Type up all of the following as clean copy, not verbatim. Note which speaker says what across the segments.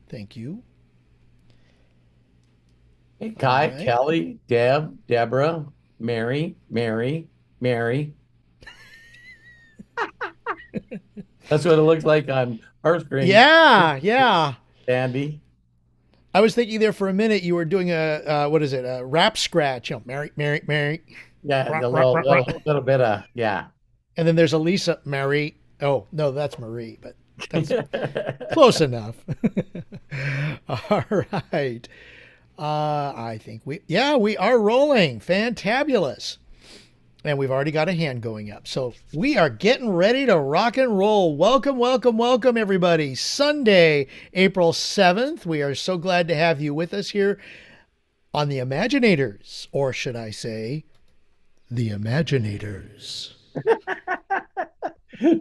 Speaker 1: Thank you.
Speaker 2: Hey,
Speaker 1: All
Speaker 2: Kai,
Speaker 1: right.
Speaker 2: Kelly, Deb, Deborah, Mary. That's what it looks like on our screen.
Speaker 1: Yeah, yeah.
Speaker 2: Sandy.
Speaker 1: I was thinking there for a minute you were doing a what is it? A rap scratch. Mary, Mary, Mary.
Speaker 2: Yeah,
Speaker 1: Rah,
Speaker 2: the
Speaker 1: rah,
Speaker 2: little
Speaker 1: rah, rah.
Speaker 2: little bit of yeah.
Speaker 1: And then there's a Lisa Mary. Oh, no, that's Marie, but that's close enough. All right. I think we are rolling. Fantabulous. And we've already got a hand going up. So we are getting ready to rock and roll. Welcome, welcome, welcome, everybody. Sunday, April 7th. We are so glad to have you with us here on the Imaginators, or should I say, the Imaginators.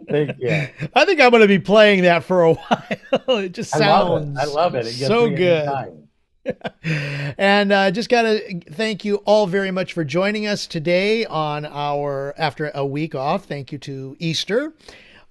Speaker 2: Thank you.
Speaker 1: I think I'm going to be playing that for a while. It just
Speaker 2: I love it. I
Speaker 1: sounds
Speaker 2: love it. It gets
Speaker 1: so
Speaker 2: me every
Speaker 1: good.
Speaker 2: time.
Speaker 1: And just got to thank you all very much for joining us today on our after a week off. Thank you to Easter,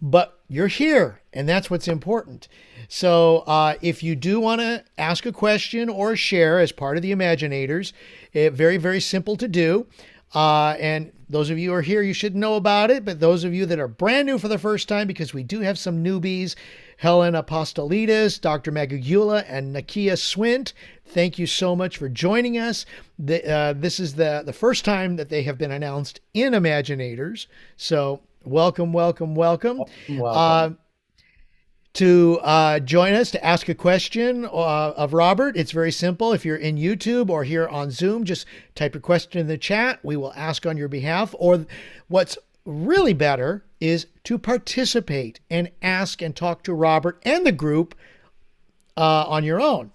Speaker 1: but you're here, and that's what's important. So, if you do want to ask a question or share as part of the Imaginators, very, very simple to do. And those of you who are here, you should know about it. But those of you that are brand new for the first time, because we do have some newbies, Helen Apostolidis, Dr. Magugula, and Nakia Swint, thank you so much for joining us. This is the first time that they have been announced in Imaginators. So welcome, welcome, welcome. Uh,
Speaker 2: Welcome.
Speaker 1: to join us to ask a question of Robert. It's very simple. If you're in YouTube or here on Zoom, just type your question in the chat. We will ask on your behalf. Or what's really better is to participate and ask and talk to Robert and the group on your own.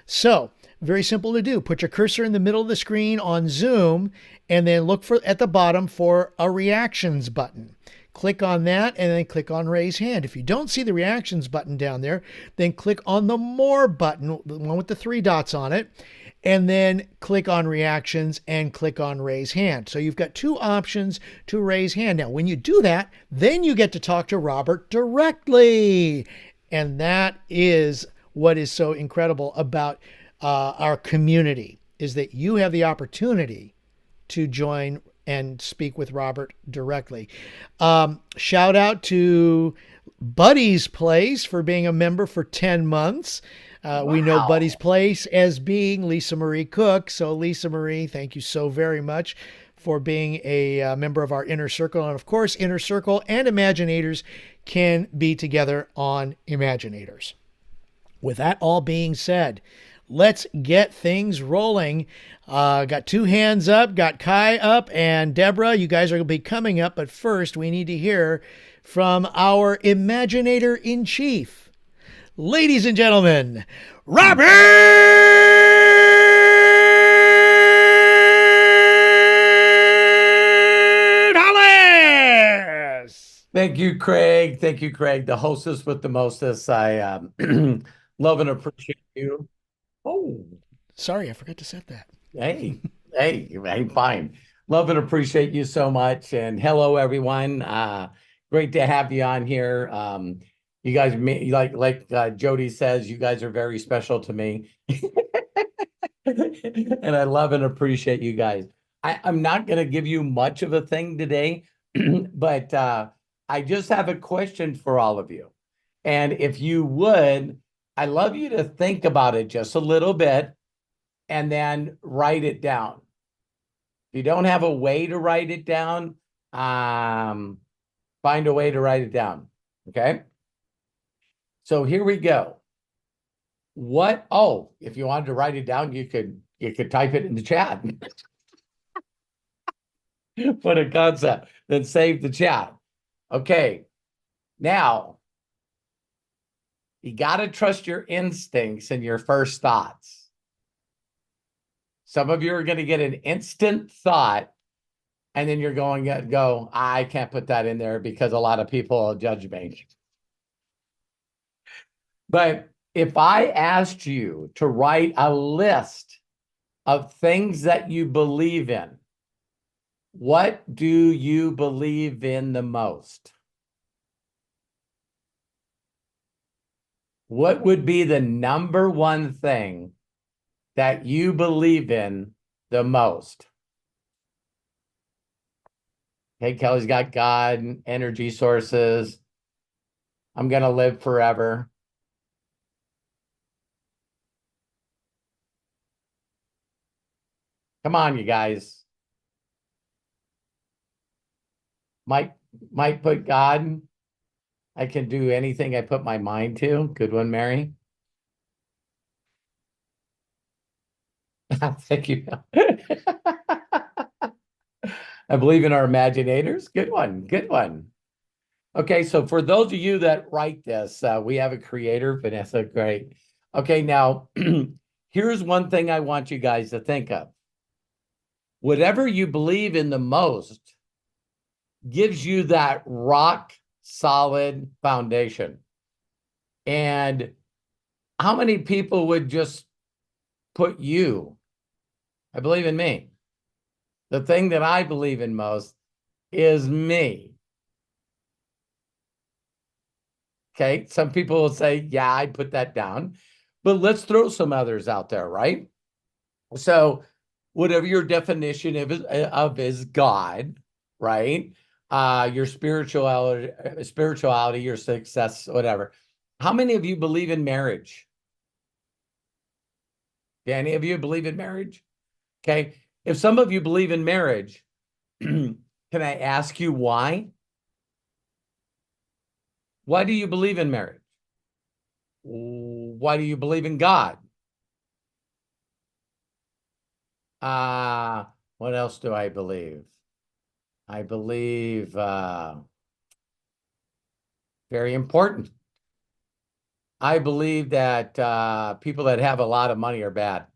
Speaker 1: So, very simple to do. Put your cursor in the middle of the screen on Zoom and then look for at the bottom for a reactions button. Click on that and then click on raise hand. If you don't see the reactions button down there, then click on the more button, the one with the three dots on it, and then click on reactions and click on raise hand. So you've got two options to raise hand. Now, when you do that, then you get to talk to Robert directly. And that is what is so incredible about our community is that you have the opportunity to join and speak with Robert directly. Shout out to Buddy's Place for being a member for 10 months. We know Buddy's
Speaker 2: Wow.
Speaker 1: Place as being Lisa Marie Cook. So, Lisa Marie, thank you so very much for being a member of our inner circle. And of course, inner circle and Imaginators can be together on Imaginators. With that all being said, let's get things rolling. Got two hands up, got Kai up, and Deborah, you guys are going to be coming up. But first, we need to hear from our Imaginator in Chief. Ladies and gentlemen, Robert Hollis!
Speaker 2: Thank you, Craig. Thank you, Craig, the hostess with the mostest. I love and appreciate you. Oh,
Speaker 1: Sorry, I forgot to set that.
Speaker 2: hey, hey, fine. Love and appreciate you so much. And hello, everyone. Great to have you on here. You guys, like Jody says, you guys are very special to me, and I love and appreciate you guys. I'm not going to give you much of a thing today, but I just have a question for all of you. And if you would, I love you to think about it just a little bit and then write it down. If you don't have a way to write it down, um, find a way to write it down. Okay. So here we go. What? Oh, if you wanted to write it down, you could type it in the chat. What a concept. Then save the chat. Okay. Now you got to trust your instincts and your first thoughts. Some of you are going to get an instant thought, and then you're going to go, I can't put that in there because a lot of people will judge me. But if I asked you to write a list of things that you believe in, what do you believe in the most? What would be the number one thing that you believe in the most? Okay, Kelly's got God, energy sources. I'm going to live forever. Come on, you guys. Might put God. I can do anything I put my mind to. Good one, Mary. Thank you. I believe in our imaginators. Good one. Good one. Okay, so for those of you that write this, we have a creator, Vanessa. Great. Okay, now here's one thing I want you guys to think of. Whatever you believe in the most gives you that rock solid foundation. And how many people would just put you? I believe in me. The thing that I believe in most is me. Okay, some people will say, yeah, I put that down, but let's throw some others out there, right? So whatever your definition of is God, right? Your spirituality, your success, whatever. How many of you believe in marriage? Do any of you believe in marriage? Okay. If some of you believe in marriage, can I ask you why? Why do you believe in marriage? Why do you believe in God? What else do I believe? I believe very important. I believe that people that have a lot of money are bad.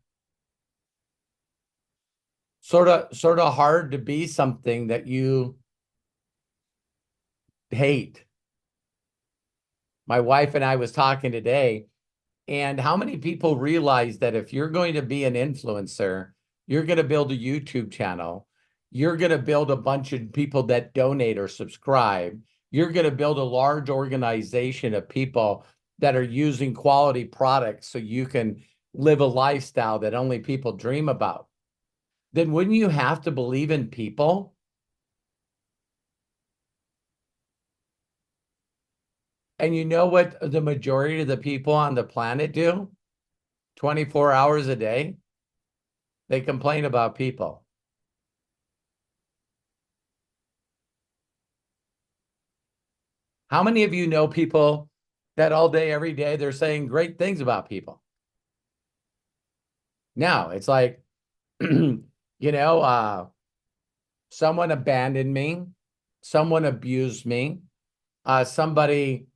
Speaker 2: Sort of hard to be something that you hate. My wife and I was talking today, and how many people realize that if you're going to be an influencer, you're going to build a YouTube channel, you're going to build a bunch of people that donate or subscribe, you're going to build a large organization of people that are using quality products so you can live a lifestyle that only people dream about. Then wouldn't you have to believe in people? And you know what the majority of the people on the planet do? 24 hours a day? They complain about people. How many of you know people that all day, every day, they're saying great things about people? Now, it's like, someone abandoned me, someone abused me, somebody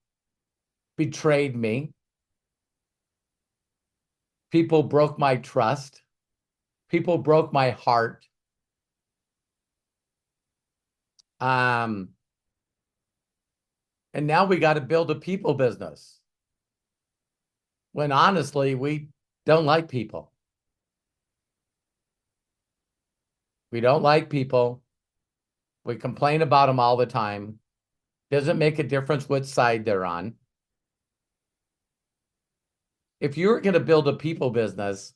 Speaker 2: betrayed me, people broke my trust, people broke my heart. And now we got to build a people business. When honestly, we don't like people. We don't like people. We complain about them all the time. Doesn't make a difference which side they're on. If you were going to build a people business,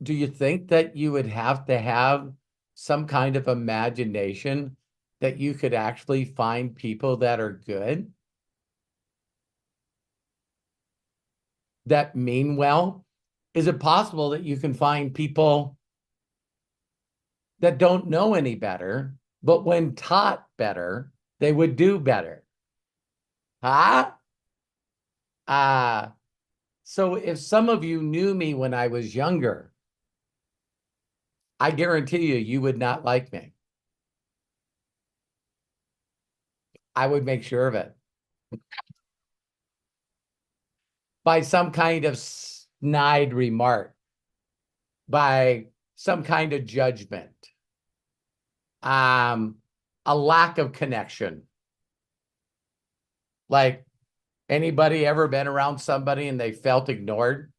Speaker 2: do you think that you would have to have some kind of imagination that you could actually find people that are good, that mean well? Is it possible that you can find people that don't know any better, but when taught better, they would do better? Huh? So if some of you knew me when I was younger, I guarantee you, you would not like me. I would make sure of it. By some kind of snide remark, by some kind of judgment, a lack of connection. Like, anybody ever been around somebody and they felt ignored?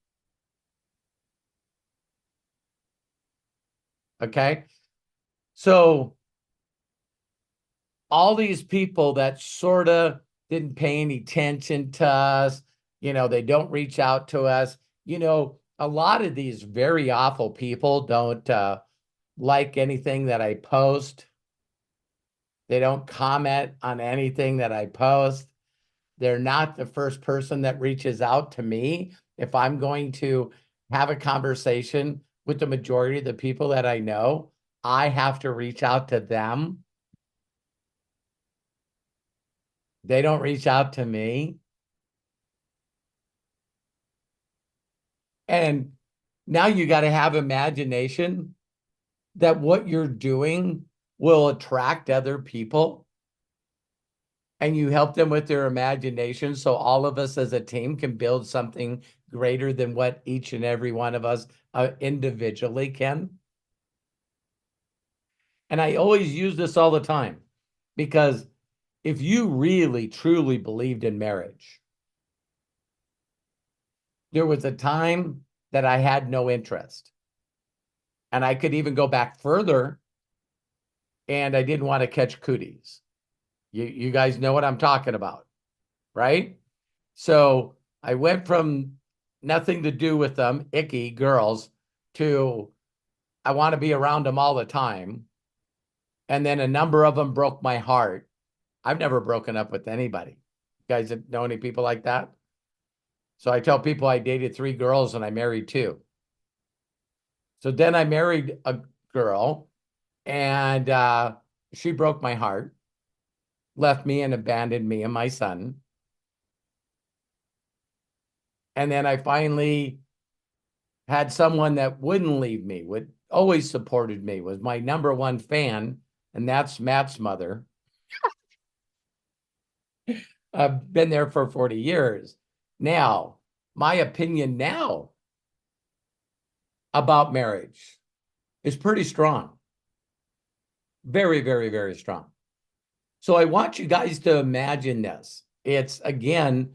Speaker 2: Okay. So all these people that sort of didn't pay any attention to us, They don't reach out to us. A lot of these very awful people don't like anything that I post. They don't comment on anything that I post. They're not the first person that reaches out to me. If I'm going to have a conversation with the majority of the people that I know, I have to reach out to them. They don't reach out to me. And now you got to have imagination that what you're doing will attract other people, and you help them with their imagination so all of us as a team can build something greater than what each and every one of us individually can. And I always use this all the time, because if you really truly believed in marriage, there was a time that I had no interest. And I could even go back further, and I didn't want to catch cooties. You guys know what I'm talking about, right? So I went from nothing to do with them, icky girls, to I want to be around them all the time. And then a number of them broke my heart. I've never broken up with anybody. You guys know any people like that? So I tell people I dated 3 girls and I married 2. So then I married a girl, and she broke my heart, left me and abandoned me and my son. And then I finally had someone that wouldn't leave me, would always supported me, was my #1 fan, and that's Matt's mother. I've been there for 40 years. Now, my opinion now about marriage is pretty strong. Very, very, very strong. So I want you guys to imagine this. It's, again,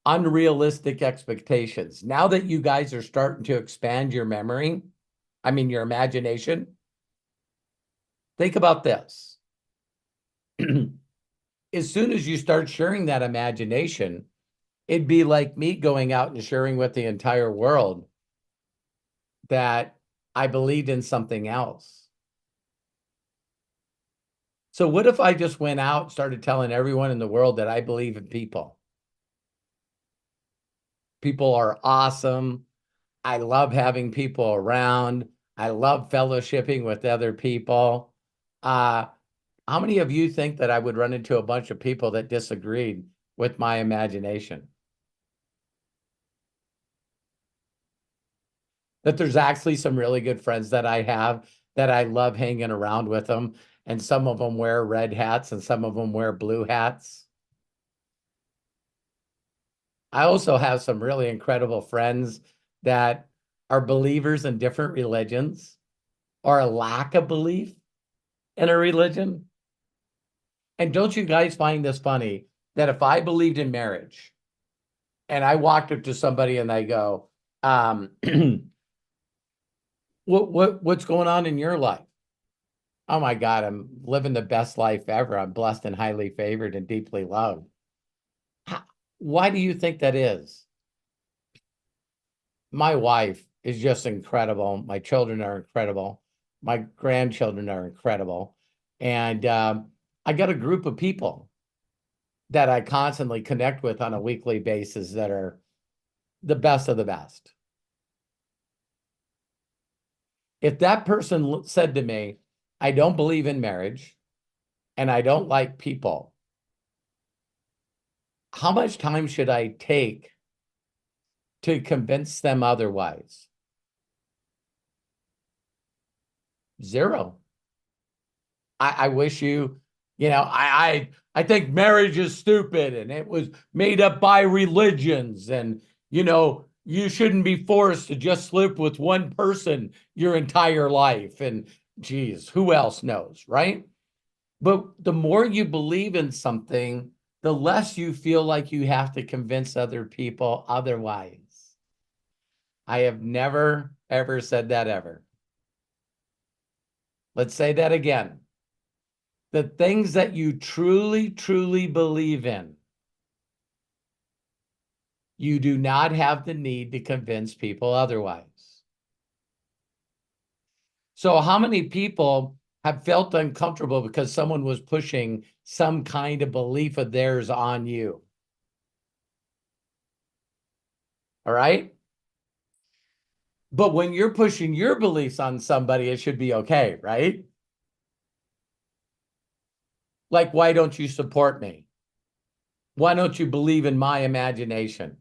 Speaker 2: unrealistic expectations. Now that you guys are starting to expand your your imagination, think about this. As soon as you start sharing that imagination, it'd be like me going out and sharing with the entire world that I believed in something else. So what if I just went out and started telling everyone in the world that I believe in people? People are awesome. I love having people around. I love fellowshipping with other people. How many of you think that I would run into a bunch of people that disagreed with my imagination? That there's actually some really good friends that I have that I love hanging around with them, and some of them wear red hats and some of them wear blue hats. I also have some really incredible friends that are believers in different religions, or a lack of belief in a religion. And don't you guys find this funny, that if I believed in marriage and I walked up to somebody and I go, what's going on in your life? Oh my God, I'm living the best life ever. I'm blessed and highly favored and deeply loved. Why do you think that is? My wife is just incredible. My children are incredible. My grandchildren are incredible. And I got a group of people that I constantly connect with on a weekly basis that are the best of the best. If that person said to me, I don't believe in marriage and I don't like people, how much time should I take to convince them otherwise? 0. I wish I think marriage is stupid and it was made up by religions, and you shouldn't be forced to just sleep with one person your entire life. And geez, who else knows, right? But the more you believe in something, the less you feel like you have to convince other people otherwise. I have never, ever said that ever. Let's say that again. The things that you truly, truly believe in, You do not have the need to convince people otherwise. So how many people have felt uncomfortable because someone was pushing some kind of belief of theirs on you? All right. But when you're pushing your beliefs on somebody, it should be okay, right? Like, why don't you support me? Why don't you believe in my imagination?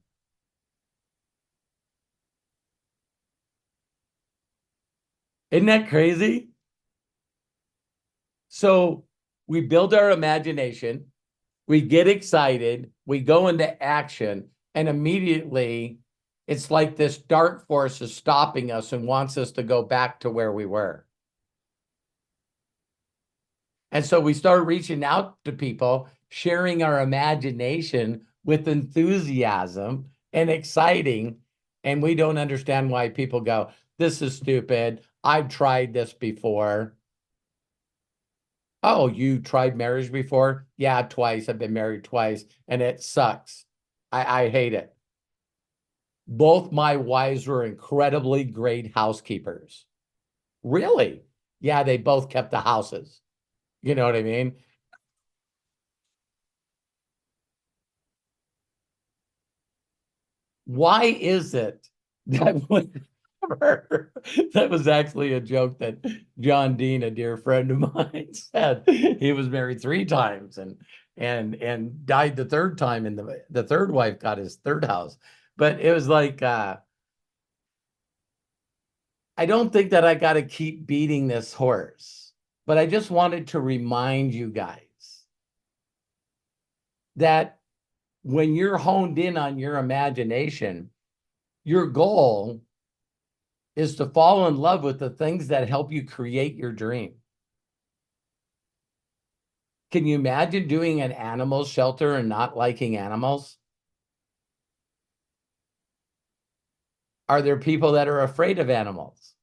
Speaker 2: Isn't that crazy? So we build our imagination, we get excited, we go into action, and immediately it's like this dark force is stopping us and wants us to go back to where we were. And so we start reaching out to people, sharing our imagination with enthusiasm and exciting. And we don't understand why people go, this is stupid. I've tried this before. Oh, you tried marriage before? Yeah, twice. I've been married twice, and it sucks. I hate it. Both my wives were incredibly great housekeepers. Really? Yeah, they both kept the houses. You know what I mean? Why is it that whenever that was actually a joke that John Dean, a dear friend of mine, said he was married 3 times and died the third time, and the third wife got his third house. But it was like I don't think that I got to keep beating this horse, but I just wanted to remind you guys that when you're honed in on your imagination, your goal is to fall in love with the things that help you create your dream. Can you imagine doing an animal shelter and not liking animals? Are there people that are afraid of animals?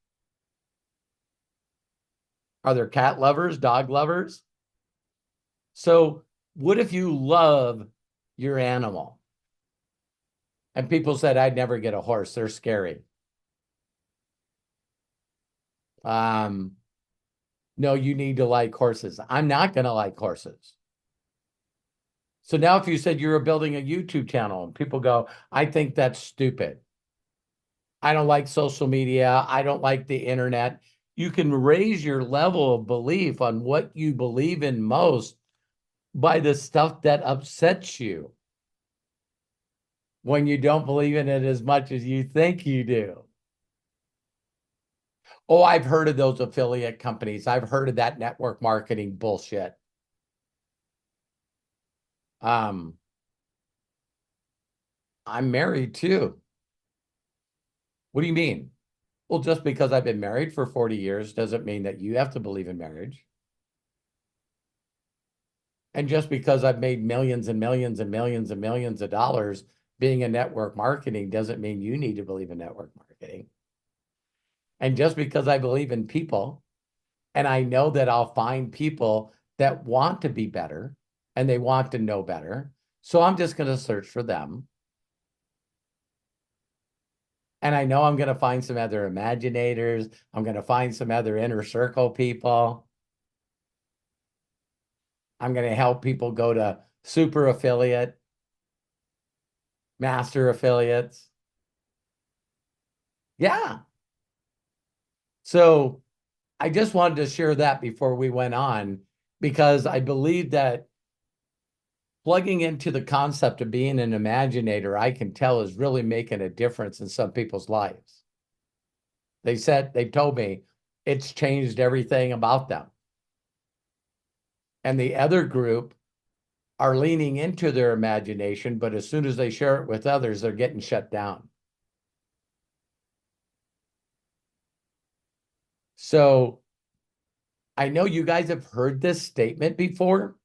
Speaker 2: Are there cat lovers, dog lovers? So what if you love your animal? And people said, I'd never get a horse. They're scary. No, you need to like horses. I'm not going to like horses. So now if you said you were building a YouTube channel and people go, I think that's stupid. I don't like social media. I don't like the internet. You can raise your level of belief on what you believe in most by the stuff that upsets you when you don't believe in it as much as you think you do. Oh, I've heard of those affiliate companies. I've heard of that network marketing bullshit. I'm married too. What do you mean? Well, just because I've been married for 40 years doesn't mean that you have to believe in marriage. And just because I've made millions and millions and millions and millions of dollars being in network marketing doesn't mean you need to believe in network marketing. And just because I believe in people and I know that I'll find people that want to be better and they want to know better. So I'm just going to search for them. And I know I'm going to find some other Imaginators. I'm going to find some other inner circle people. I'm going to help people go to super affiliate, master affiliates. Yeah. So I just wanted to share that before we went on, because I believe that plugging into the concept of being an imaginator, I can tell is really making a difference in some people's lives. They told me it's changed everything about them. And the other group are leaning into their imagination, but as soon as they share it with others, they're getting shut down. So I know you guys have heard this statement before,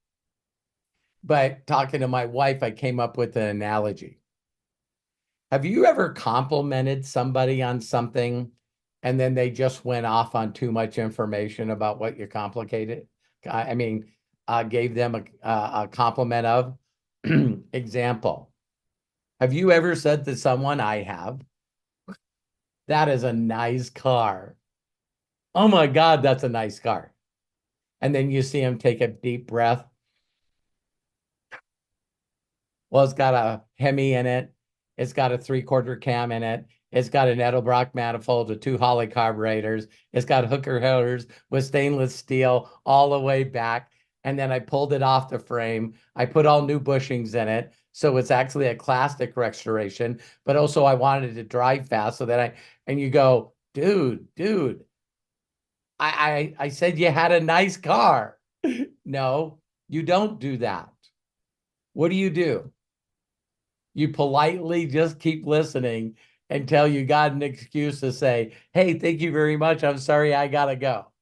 Speaker 2: but talking to my wife, I came up with an analogy. Have you ever complimented somebody on something and then they just went off on too much information about what you complicated? I mean, gave them a compliment of example. Have you ever said to someone, I have, that is a nice car? Oh my God, that's a nice car. And then you see him take a deep breath. Well, it's got a Hemi in it. It's got a 3/4 cam in it. It's got an Edelbrock manifold with 2 Holley carburetors. It's got hooker headers with stainless steel all the way back. And then I pulled it off the frame. I put all new bushings in it. So it's actually a classic restoration, but also I wanted to drive fast so that and you go, dude, I said you had a nice car. No, you don't do that. What do? You politely just keep listening until you got an excuse to say, hey, thank you very much. I'm sorry, I gotta go.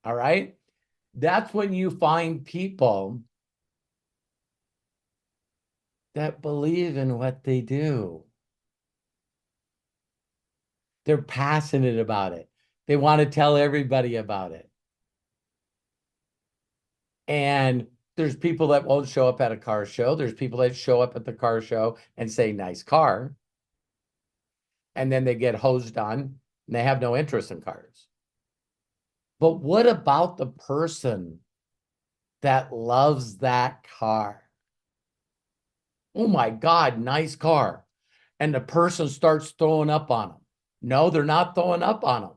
Speaker 2: All right. That's when you find people that believe in what they do. They're passionate about it. They want to tell everybody about it. And there's people that won't show up at a car show. There's people that show up at the car show and say, nice car. And then they get hosed on and they have no interest in cars. But what about the person that loves that car? Oh my God, nice car. And the person starts throwing up on them. No, they're not throwing up on them.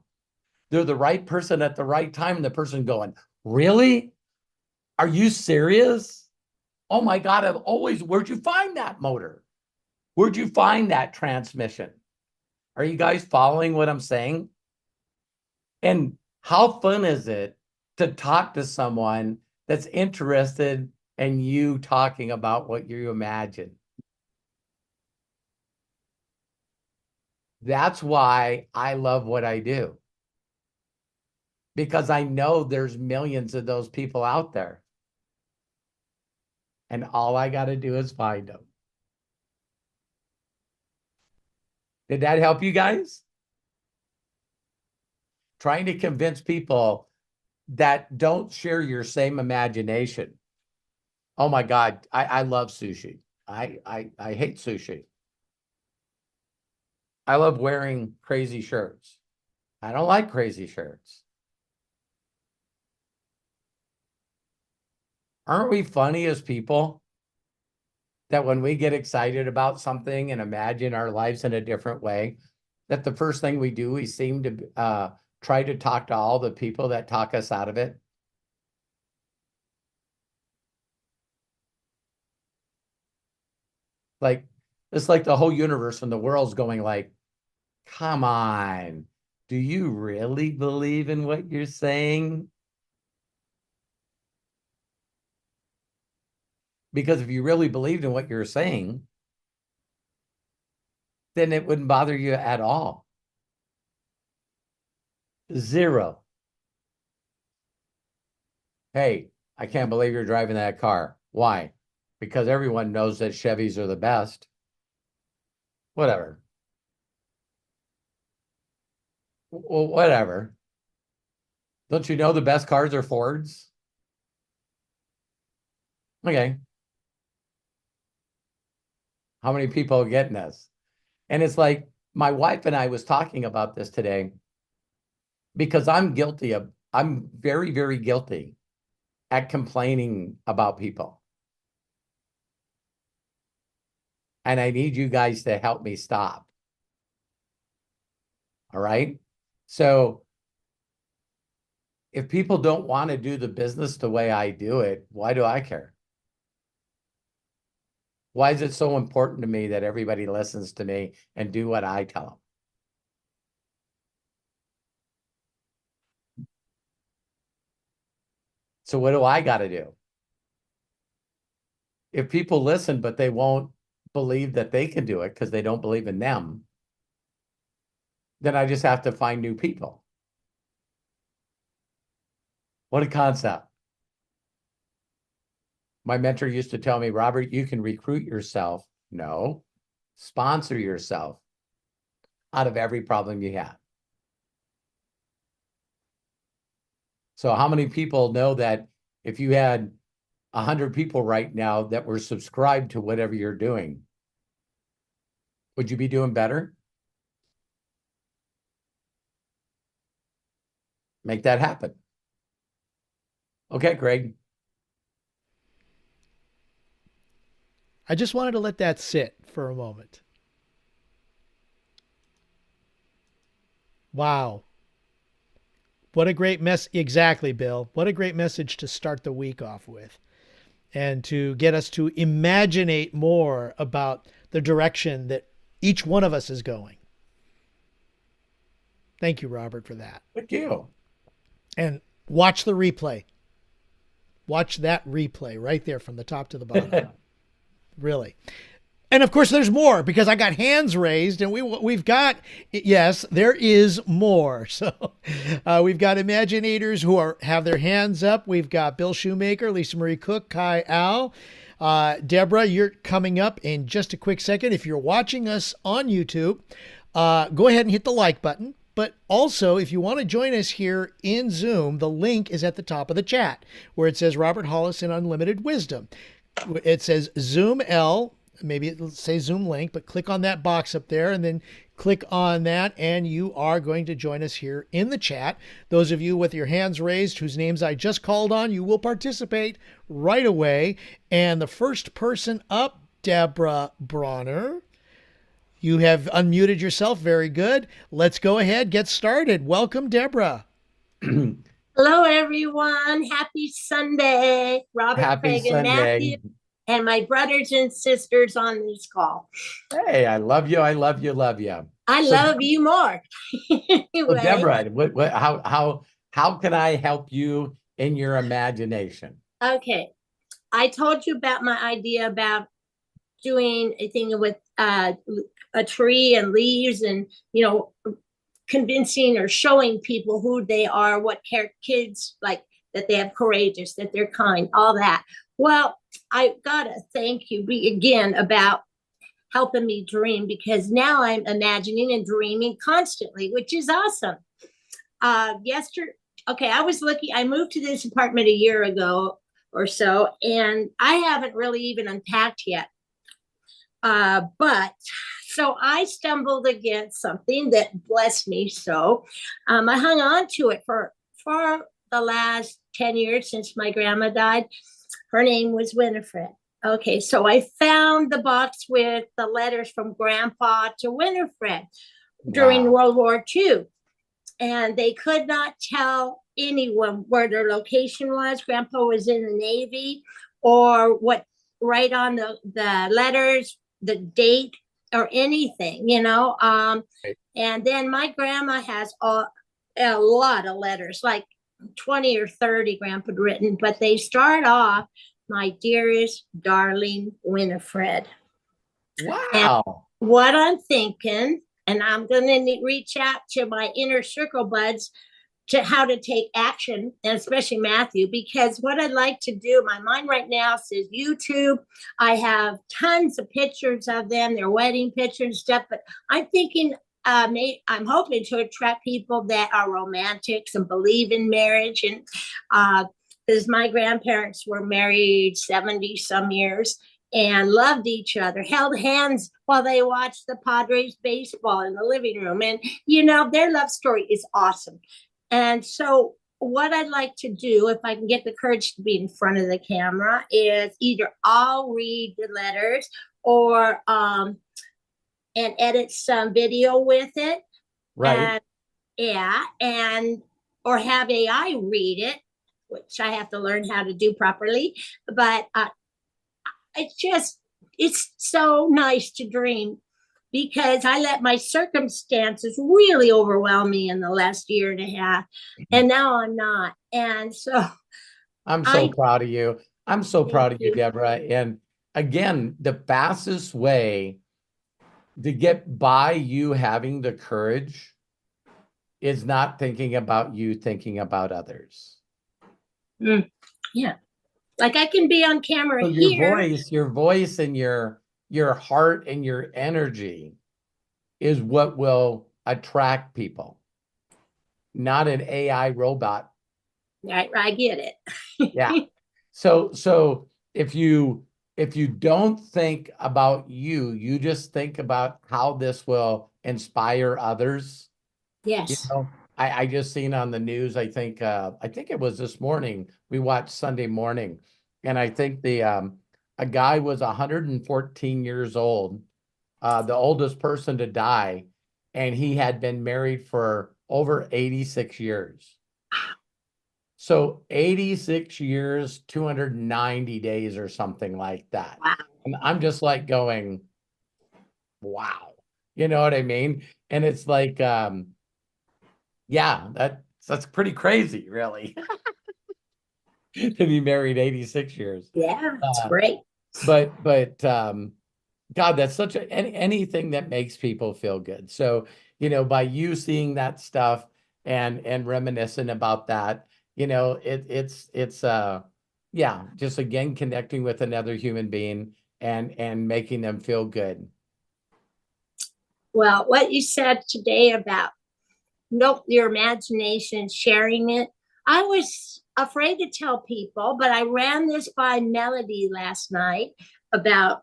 Speaker 2: They're the right person at the right time. And the person going, really? Are you serious? Oh my God, where'd you find that motor? Where'd you find that transmission? Are you guys following what I'm saying? And how fun is it to talk to someone that's interested in you talking about what you imagine? That's why I love what I do. Because I know there's millions of those people out there. And all I got to do is find them. Did that help you guys? Trying to convince people that don't share your same imagination. Oh my God, I love sushi. I hate sushi. I love wearing crazy shirts. I don't like crazy shirts. Aren't we funny as people? That when we get excited about something and imagine our lives in a different way, that the first thing we do, we seem to try to talk to all the people that talk us out of it. Like, it's like the whole universe and the world's going like, come on, do you really believe in what you're saying? Because if you really believed in what you're saying, then it wouldn't bother you at all. Zero. Hey, I can't believe you're driving that car. Why? Because everyone knows that Chevys are the best. Whatever. Well, whatever. Don't you know the best cars are Fords? Okay. How many people are getting this? And it's like my wife and I was talking about this today because I'm very, very guilty at complaining about people. And I need you guys to help me stop. All right. So if people don't want to do the business the way I do it, why do I care? Why is it so important to me that everybody listens to me and do what I tell them? So what do I got to do? If people listen, but they won't believe that they can do it because they don't believe in them, then I just have to find new people. What a concept. My mentor used to tell me, Robert, you can recruit yourself. No, sponsor yourself out of every problem you have. So how many people know that if you had 100 people right now that were subscribed to whatever you're doing, would you be doing better? Make that happen. Okay, Greg.
Speaker 1: I just wanted to let that sit for a moment. Wow. What a great mess. Exactly, Bill. What a great message to start the week off with and to get us to imaginate more about the direction that each one of us is going. Thank you, Robert, for that.
Speaker 2: Thank you.
Speaker 1: And watch the replay. Watch that replay right there from the top to the bottom. Really. And of course, there's more because I got hands raised, and we've got, yes, there is more. So we've got Imaginators who have their hands up. We've got Bill Shoemaker, Lisa Marie Cook, Kai Al. Deborah, you're coming up in just a quick second. If you're watching us on YouTube, go ahead and hit the like button. But also, if you want to join us here in Zoom, the link is at the top of the chat where it says Robert Hollis and Unlimited Wisdom. It says Zoom L. Maybe it'll say Zoom link, but click on that box up there and then click on that and you are going to join us here in the chat. Those of you with your hands raised whose names I just called on, you will participate right away. And the first person up, Deborah Bronner. You have unmuted yourself. Very good. Let's go ahead, get started. Welcome, Deborah.
Speaker 3: Hello, everyone. Happy Sunday. Robert,
Speaker 2: Happy
Speaker 3: Craig, and
Speaker 2: Sunday.
Speaker 3: Matthew, and my brothers and sisters on this call.
Speaker 2: Hey, I love you. I love you. Love you.
Speaker 3: I love you more. Anyway,
Speaker 2: Well, Deborah, how can I help you in your imagination?
Speaker 3: Okay. I told you about my idea about doing a thing with a tree and leaves and, convincing or showing people who they are, what kids like, that they have courageous, that they're kind, all that. Well, I gotta thank you again about helping me dream, because now I'm imagining and dreaming constantly, which is awesome. I moved to this apartment a year ago or so, and I haven't really even unpacked yet. But so I stumbled against something that blessed me. So I hung on to it for the last 10 years since my grandma died. Her name was Winifred. Okay, so I found the box with the letters from Grandpa to Winifred during World War II. And they could not tell anyone where their location was. Grandpa was in the Navy, or what, right on the letters, the date or anything, and then my grandma has a lot of letters, like 20 or 30 grandpa had written, but they start off, my dearest darling Winifred.
Speaker 2: Wow.
Speaker 3: And what I'm thinking, and I'm going to reach out to my inner circle buds to how to take action, and especially Matthew, because what I'd like to do, my mind right now says YouTube. I have tons of pictures of them, their wedding pictures and stuff, but I'm thinking, I'm hoping to attract people that are romantics and believe in marriage. And because my grandparents were married 70 some years and loved each other, held hands while they watched the Padres baseball in the living room. And, their love story is awesome. And so what I'd like to do, if I can get the courage to be in front of the camera, is either I'll read the letters or and edit some video with it.
Speaker 2: Right.
Speaker 3: Or have AI read it, which I have to learn how to do properly. But it's so nice to dream, because I let my circumstances really overwhelm me in the last year and a half. And now I'm not. And so
Speaker 2: I'm so proud of you. I'm so proud of you, Deborah. And again, the fastest way to get by you having the courage is not thinking about you, thinking about others.
Speaker 3: Yeah. Like I can be on camera
Speaker 2: so your voice and your heart and your energy is what will attract people, not an AI robot.
Speaker 3: I get it.
Speaker 2: Yeah. So if you don't think about you, you just think about how this will inspire others. You
Speaker 3: Yes.
Speaker 2: know, I just seen on the news, I think it was this morning, we watched Sunday Morning, and I think the a guy was 114 years old, the oldest person to die, and he had been married for over 86 years. So 86 years, 290 days or something like that.
Speaker 3: Wow.
Speaker 2: And I'm just like going, wow. You know what I mean? And it's like, yeah, that's pretty crazy, really, to be married 86 years.
Speaker 3: Yeah, it's
Speaker 2: Uh,
Speaker 3: great.
Speaker 2: but God, that's such anything that makes people feel good. So, by you seeing that stuff and reminiscing about that, it's yeah, just again connecting with another human being and making them feel good.
Speaker 3: Well, what you said today about no, your imagination, sharing it. I was afraid to tell people, but I ran this by Melody last night about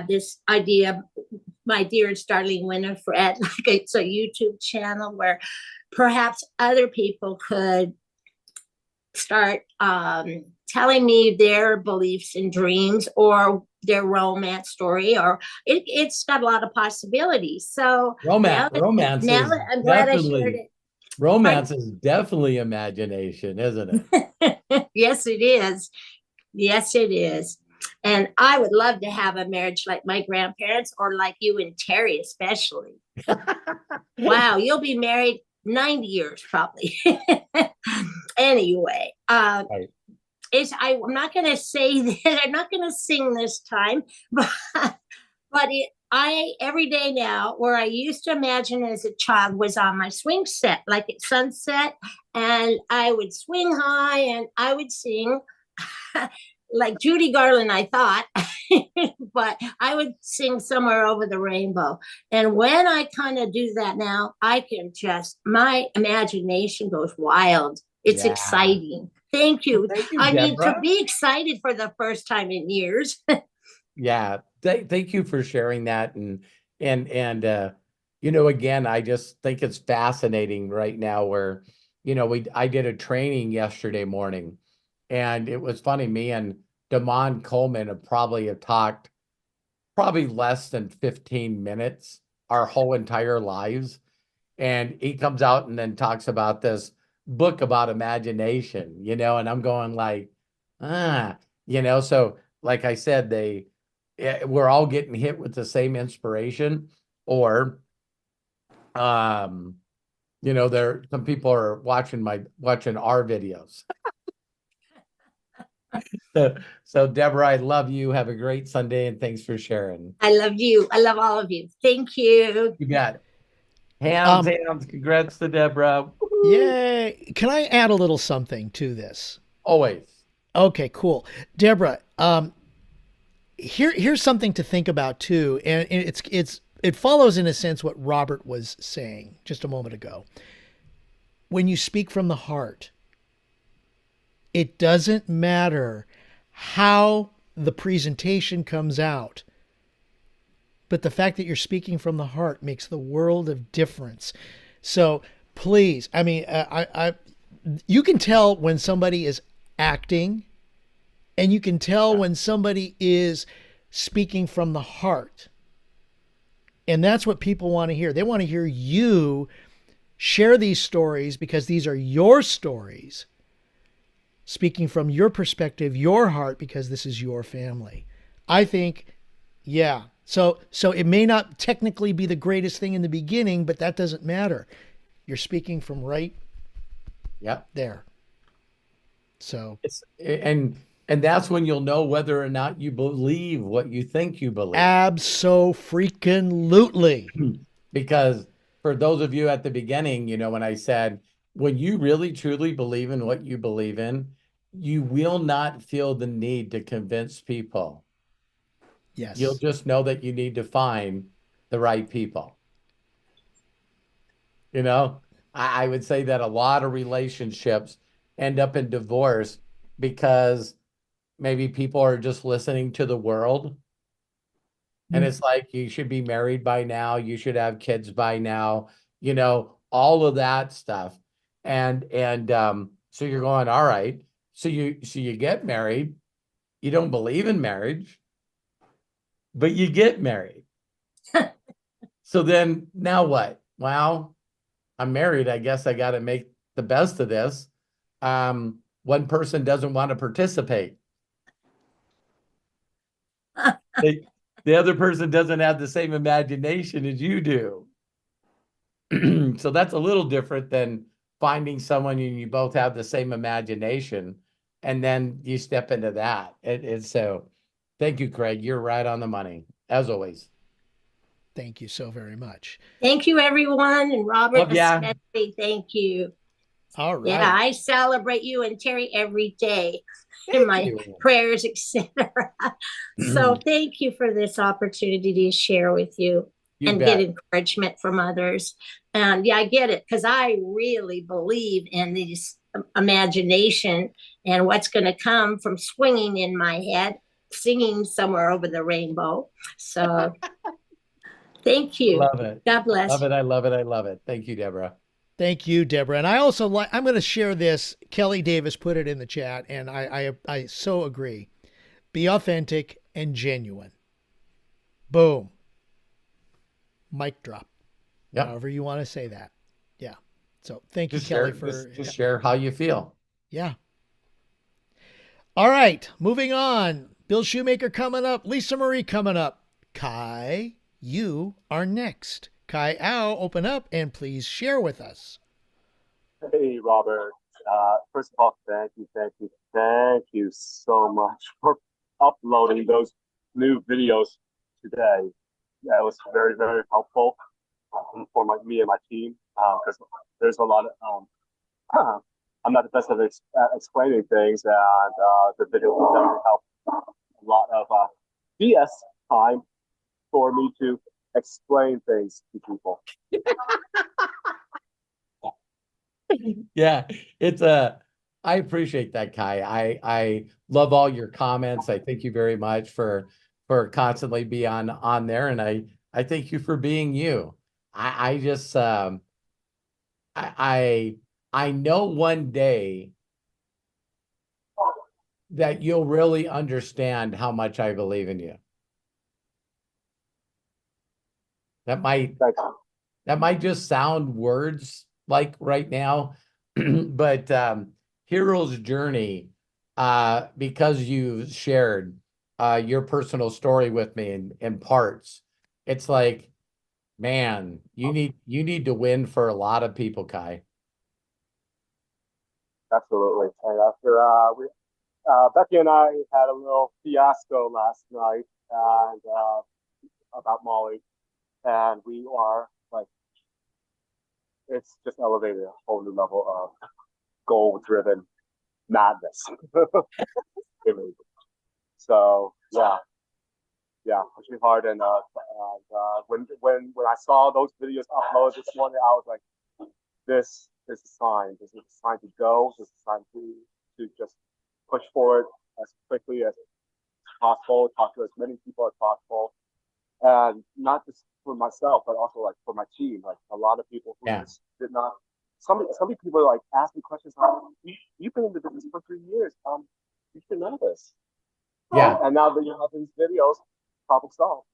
Speaker 3: this idea. My dear Starling Winifred, like it's a YouTube channel where perhaps other people could start telling me their beliefs and dreams or their romance story, or it's got a lot of possibilities. So
Speaker 2: Romance, romance
Speaker 3: now
Speaker 2: is
Speaker 3: that I'm glad I shared
Speaker 2: definitely
Speaker 3: it.
Speaker 2: romance
Speaker 3: Pardon?
Speaker 2: is definitely imagination, isn't it?
Speaker 3: Yes, it is. Yes, it is. And I would love to have a marriage like my grandparents or like you and Terry, especially. Wow, you'll be married 90 years probably. Anyway,
Speaker 2: Right.
Speaker 3: I'm not going to say that. I'm not going to sing this time, but I every day now, where I used to imagine as a child, was on my swing set, like at sunset, and I would swing high and I would sing like Judy Garland, I thought, but I would sing Somewhere Over the Rainbow. And when I kind of do that now, I can just, my imagination goes wild. It's
Speaker 2: Yeah.
Speaker 3: exciting. Thank
Speaker 2: Well,
Speaker 3: you.
Speaker 2: thank you,
Speaker 3: I mean, to
Speaker 2: Deborah.
Speaker 3: be excited for the first time in years.
Speaker 2: Yeah, thank you for sharing that. And again, I just think it's fascinating right now where, I did a training yesterday morning, and it was funny. Me and Damon Coleman have talked probably less than 15 minutes our whole entire lives. And he comes out and then talks about this book about imagination, and I'm going like, ah, so like I said, we're all getting hit with the same inspiration, or um there some people are watching our videos. So Deborah, I love you. Have a great Sunday, and thanks for sharing.
Speaker 3: I love you. I love all of you. Thank you.
Speaker 2: You got it. Hands,
Speaker 1: Um,
Speaker 2: hands. Congrats to Deborah. Woo-hoo.
Speaker 1: yay. Can I add a little something to this?
Speaker 2: Always.
Speaker 1: Okay, cool. Deborah, here's something to think about too, and it follows in a sense what Robert was saying just a moment ago. When you speak from the heart, it doesn't matter how the presentation comes out, but the fact that you're speaking from the heart makes the world of difference. So please, I mean, you can tell when somebody is acting, and you can tell when somebody is speaking from the heart. And that's what people want to hear. They want to hear you share these stories because these are your stories, speaking from your perspective, your heart, because this is your family. I think, yeah. So it may not technically be the greatest thing in the beginning, but that doesn't matter. You're speaking from right
Speaker 2: Yep.
Speaker 1: there. So
Speaker 2: And that's when you'll know whether or not you believe what you think you believe.
Speaker 1: abso-freaking-lutely.
Speaker 2: Because for those of you at the beginning, when I said, when you really truly believe in what you believe in, you will not feel the need to convince people. You'll
Speaker 1: Yes.
Speaker 2: just know that you need to find the right people. I would say that a lot of relationships end up in divorce because maybe people are just listening to the world. And it's like, you should be married by now. You should have kids by now, all of that stuff. So you're going, all right. So you get married. You don't believe in marriage, but you get married. So then now what? Well, I'm married. I guess I got to make the best of this. One person doesn't want to participate. The other person doesn't have the same imagination as you do. So that's a little different than finding someone and you both have the same imagination, and then you step into that. So thank you, Craig. You're right on the money, as always.
Speaker 1: Thank you so very much.
Speaker 3: Thank you, everyone. And Robert,
Speaker 2: yeah.
Speaker 3: especially, thank you.
Speaker 1: All right.
Speaker 3: Yeah, I celebrate you and Terry every day in my prayers, etc. So thank you for this opportunity to share with you and get encouragement from others. And yeah, I get it, because I really believe in this imagination and what's going to come from swinging in my head, singing somewhere over the rainbow. So thank you.
Speaker 2: Love it.
Speaker 3: God bless.
Speaker 2: Love it. I love it. I love it. Thank you, Deborah.
Speaker 1: Thank you, Deborah. And I also I'm going to share this. Kelly Davis put it in the chat, and I so agree. Be authentic and genuine. Boom. Mic drop.
Speaker 2: Yep.
Speaker 1: However you want to say that. Yeah. So thank you,
Speaker 2: Kelly,
Speaker 1: for
Speaker 2: just share how you feel.
Speaker 1: Yeah. All right. Moving on. Bill Shoemaker coming up. Lisa Marie coming up. Kai, you are next. Kai Au, open up and please share with us.
Speaker 4: Hey, Robert. First of all, thank you so much for uploading those new videos today. Yeah, it was very, very helpful for me and my team, because there's a lot of I'm not the best at explaining things, and the video will definitely help a lot of BS time for me to explain things to people.
Speaker 2: Yeah, I appreciate that, Kai. I love all your comments. I thank you very much for constantly being on there, and I thank you for being you. I just I know one day that you'll really understand how much I believe in you. That might just sound words like right now, but Hero's Journey, because you shared your personal story with me in parts, it's like, man, you need to win for a lot of people, Kai.
Speaker 4: Absolutely. And after Becky and I had a little fiasco last night, and about Molly, and we are like, it's just elevated a whole new level of goal-driven madness. So yeah, pushing hard, and when I saw those videos uploaded this morning, I was like, this is a sign. This is a sign to go. This is a sign to just push forward as quickly as possible, talk to as many people as possible, and not just for myself, but also like for my team. Like a lot of people who just did not. Some people like ask me questions like, "You've been in the business for 3 years. You should know this."
Speaker 2: Yeah.
Speaker 4: And now that you have these videos, problem solved.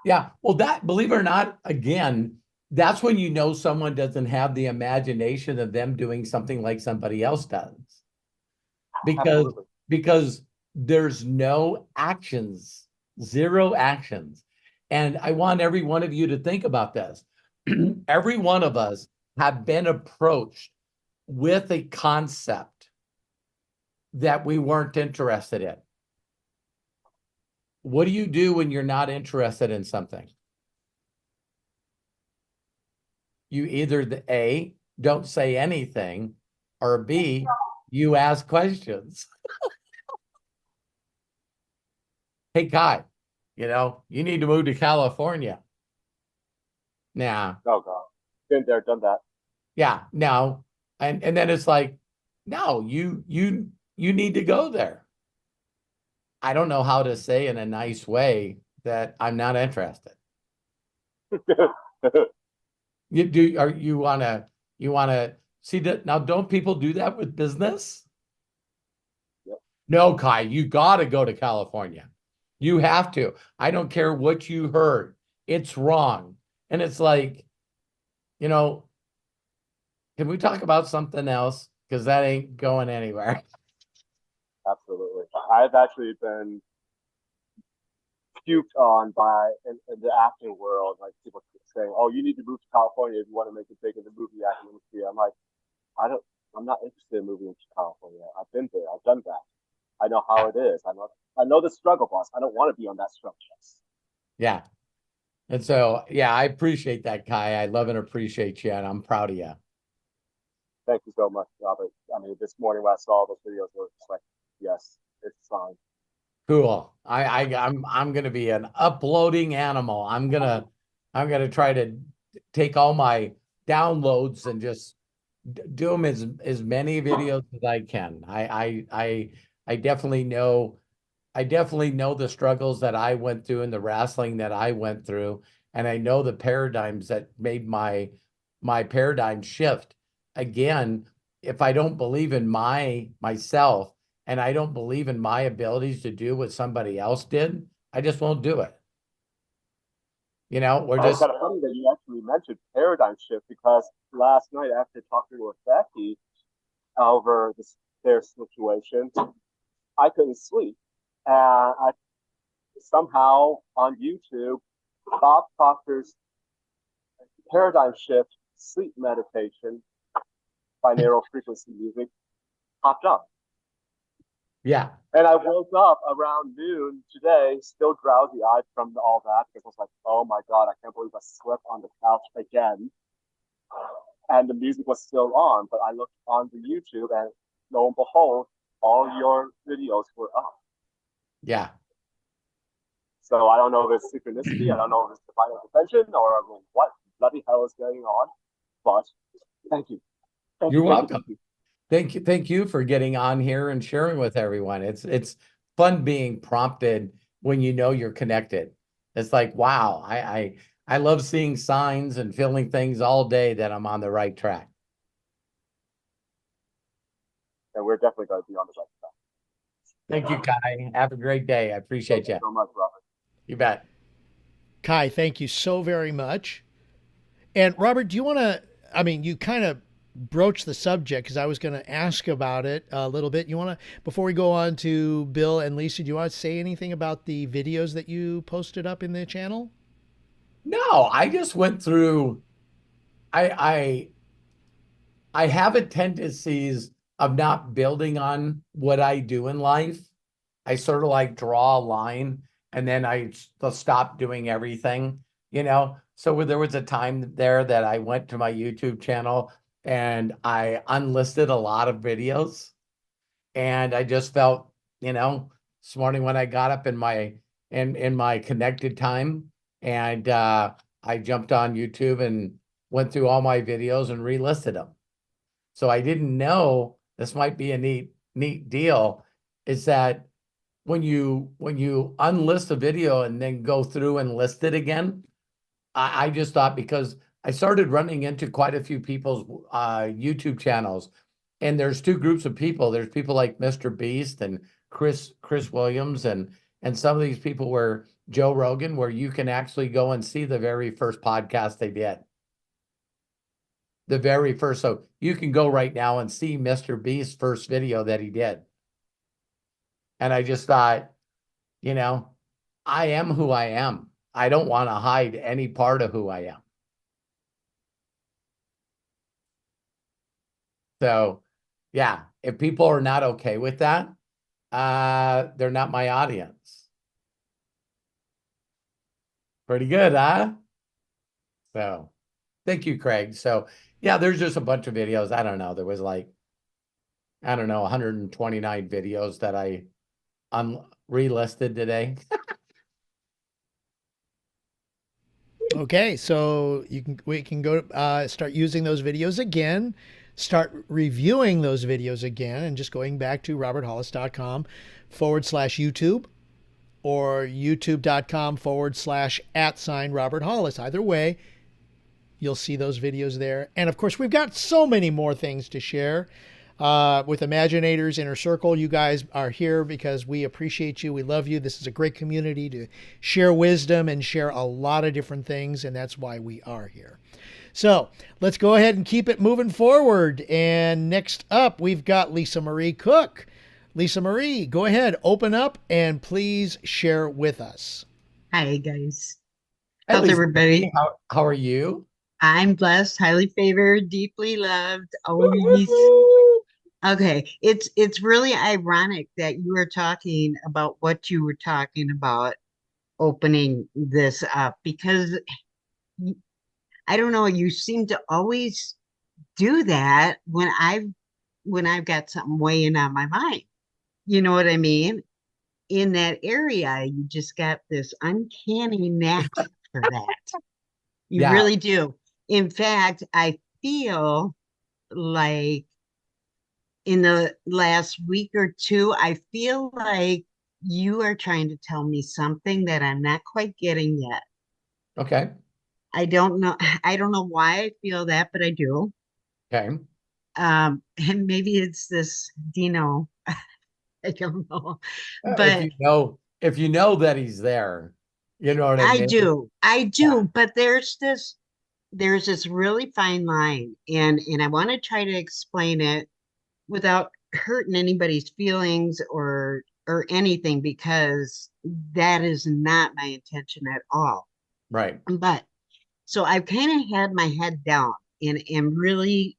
Speaker 2: Yeah. Well, that, believe it or not, again, that's when you know someone doesn't have the imagination of them doing something like somebody else does. Because there's no actions, zero actions. And I want every one of you to think about this. Every one of us have been approached with a concept that we weren't interested in. What do you do when you're not interested in something? You either A, don't say anything, or B, you ask questions. Hey, Kai, you need to move to California. Nah.
Speaker 4: Oh God, been there, done that.
Speaker 2: Yeah, no. And then it's like, no, you need to go there. I don't know how to say in a nice way that I'm not interested. You wanna see that now? Don't people do that with business?
Speaker 4: Yep.
Speaker 2: No, Kai, you gotta go to California. You have to. I don't care what you heard. It's wrong. And it's like, you know, can we talk about something else? Because that ain't going anywhere.
Speaker 4: Absolutely. I've actually been puked on by in the acting world, like people keep saying, "Oh, you need to move to California if you want to make it big in the movie acting industry." I'm like, I'm not interested in moving to California. I've been there. I've done that. I know how it is. I know the struggle bus. I don't want to be on that struggle bus.
Speaker 2: Yeah. And so, yeah, I appreciate that, Kai. I love and appreciate you, and I'm proud of you.
Speaker 4: Thank you so much, Robert. I mean, this morning when I saw those videos, it was just like, yes, it's fine.
Speaker 2: Cool. I'm gonna be an uploading animal. I'm gonna try to take all my downloads and just do them as many videos as I can. I definitely know the struggles that I went through and the wrestling that I went through, and I know the paradigms that made my paradigm shift. Again, if I don't believe in myself and I don't believe in my abilities to do what somebody else did, I just won't do it. We're
Speaker 4: It's
Speaker 2: just
Speaker 4: kind of funny that you actually mentioned paradigm shift because last night after talking with Becky over their situation, I couldn't sleep. And I somehow on YouTube, Bob Proctor's paradigm shift sleep meditation binaural frequency music popped up.
Speaker 2: yeah.
Speaker 4: And I woke up around noon today, still drowsy eyed from all that because I was like, oh my God, I can't believe I slept on the couch again. And the music was still on, but I looked on the YouTube and lo and behold, all your videos were up.
Speaker 2: Yeah.
Speaker 4: So I don't know if it's synchronicity, I don't know if it's divine intervention or what bloody hell is going on, but thank you.
Speaker 2: You're welcome. Thank you for getting on here and sharing with everyone. It's fun being prompted when you know you're connected. It's like, wow, I love seeing signs and feeling things all day that I'm on the right track.
Speaker 4: And we're definitely going to be on the right track.
Speaker 2: Thank you, Kai. Have a great day. I appreciate you.
Speaker 4: Thank you so much, Robert.
Speaker 2: You bet.
Speaker 1: Kai, thank you so very much. And Robert, do you want to, I mean, you kind of broached the subject because I was going to ask about it a little bit. You want to, before we go on to Bill and Lisa, do you want to say anything about the videos that you posted up in the channel?
Speaker 2: No, I just went through, I have a tendencies of not building on what I do in life. I sort of like draw a line and then I stop doing everything. So there was a time there that I went to my YouTube channel and I unlisted a lot of videos. And I just felt, this morning when I got up in my connected time and I jumped on YouTube and went through all my videos and relisted them. So I didn't know this might be a neat deal, is that when you unlist a video and then go through and list it again, I just thought, because I started running into quite a few people's YouTube channels, and there's two groups of people. There's people like Mr. Beast and Chris Williams and some of these people where Joe Rogan, where you can actually go and see the very first podcast they did. The very first. So you can go right now and see Mr. Beast's first video that he did. And I just thought, I am who I am. I don't want to hide any part of who I am. So, yeah, if people are not okay with that, they're not my audience. Pretty good, huh? So, thank you, Craig. So, yeah, there's just a bunch of videos. I don't know. There was 129 videos that I relisted today.
Speaker 1: Okay, so we can go start using those videos again. start reviewing those videos again and just going back to roberthollis.com/YouTube or youtube.com/@Robert Hollis. Either way, you'll see those videos there. And of course, we've got so many more things to share with Imaginators Inner Circle. You guys are here because we appreciate you. We love you. This is a great community to share wisdom and share a lot of different things. And that's why we are here. So let's go ahead and keep it moving forward. And next up, we've got Lisa Marie Cook. Lisa Marie, go ahead, open up, and please share with us.
Speaker 5: Hi, guys.
Speaker 2: Hey,
Speaker 5: How's
Speaker 2: Lisa,
Speaker 5: everybody?
Speaker 2: how are you?
Speaker 5: I'm blessed, highly favored, deeply loved, always. Okay, it's really ironic that you were talking about what you were talking about opening this up because I don't know, you seem to always do that when I've got something weighing on my mind. You know what I mean? In that area, you just got this uncanny knack for that. You
Speaker 2: Yeah.
Speaker 5: really do. In fact, I feel like in the last week or two, I feel like you are trying to tell me something that I'm not quite getting yet.
Speaker 2: Okay.
Speaker 5: I don't know. I don't know why I feel that, but I do.
Speaker 2: Okay.
Speaker 5: And maybe it's this Dino. I don't know.
Speaker 2: If
Speaker 5: But
Speaker 2: you know that he's there, you know what I
Speaker 5: I
Speaker 2: mean?
Speaker 5: do. I do.
Speaker 2: Yeah.
Speaker 5: But there's this really fine line, and I want to try to explain it without hurting anybody's feelings or anything, because that is not my intention at all.
Speaker 2: Right.
Speaker 5: But so I've kind of had my head down and am really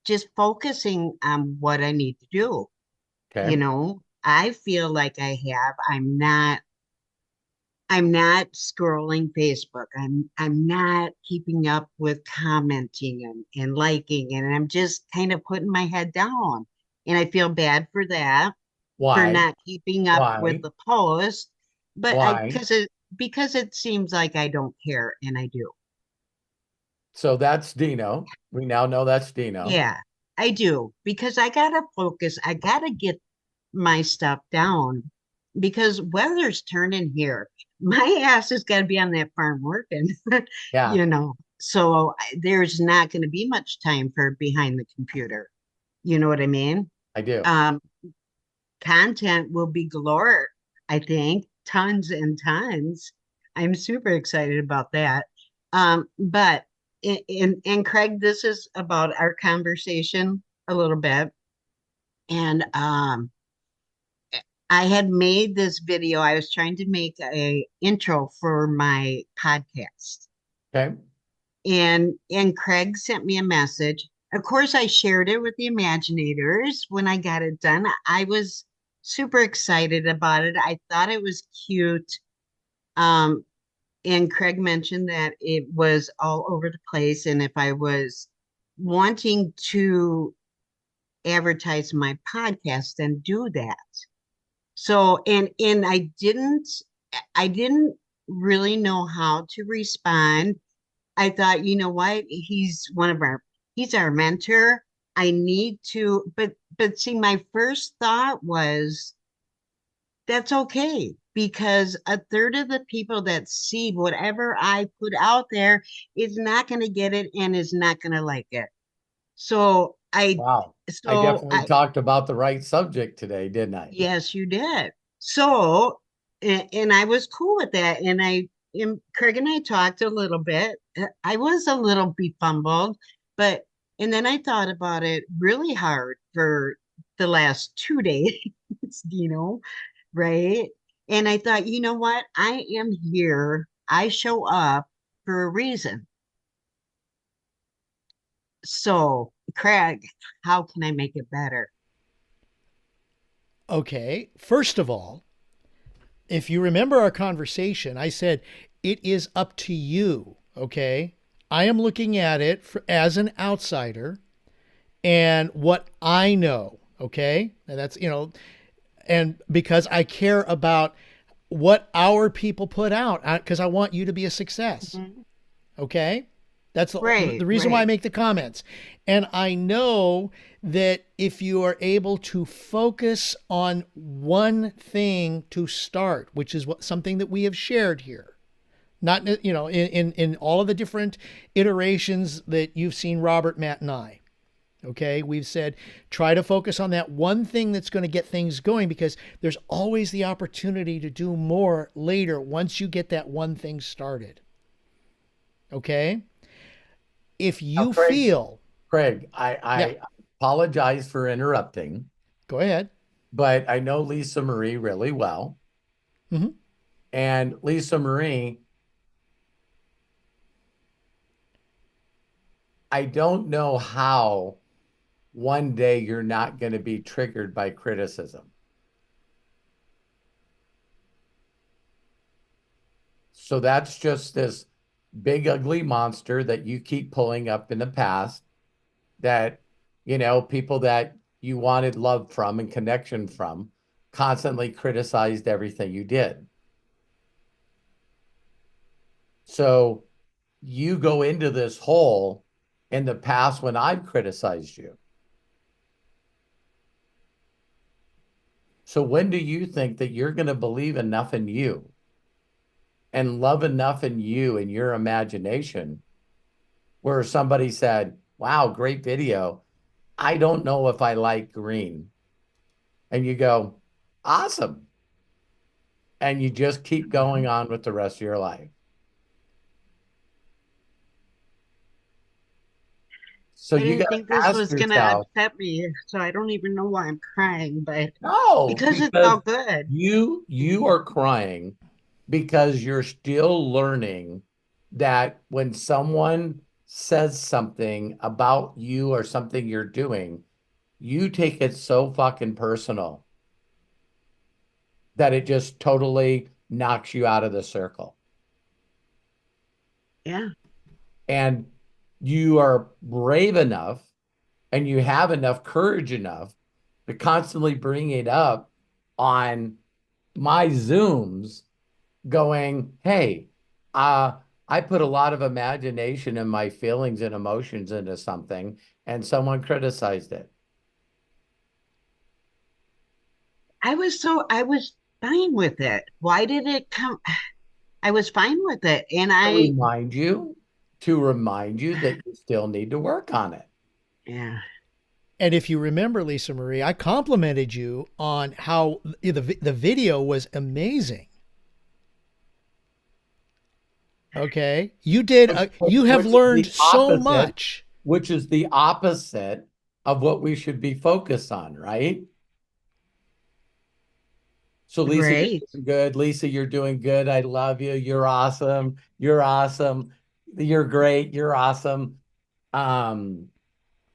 Speaker 5: just focusing on what I need to do.
Speaker 2: Okay.
Speaker 5: You know, I feel like I have. I'm not scrolling Facebook. I'm not keeping up with commenting and liking, and I'm just kind of putting my head down. And I feel bad for that, for
Speaker 2: Why?
Speaker 5: not keeping up with
Speaker 2: Why?
Speaker 5: the post. But
Speaker 2: Why?
Speaker 5: because it seems like I don't care, and I do.
Speaker 2: So that's Dino. We now know that's Dino.
Speaker 5: Yeah, I do. Because I gotta focus. I gotta get my stuff down because weather's turning here. My ass has got to be on that farm working,
Speaker 2: Yeah,
Speaker 5: you know. So there's not going to be much time for behind the computer. You know what I mean?
Speaker 2: I do.
Speaker 5: Content will be galore, I think, tons and tons. I'm super excited about that. But and Craig, this is about our conversation a little bit. And I had made this video. I was trying to make a intro for my podcast.
Speaker 2: Okay.
Speaker 5: And Craig sent me a message. Of course, I shared it with the Imaginators when I got it done. I was super excited about it. I thought it was cute. And Craig mentioned that it was all over the place, and if I was wanting to advertise my podcast, then do that. So, and I didn't really know how to respond. I thought, you know what? He's our mentor. I need to, but see, my first thought was that's okay, because a third of the people that see whatever I put out there is not going to get it and is not going to like it. So
Speaker 2: Wow. I definitely talked about the right subject today, didn't I?
Speaker 5: Yes, you did. So, and I was cool with that. And Craig and I talked a little bit. I was a little befumbled, and then I thought about it really hard for the last 2 days, right? And I thought, you know what? I am here. I show up for a reason. So, Craig, how can I make it better?
Speaker 1: Okay. First of all, if you remember our conversation, I said it is up to you. Okay. I am looking at it as an outsider and what I know. Okay. And that's, and because I care about what our people put out, because I want you to be a success.
Speaker 5: Mhm.
Speaker 1: Okay. That's
Speaker 5: Right,
Speaker 1: the reason why I
Speaker 5: right.
Speaker 1: make the comments. And I know that if you are able to focus on one thing to start, which is something that we have shared here, not, you know, in all of the different iterations that you've seen Robert, Matt, and I. Okay, we've said try to focus on that one thing that's going to get things going, because there's always the opportunity to do more later once you get that one thing started. Okay, if
Speaker 2: Now,
Speaker 1: you feel,
Speaker 2: Craig,
Speaker 1: yeah,
Speaker 2: I apologize for interrupting,
Speaker 1: go ahead.
Speaker 2: but I know Lisa Marie really well.
Speaker 1: Hmm.
Speaker 2: And Lisa Marie, I don't know how one day you're not going to be triggered by criticism. So that's just this big, ugly monster that you keep pulling up in the past that, you know, people that you wanted love from and connection from constantly criticized everything you did. So you go into this hole in the past when I've criticized you. So when do you think that you're going to believe enough in you and love enough in you and your imagination where somebody said, wow, great video. I don't know if I like green. And you go, awesome. And you just keep going on with the rest of your life. So
Speaker 5: I
Speaker 2: you
Speaker 5: didn't
Speaker 2: got
Speaker 5: think
Speaker 2: to
Speaker 5: this
Speaker 2: ask
Speaker 5: was gonna
Speaker 2: yourself,
Speaker 5: upset me, so I don't even know why I'm crying, but
Speaker 2: no,
Speaker 5: because it's
Speaker 2: because
Speaker 5: all good.
Speaker 2: you are crying because you're still learning that when someone says something about you or something you're doing, you take it so fucking personal that it just totally knocks you out of the circle.
Speaker 5: Yeah.
Speaker 2: And you are brave enough and you have enough courage enough to constantly bring it up on my Zooms going, hey, uh, I put a lot of imagination and my feelings and emotions into something, and someone criticized it.
Speaker 5: I was fine with it. Why did it come? I was fine with it. And
Speaker 2: To remind you, to remind you that you still need to work on it.
Speaker 5: yeah,
Speaker 1: And if you remember, Lisa Marie, I complimented you on how the video was amazing. Okay, you did. You have
Speaker 2: Which is
Speaker 1: learned
Speaker 2: the
Speaker 1: so
Speaker 2: opposite,
Speaker 1: much.
Speaker 2: which is the opposite of what we should be focused on, right? So Lisa, you're
Speaker 5: right.
Speaker 2: doing good. Lisa, you're doing good. I love you. You're awesome. You're awesome. You're great. You're awesome. Um,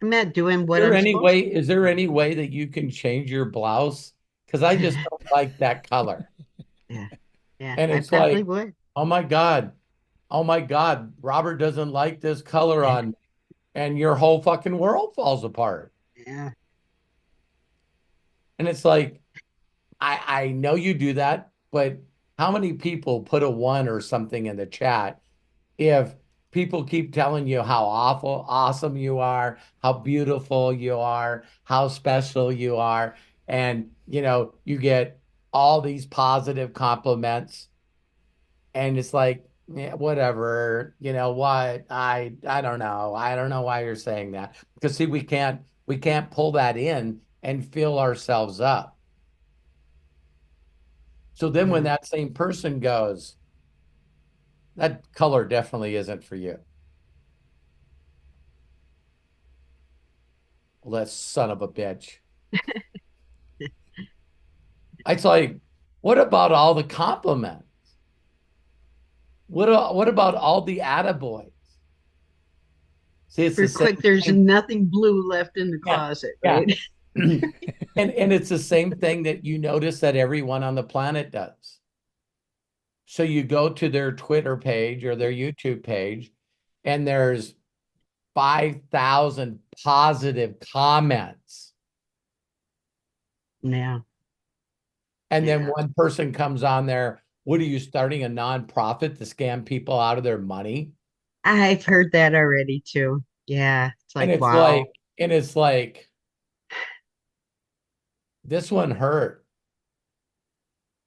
Speaker 5: I'm not doing what I'm supposed to
Speaker 2: is
Speaker 5: be
Speaker 2: there
Speaker 5: doing.
Speaker 2: any way that you can change your blouse? Because I just don't like that color.
Speaker 5: Yeah, yeah,
Speaker 2: And
Speaker 5: I
Speaker 2: it's
Speaker 5: probably
Speaker 2: like,
Speaker 5: would.
Speaker 2: oh my God, oh my God, Robert doesn't like this color on me. And your whole fucking world falls apart.
Speaker 5: Yeah,
Speaker 2: And it's like, I know you do that, but how many people put a one or something in the chat if people keep telling you how awful, awesome you are, how beautiful you are, how special you are, and you know, you get all these positive compliments, and it's like, yeah, whatever, you know what? I don't know. I don't know why you're saying that. Because see, we can't pull that in and fill ourselves up. So then when
Speaker 5: yeah.
Speaker 2: that same person goes, that color definitely isn't for you. Well, that son of a bitch. It's like, what about all the compliments? What about all the attaboys? See, it's the
Speaker 5: Real
Speaker 2: same
Speaker 5: quick, there's
Speaker 2: thing.
Speaker 5: nothing blue left in the
Speaker 2: Yeah,
Speaker 5: closet,
Speaker 2: yeah.
Speaker 5: right?
Speaker 2: And it's the same thing that you notice that everyone on the planet does. So you go to their Twitter page or their YouTube page, and there's 5,000 positive comments.
Speaker 5: Yeah,
Speaker 2: And then
Speaker 5: yeah.
Speaker 2: one person comes on there, what are you starting a nonprofit to scam people out of their money?
Speaker 5: I've heard that already too. Yeah. It's
Speaker 2: And
Speaker 5: like,
Speaker 2: it's
Speaker 5: wow.
Speaker 2: like, this one hurt.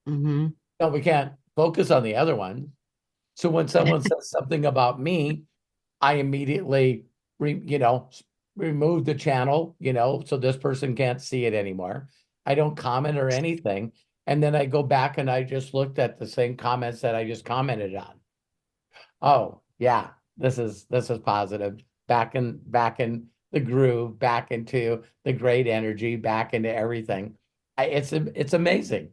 Speaker 5: Hmm.
Speaker 2: No, we can't focus on the other one. So when someone says something about me, I immediately, remove the channel, so this person can't see it anymore. I don't comment or anything. And then I go back and I just looked at the same comments that I just commented on. Oh, yeah, this is positive. Back in the groove, back into the great energy, back into everything. It's amazing,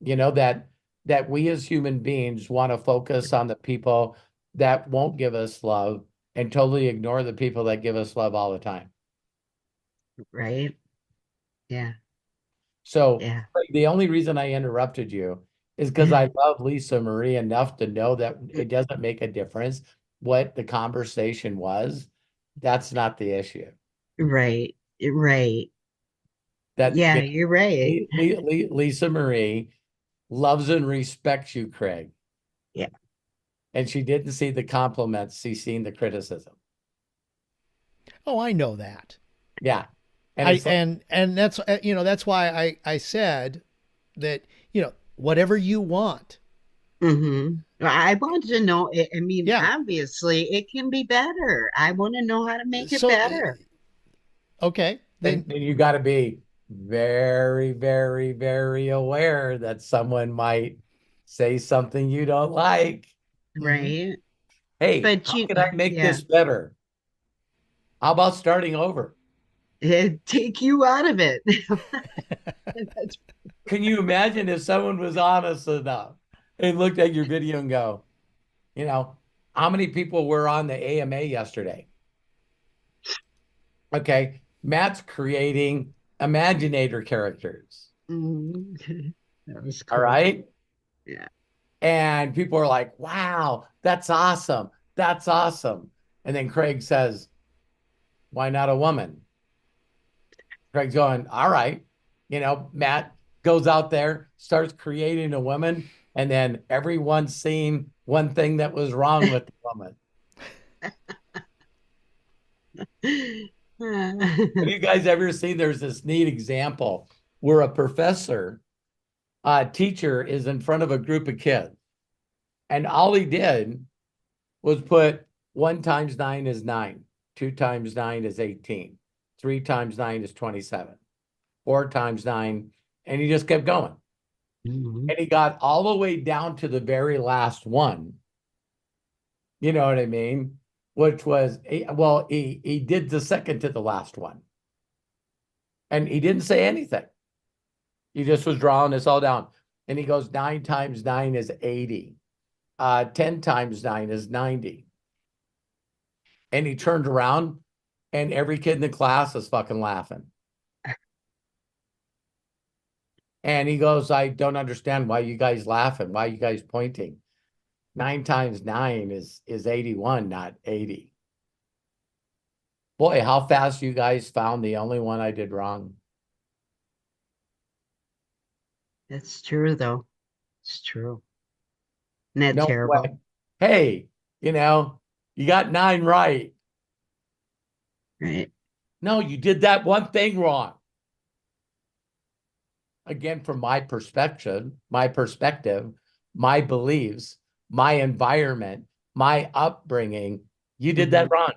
Speaker 2: that we as human beings want to focus on the people that won't give us love and totally ignore the people that give us love all the time.
Speaker 5: Right. Yeah.
Speaker 2: So
Speaker 5: Yeah.
Speaker 2: the only reason I interrupted you is because I love Lisa Marie enough to know that it doesn't make a difference what the conversation was. That's not the issue.
Speaker 5: Right. Right.
Speaker 2: That
Speaker 5: Yeah, you're right.
Speaker 2: Lisa Marie loves and respects you, Craig.
Speaker 5: Yeah.
Speaker 2: And she didn't see the compliments, she's seen the criticism.
Speaker 1: Oh, I know that.
Speaker 2: Yeah. And
Speaker 1: I
Speaker 2: it's like,
Speaker 1: and that's that's why I said that whatever you want.
Speaker 5: Hmm. I want to know. I mean,
Speaker 1: Yeah.
Speaker 5: obviously, it can be better. I want to know how to make it
Speaker 1: So
Speaker 5: better.
Speaker 1: okay, then
Speaker 2: then you got to be very, very, very aware that someone might say something you don't like.
Speaker 1: mhm.
Speaker 5: Right.
Speaker 2: Hey,
Speaker 5: But
Speaker 2: how can I make
Speaker 5: yeah,
Speaker 2: this better? How about starting over?
Speaker 5: it take you out of it. That's
Speaker 2: Can you imagine if someone was honest enough and looked at your video and go, you know, how many people were on the AMA yesterday? Okay, Matt's creating Imaginator characters.
Speaker 5: mm, that was
Speaker 2: All
Speaker 5: cool.
Speaker 2: right.
Speaker 5: Yeah.
Speaker 2: And people are like, wow, that's awesome. That's awesome. And then Craig says, why not a woman? Craig's going, all right. Matt goes out there, starts creating a woman, and then everyone's seeing one thing that was wrong with the woman. Have you guys ever seen there's this neat example where a professor, teacher is in front of a group of kids, and all he did was put 1 times 9 is 9, 2 times 9 is 18, 3 times 9 is 27, 4 times 9, and he just kept going.
Speaker 5: Mhm.
Speaker 2: And he got all the way down to the very last one. You know what I mean? Which was, well, he did the second to the last one. And he didn't say anything. He just was drawing this all down. And he goes, 9 times 9 is 80. 10 times 9 is 90. And he turned around and every kid in the class is fucking laughing. And he goes, I don't understand why you guys laughing. Why are you guys pointing? 9 times 9 is 81, not 80. Boy, how fast you guys found the only one I did wrong.
Speaker 5: That's true, though. It's true. Isn't that
Speaker 2: No
Speaker 5: terrible?
Speaker 2: way. Hey, you got 9 right.
Speaker 5: Right.
Speaker 2: No, you did that one thing wrong. Again, from my perspective, my beliefs, my environment, my upbringing, you did that
Speaker 5: Mhm.
Speaker 2: wrong.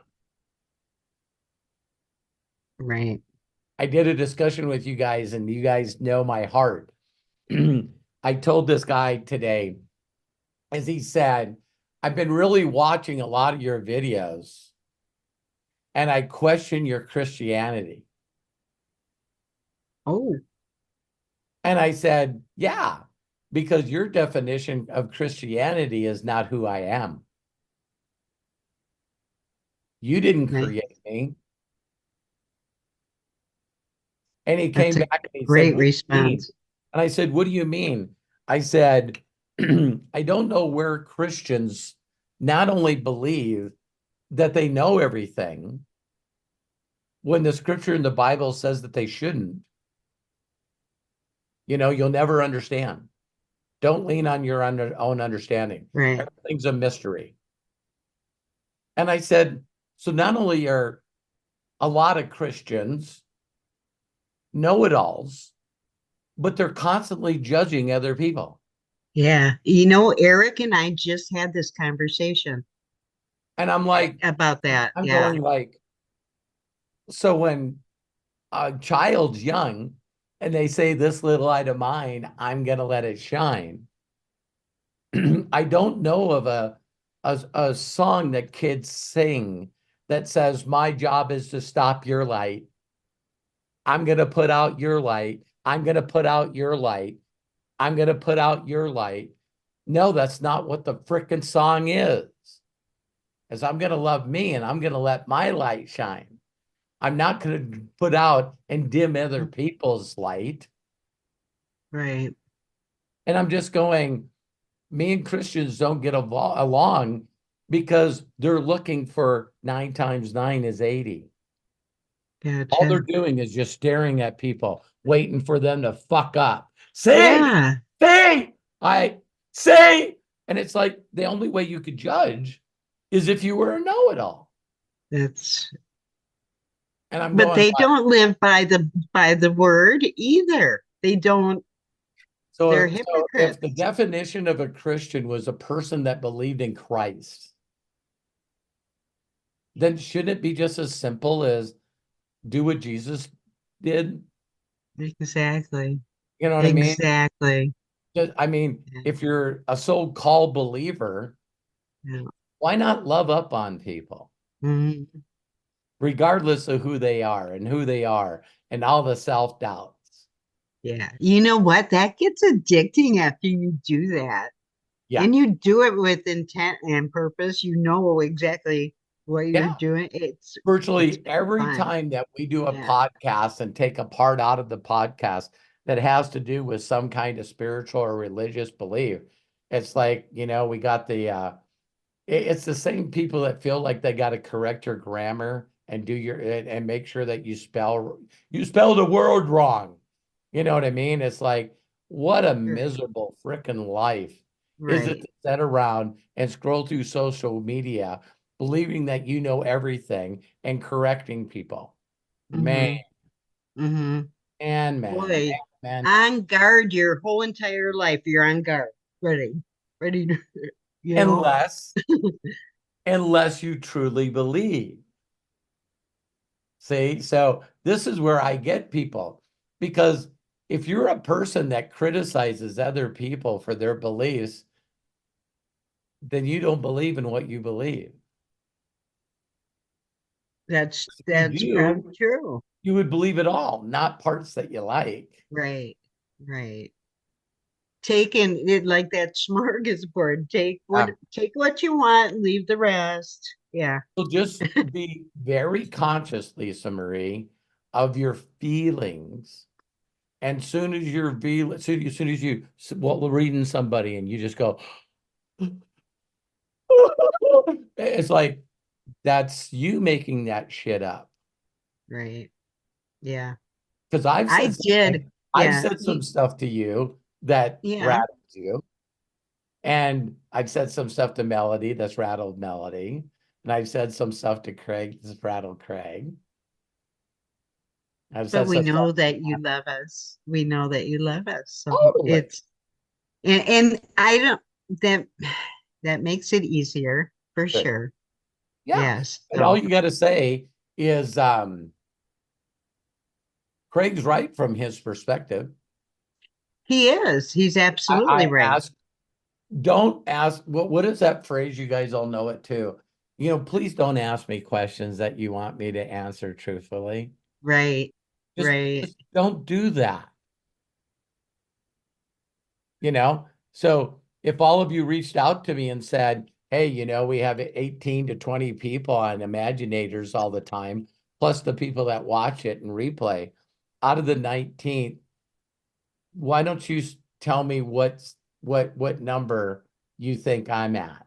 Speaker 5: Right.
Speaker 2: I did a discussion with you guys, and you guys know my heart. I told this guy today, as he said, I've been really watching a lot of your videos, and I question your Christianity.
Speaker 5: Oh,
Speaker 2: And I said, yeah, because your definition of Christianity is not who I am. You didn't
Speaker 5: nice.
Speaker 2: create me. And he
Speaker 5: That's
Speaker 2: came
Speaker 5: a
Speaker 2: back and he said,
Speaker 5: great
Speaker 2: what do you mean?
Speaker 5: response.
Speaker 2: And I said, what do you mean? I said, I don't know where Christians not only believe that they know everything when the scripture in the Bible says that they shouldn't. You'll never understand. Don't lean on your own understanding.
Speaker 5: Right.
Speaker 2: Everything's a mystery. And I said, so not only are a lot of Christians know-it-alls, but they're constantly judging other people.
Speaker 5: Yeah. Eric and I just had this conversation
Speaker 2: And I'm like,
Speaker 5: about that.
Speaker 2: I'm
Speaker 5: Yeah.
Speaker 2: going like, so when a child's young and they say, this little light of mine, I'm going to let it shine. I don't know of a song that kids sing that says, my job is to stop your light. I'm going to put out your light. I'm going to put out your light. I'm going to put out your light. No, that's not what the frickin' song is. As I'm going to love me and I'm going to let my light shine. I'm not going to put out and dim other people's light.
Speaker 5: Right.
Speaker 2: And I'm just going, me and Christians don't get along because they're looking for 9 times 9 is 80. All they're
Speaker 5: Gotcha.
Speaker 2: doing is just staring at people, waiting for them to fuck up. Say,
Speaker 5: Yeah.
Speaker 2: say. And it's like the only way you could judge is if you were a know-it-all.
Speaker 5: That's
Speaker 2: And I'm
Speaker 5: But
Speaker 2: going,
Speaker 5: they don't live by the word either. They don't. They're
Speaker 2: so if the
Speaker 5: hypocrites.
Speaker 2: definition of a Christian was a person that believed in Christ, then shouldn't it be just as simple as do what Jesus did?
Speaker 5: Exactly.
Speaker 2: You know what I mean?
Speaker 5: Exactly.
Speaker 2: I mean,
Speaker 5: Yeah.
Speaker 2: if you're a so-called believer,
Speaker 5: Yeah.
Speaker 2: why not love up on people,
Speaker 5: Mhm.
Speaker 2: regardless of who they are and all the self-doubts?
Speaker 5: Yeah. You know what? That gets addicting after you do that.
Speaker 2: Yeah.
Speaker 5: And you do it with intent and purpose. You know exactly what you're
Speaker 2: Yeah.
Speaker 5: doing. It's
Speaker 2: Virtually every
Speaker 5: fun.
Speaker 2: time that we do a
Speaker 5: Yeah.
Speaker 2: podcast and take a part out of the podcast that has to do with some kind of spiritual or religious belief, it's like, we got it's the same people that feel like they got to correct your grammar and and make sure that you spell the word wrong. You know what I mean? It's like, what a
Speaker 5: Right.
Speaker 2: miserable freaking life is it
Speaker 5: Right.
Speaker 2: to sit around and scroll through social media, believing that you know everything and correcting people. Man,
Speaker 5: Mm-hmm. Mm-hmm.
Speaker 2: man,
Speaker 5: Boy,
Speaker 2: man.
Speaker 5: on guard your whole entire life. You're on guard. Ready to, you know.
Speaker 2: Unless, unless you truly believe. See, so this is where I get people, because if you're a person that criticizes other people for their beliefs, then you don't believe in what you believe.
Speaker 5: That's
Speaker 2: You
Speaker 5: probably true.
Speaker 2: you would believe it all, not parts that you like.
Speaker 5: Right. Right. Taking it like that smorgasbord. Take what you want, leave the rest. Yeah.
Speaker 2: So just be very conscious, Lisa Marie, of your feelings. And soon as you're soon as you reading somebody and you just go, it's like that's you making that shit up.
Speaker 5: Right. Yeah.
Speaker 2: Because
Speaker 5: I did.
Speaker 2: I've
Speaker 5: Yeah.
Speaker 2: said some stuff to you that
Speaker 5: Yeah.
Speaker 2: rattles you. And I've said some stuff to Melody that's rattled Melody. And I've said some stuff to Craig that's rattled Craig. I've
Speaker 5: But
Speaker 2: said
Speaker 5: we
Speaker 2: some stuff.
Speaker 5: know that you love us. We know that you love us. So
Speaker 2: Totally.
Speaker 5: it's and I don't that that makes it easier for
Speaker 2: Good.
Speaker 5: sure.
Speaker 2: Yeah.
Speaker 5: Yes.
Speaker 2: And
Speaker 5: So
Speaker 2: all you got to say is Craig's right from his perspective.
Speaker 5: he is. He's absolutely
Speaker 2: I
Speaker 5: right.
Speaker 2: don't ask, what is that phrase? You guys all know it too. Please don't ask me questions that you want me to answer truthfully.
Speaker 5: Right.
Speaker 2: Just,
Speaker 5: Right.
Speaker 2: just don't do that. So if all of you reached out to me and said, hey, we have 18 to 20 people on Imaginators all the time, plus the people that watch it and replay, out of the 19th, why don't you tell me what number you think I'm at?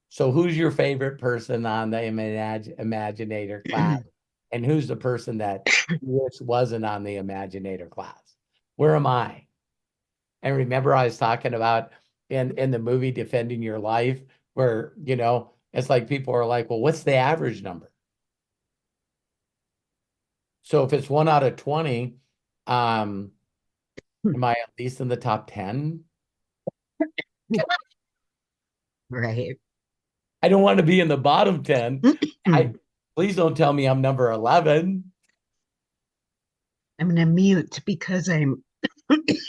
Speaker 2: So who's your favorite person on the Imaginator class? And who's the person that you wish wasn't on the Imaginator class? Where am I? And remember, I was talking about in the movie Defending Your Life, where, it's like people are like, well, what's the average number? So if it's 1 out of 20, am I at least in the top 10?
Speaker 5: Right.
Speaker 2: I don't want to be in the bottom 10. Please don't tell me I'm number 11.
Speaker 5: I'm going to mute because I'm.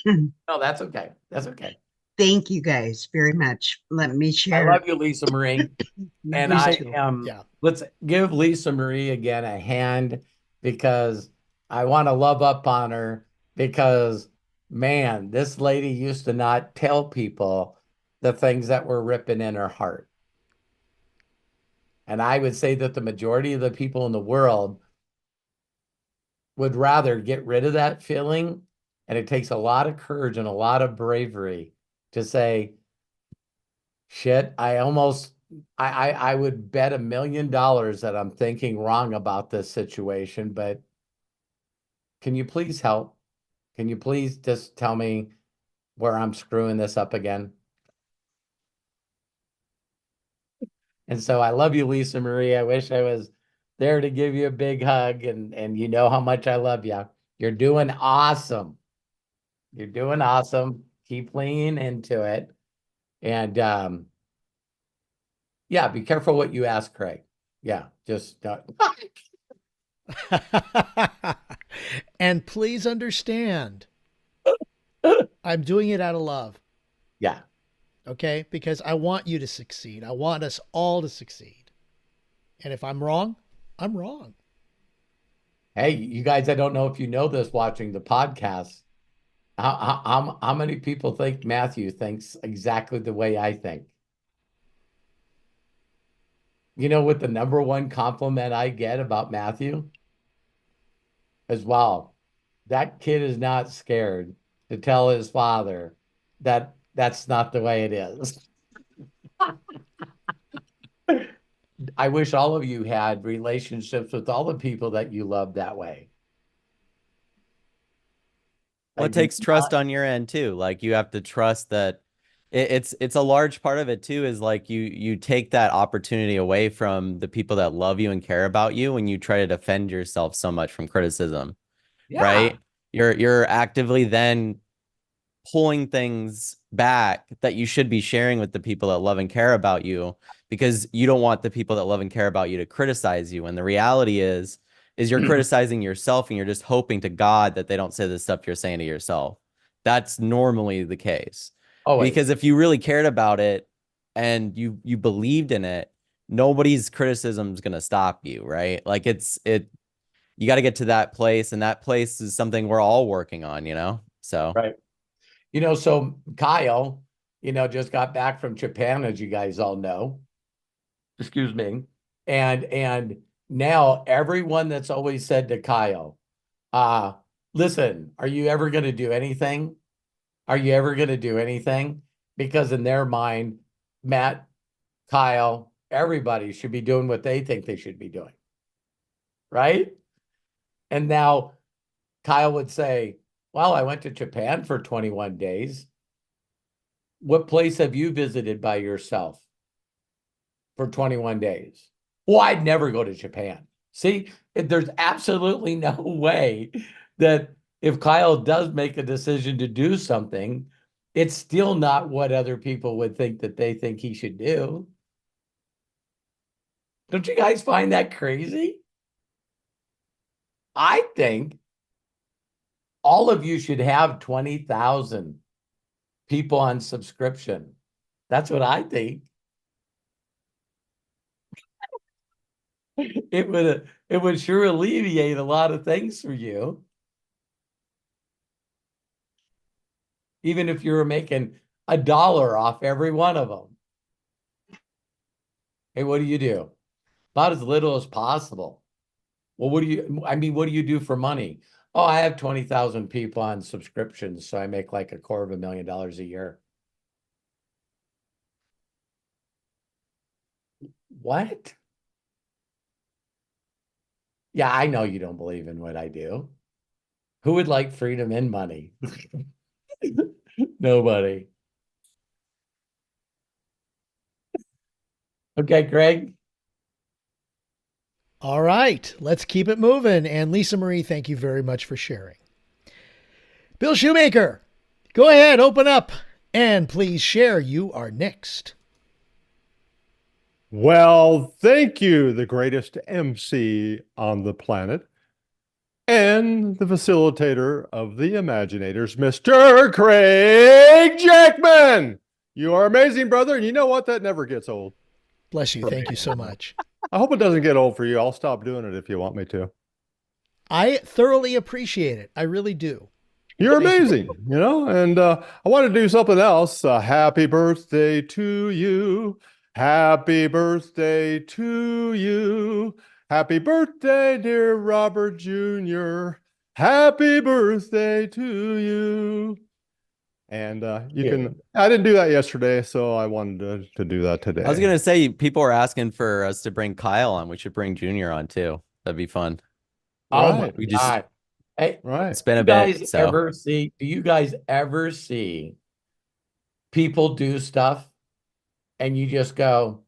Speaker 2: No, that's okay. That's okay.
Speaker 5: Thank you guys very much. Let me
Speaker 2: I
Speaker 5: share.
Speaker 2: love you, Lisa Marie. And
Speaker 5: Me
Speaker 2: I
Speaker 5: too.
Speaker 2: am,
Speaker 1: Yeah.
Speaker 2: let's give Lisa Marie again a hand, because I want to love up on her, because man, this lady used to not tell people the things that were ripping in her heart. And I would say that the majority of the people in the world would rather get rid of that feeling. And it takes a lot of courage and a lot of bravery to say, shit, I would bet $1 million that I'm thinking wrong about this situation, but can you please help? Can you please just tell me where I'm screwing this up again? And so I love you, Lisa Marie. I wish I was there to give you a big hug, and you know how much I love you. You're doing awesome. You're doing awesome. Keep leaning into it. And yeah, be careful what you ask, Craig. Yeah, just
Speaker 1: And please understand, I'm doing it out of love.
Speaker 2: yeah.
Speaker 1: Okay? Because I want you to succeed. I want us all to succeed. And if I'm wrong, I'm wrong.
Speaker 2: Hey, you guys, I don't know if you know this watching the podcast. How many people think Matthew thinks exactly the way I think? You know what the number one compliment I get about Matthew? As well, that kid is not scared to tell his father that that's not the way it is. I wish all of you had relationships with all the people that you love that way.
Speaker 6: Well,
Speaker 2: I
Speaker 6: it
Speaker 2: do
Speaker 6: takes trust
Speaker 2: not-
Speaker 6: on your end too. Like you have to trust that it's a large part of it too, is like you take that opportunity away from the people that love you and care about you when you try to defend yourself so much from criticism,
Speaker 2: Yeah,
Speaker 6: right? You're actively then pulling things back that you should be sharing with the people that love and care about you, because you don't want the people that love and care about you to criticize you. And the reality is you're criticizing yourself, and you're just hoping to God that they don't say the stuff you're saying to yourself. That's normally the case.
Speaker 2: always.
Speaker 6: Because if you really cared about it and you believed in it, nobody's criticism is going to stop you, right? Like you got to get to that place, and that place is something we're all working on. So
Speaker 2: Right. So Kyle, just got back from Japan, as you guys all know. Excuse me. And now everyone that's always said to Kyle, listen, are you ever going to do anything? Are you ever going to do anything? Because in their mind, Matt, Kyle, everybody should be doing what they think they should be doing. Right? And now Kyle would say, well, I went to Japan for 21 days. What place have you visited by yourself for 21 days? Well, I'd never go to Japan. See, there's absolutely no way that if Kyle does make a decision to do something, it's still not what other people would think that they think he should do. Don't you guys find that crazy? I think all of you should have 20,000 people on subscription. That's what I think. It would sure alleviate a lot of things for you. Even if you were making $1 off every one of them. Hey, what do? About as little as possible. Well, what do you do for money? Oh, I have 20,000 people on subscriptions, so I make like $250,000 a year. What? Yeah, I know you don't believe in what I do. Who would like freedom and money? Nobody. Okay, Greg.
Speaker 1: All right, let's keep it moving. And Lisa Marie, thank you very much for sharing. Bill Shoemaker, go ahead, open up, and please share. You are next.
Speaker 7: Well, thank you, the greatest MC on the planet and the facilitator of the Imaginators, Mr. Craig Jackman. You are amazing, brother. And you know what? That never gets old.
Speaker 1: Bless you. Thank you so much.
Speaker 7: I hope it doesn't get old for you. I'll stop doing it if you want me to.
Speaker 1: I thoroughly appreciate it. I really do.
Speaker 7: You're amazing, and I want to do something else. Happy birthday to you. Happy birthday to you. Happy birthday, dear Robert Jr. Happy birthday to you. And I didn't do that yesterday, so I wanted to do that today.
Speaker 6: I was gonna say people are asking for us to bring Kyle on. We should bring Junior on too. That'd be fun.
Speaker 2: Oh my
Speaker 6: We just
Speaker 2: God. Hey,
Speaker 7: Right.
Speaker 6: it's been a
Speaker 2: do you
Speaker 6: bit.
Speaker 2: guys
Speaker 6: So
Speaker 2: ever see, do you guys ever see people do stuff and you just go,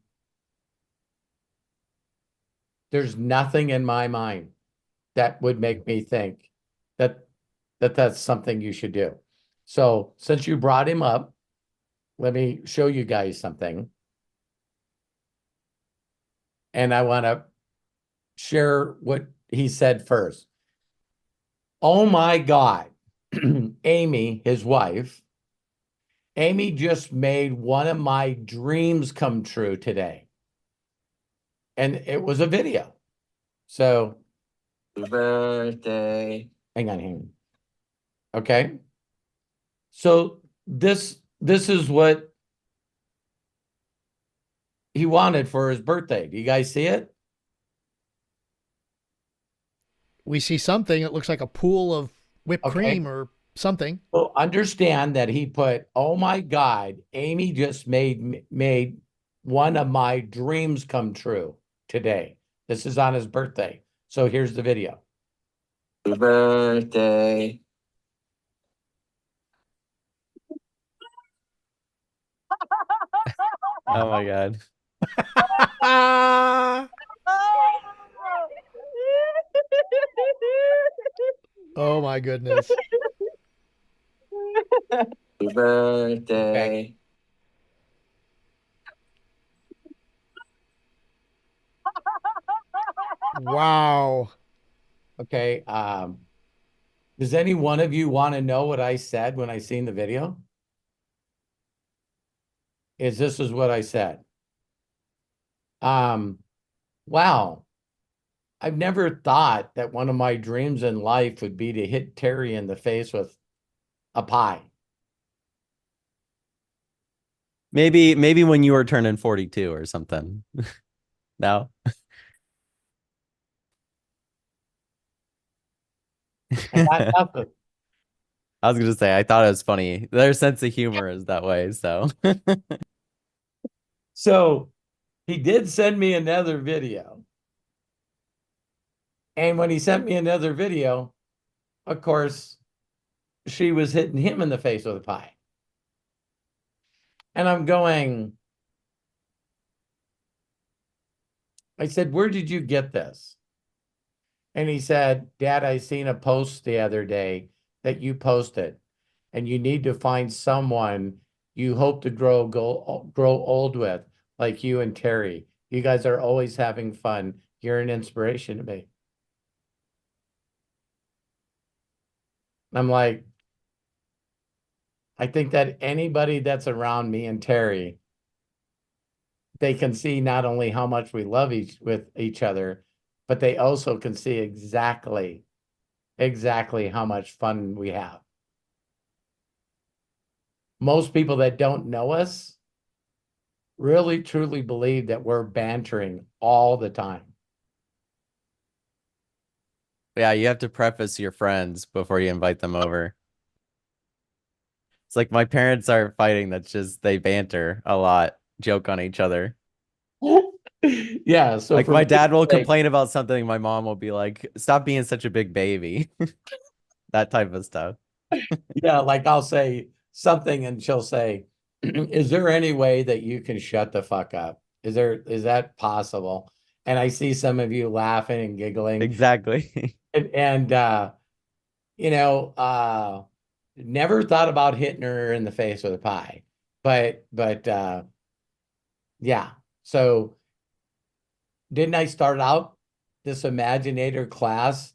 Speaker 2: there's nothing in my mind that would make me think that's something you should do. So since you brought him up, let me show you guys something. And I want to share what he said first. Oh my God. Amy, his wife, Amy just made one of my dreams come true today. And it was a video. So, birthday. Hang on. Okay. So this is what he wanted for his birthday. Do you guys see it?
Speaker 1: We see something. It looks like a pool of whipped cream or something.
Speaker 2: Well, understand that he put, oh my God, Amy just made one of my dreams come true today. This is on his birthday. So here's the video. Happy birthday.
Speaker 6: oh my God.
Speaker 1: Oh my goodness.
Speaker 2: Happy birthday.
Speaker 1: Wow.
Speaker 2: Okay. Does any one of you want to know what I said when I seen the video? This is what I said. Wow. I've never thought that one of my dreams in life would be to hit Terry in the face with a pie.
Speaker 6: Maybe when you were turning 42 or something. No.
Speaker 2: I got nothing.
Speaker 6: I was gonna say I thought it was funny. Their sense of humor is that way, so
Speaker 2: So he did send me another video. And when he sent me another video, of course, she was hitting him in the face with a pie. And I'm going, I said, where did you get this? And he said, Dad, I seen a post the other day that you posted, and you need to find someone you hope to grow old with, like you and Terry. You guys are always having fun. You're an inspiration to me. I'm like, I think that anybody that's around me and Terry, they can see not only how much we love each other, but they also can see exactly how much fun we have. Most people that don't know us really truly believe that we're bantering all the time.
Speaker 6: yeah, you have to preface your friends before you invite them over. It's like my parents are fighting. That's just they banter a lot, joke on each other.
Speaker 2: Yeah, so
Speaker 6: like
Speaker 2: for
Speaker 6: my
Speaker 2: me,
Speaker 6: dad will
Speaker 2: like,
Speaker 6: complain about something, my mom will be like, "Stop being such a big baby." That type of stuff.
Speaker 2: yeah, like I'll say something and she'll say, is there any way that you can shut the fuck up? Is that possible? And I see some of you laughing and giggling.
Speaker 6: Exactly.
Speaker 2: And never thought about hitting her in the face with a pie. But yeah. So didn't I start out this Imaginator class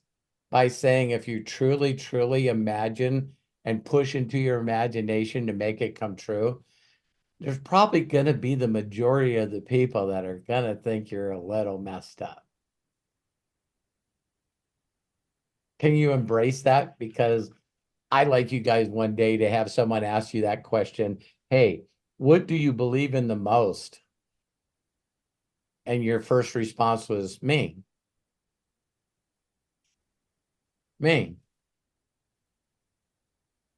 Speaker 2: by saying if you truly, truly imagine and push into your imagination to make it come true, there's probably going to be the majority of the people that are going to think you're a little messed up. Can you embrace that? Because I'd like you guys one day to have someone ask you that question. Hey, what do you believe in the most? And your first response was me. Me.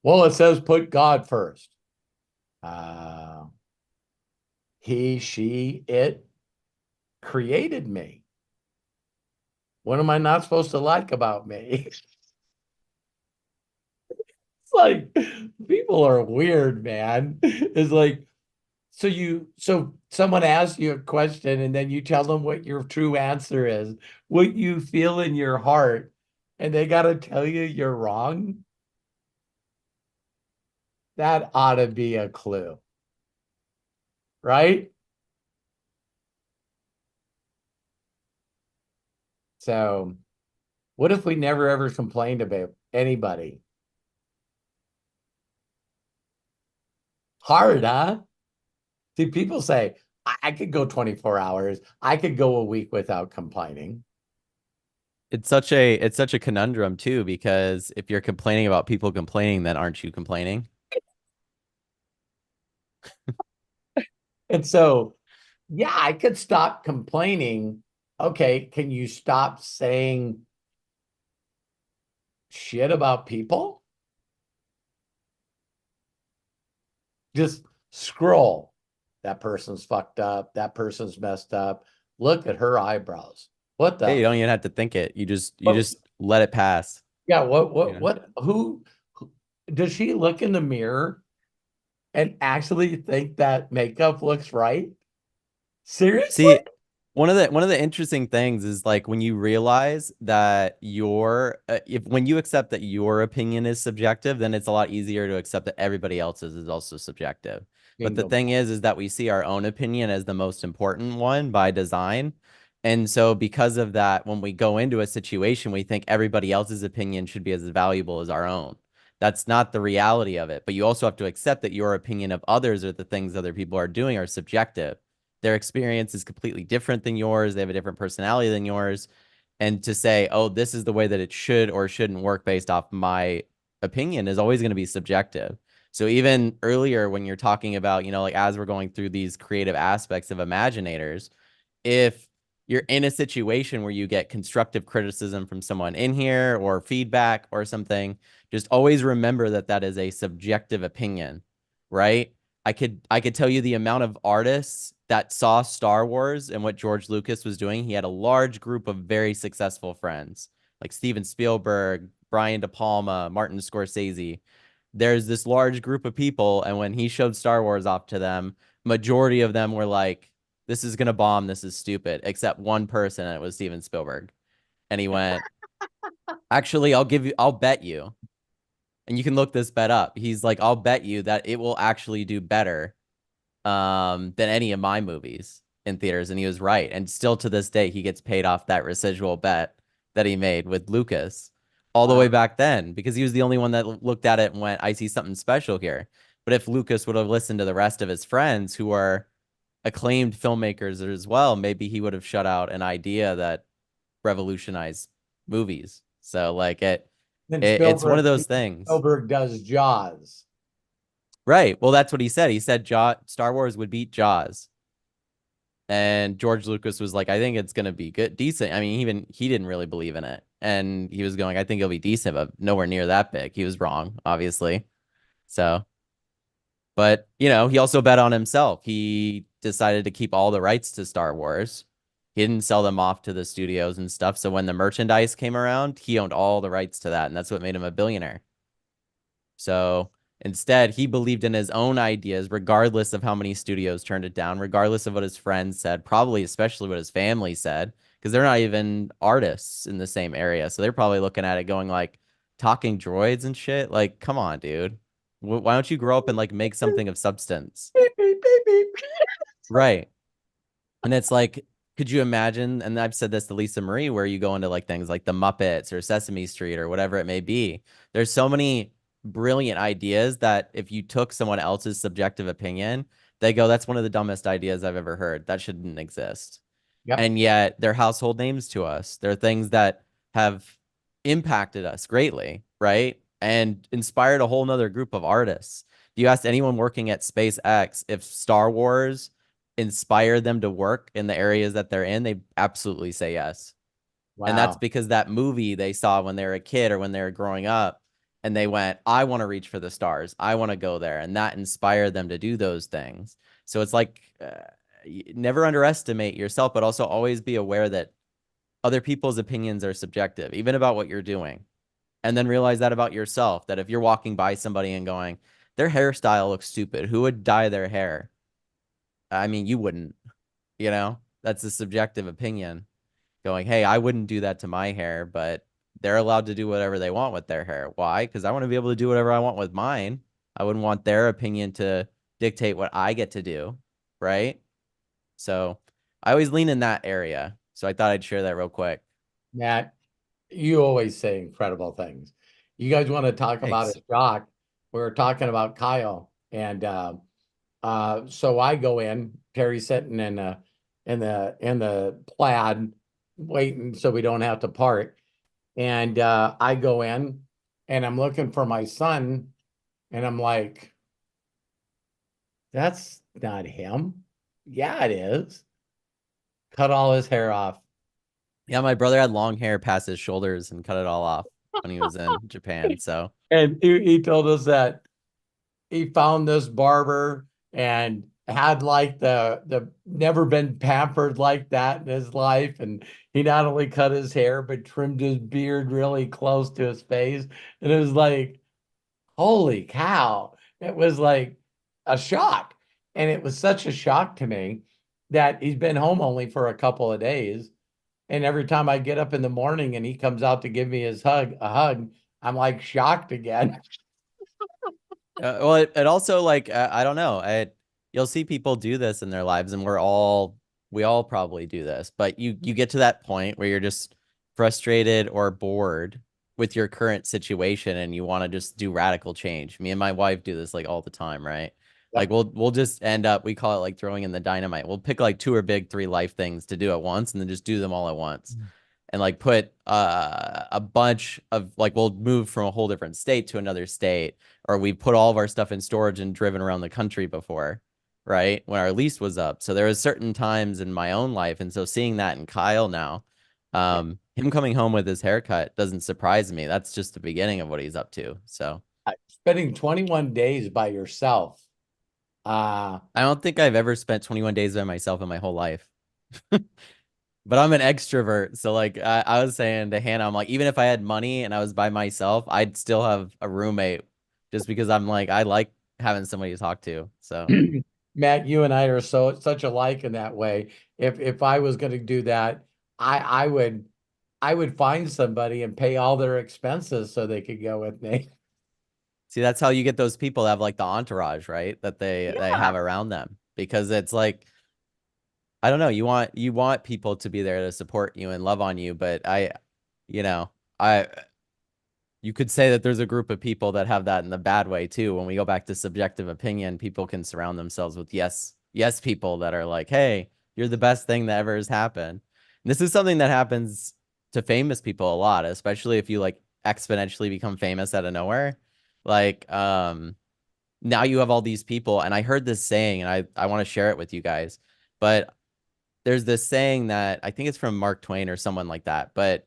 Speaker 2: Well, it says put God first. He, she, it created me. What am I not supposed to like about me? It's like people are weird, man. It's like, so someone asks you a question and then you tell them what your true answer is, what you feel in your heart, and they got to tell you you're wrong. That ought to be a clue, right? So what if we never ever complained about anybody? Hard, huh? See, people say, I could go 24 hours. I could go a week without complaining.
Speaker 6: It's such a conundrum too, because if you're complaining about people complaining, then aren't you complaining?
Speaker 2: And so, yeah, I could stop complaining. Okay, can you stop saying shit about people? Just scroll. That person's fucked up. That person's messed up. Look at her eyebrows. What the?
Speaker 6: Hey, you don't even have to think it. You just
Speaker 2: What-
Speaker 6: let it pass.
Speaker 2: Yeah,
Speaker 6: You know?
Speaker 2: who does she look in the mirror and actually think that makeup looks right? Seriously?
Speaker 6: See, one of the interesting things is like when you realize that when you accept that your opinion is subjective, then it's a lot easier to accept that everybody else's is also subjective. But the
Speaker 2: Bingo.
Speaker 6: thing is that we see our own opinion as the most important one by design. And so because of that, when we go into a situation, we think everybody else's opinion should be as valuable as our own. That's not the reality of it. But you also have to accept that your opinion of others or the things other people are doing are subjective. Their experience is completely different than yours. They have a different personality than yours. And to say, oh, this is the way that it should or shouldn't work based off my opinion is always going to be subjective. So even earlier when you're talking about, like as we're going through these creative aspects of Imaginators, if you're in a situation where you get constructive criticism from someone in here or feedback or something, just always remember that that is a subjective opinion, right? I could tell you the amount of artists that saw Star Wars and what George Lucas was doing. He had a large group of very successful friends like Steven Spielberg, Brian De Palma, Martin Scorsese. There's this large group of people, and when he showed Star Wars off to them, majority of them were like, this is gonna bomb, this is stupid, except one person, and it was Steven Spielberg. And he went, actually, I'll bet you, and you can look this bet up. He's like, I'll bet you that it will actually do better than any of my movies in theaters. And he was right. And still to this day, he gets paid off that residual bet that he made with Lucas all the way back then, because he was the only one that looked at it and went, I see something special here. But if Lucas would have listened to the rest of his friends who are acclaimed filmmakers as well, maybe he would have shut out an idea that revolutionized movies. So like it's one of those things.
Speaker 2: Spielberg does Jaws.
Speaker 6: Right. Well, that's what he said. He said Star Wars would beat Jaws. And George Lucas was like, I think it's going to be good, decent. I mean, even he didn't really believe in it. And he was going, I think it'll be decent, but nowhere near that big. He was wrong, obviously. So, but, he also bet on himself. He decided to keep all the rights to Star Wars. He didn't sell them off to the studios and stuff. So when the merchandise came around, he owned all the rights to that. And that's what made him a billionaire. So Instead, he believed in his own ideas, regardless of how many studios turned it down, regardless of what his friends said, probably especially what his family said, because they're not even artists in the same area. So they're probably looking at it going like, talking droids and shit. Like, come on, dude. Why don't you grow up and like make something of substance?
Speaker 2: Beep, beep, beep, beep.
Speaker 6: Right. And it's like, could you imagine? And I've said this to Lisa Marie, where you go into like things like the Muppets or Sesame Street or whatever it may be. There's so many brilliant ideas that if you took someone else's subjective opinion, they go, that's one of the dumbest ideas I've ever heard. That shouldn't exist.
Speaker 2: Yep.
Speaker 6: And yet they're household names to us. They're things that have impacted us greatly, right? And inspired a whole nother group of artists. If you asked anyone working at SpaceX if Star Wars inspired them to work in the areas that they're in, they absolutely say yes. And that's
Speaker 2: Wow.
Speaker 6: because that movie they saw when they were a kid or when they were growing up, and they went, I want to reach for the stars. I want to go there. And that inspired them to do those things. So it's like, never underestimate yourself, but also always be aware that other people's opinions are subjective, even about what you're doing. And then realize that about yourself, that if you're walking by somebody and going, their hairstyle looks stupid, who would dye their hair? I mean, you wouldn't, that's a subjective opinion going, hey, I wouldn't do that to my hair, but they're allowed to do whatever they want with their hair. Why? Because I want to be able to do whatever I want with mine. I wouldn't want their opinion to dictate what I get to do. Right. So I always lean in that area. So I thought I'd share that real quick.
Speaker 2: Matt, you always say incredible things. You guys want to talk about
Speaker 6: Thanks.
Speaker 2: a shock? We were talking about Kyle, and so I go in. Terry's sitting in the plaid, waiting so we don't have to park. And I go in, and I'm looking for my son, and I'm like, "That's not him." Yeah, it is. Cut all his hair off.
Speaker 6: Yeah, my brother had long hair past his shoulders and cut it all off when he was in Japan. So
Speaker 2: And he told us that he found this barber and had like the never been pampered like that in his life. And he not only cut his hair, but trimmed his beard really close to his face. And it was like, holy cow. It was like a shock. And it was such a shock to me that he's been home only for a couple of days. And every time I get up in the morning and he comes out to give me a hug, I'm like shocked again.
Speaker 6: well, it also like I don't know. You'll see people do this in their lives, and we all probably do this. But you get to that point where you're just frustrated or bored with your current situation, and you want to just do radical change. Me and my wife do this like all the time, right? Like we'll just end up, we call it like throwing in the dynamite. We'll pick like 2 or big 3 life things to do at once, and then just do them all at once. And like put a bunch of like, we'll move from a whole different state to another state, or we put all of our stuff in storage and driven around the country before, right? When our lease was up. So there was certain times in my own life. And so seeing that in Kyle now, him coming home with his haircut doesn't surprise me. That's just the beginning of what he's up to. So
Speaker 2: Spending 21 days by yourself.
Speaker 6: I don't think I've ever spent 21 days by myself in my whole life. But I'm an extrovert. So like I was saying to Hannah, I'm like, even if I had money and I was by myself, I'd still have a roommate just because I'm like, I like having somebody to talk to. So
Speaker 2: Matt, you and I are such alike in that way. If I was going to do that, I would find somebody and pay all their expenses so they could go with me.
Speaker 6: see, that's how you get those people that have like the entourage, right? That they have around them, because it's like, I don't know, you want people to be there to support you and love on you, but you could say that there's a group of people that have that in the bad way too. When we go back to subjective opinion, people can surround themselves with yes people that are like, hey, you're the best thing that ever has happened. And this is something that happens to famous people a lot, especially if you like exponentially become famous out of nowhere. Like, now you have all these people, and I heard this saying, and I want to share it with you guys, but there's this saying that I think it's from Mark Twain or someone like that, but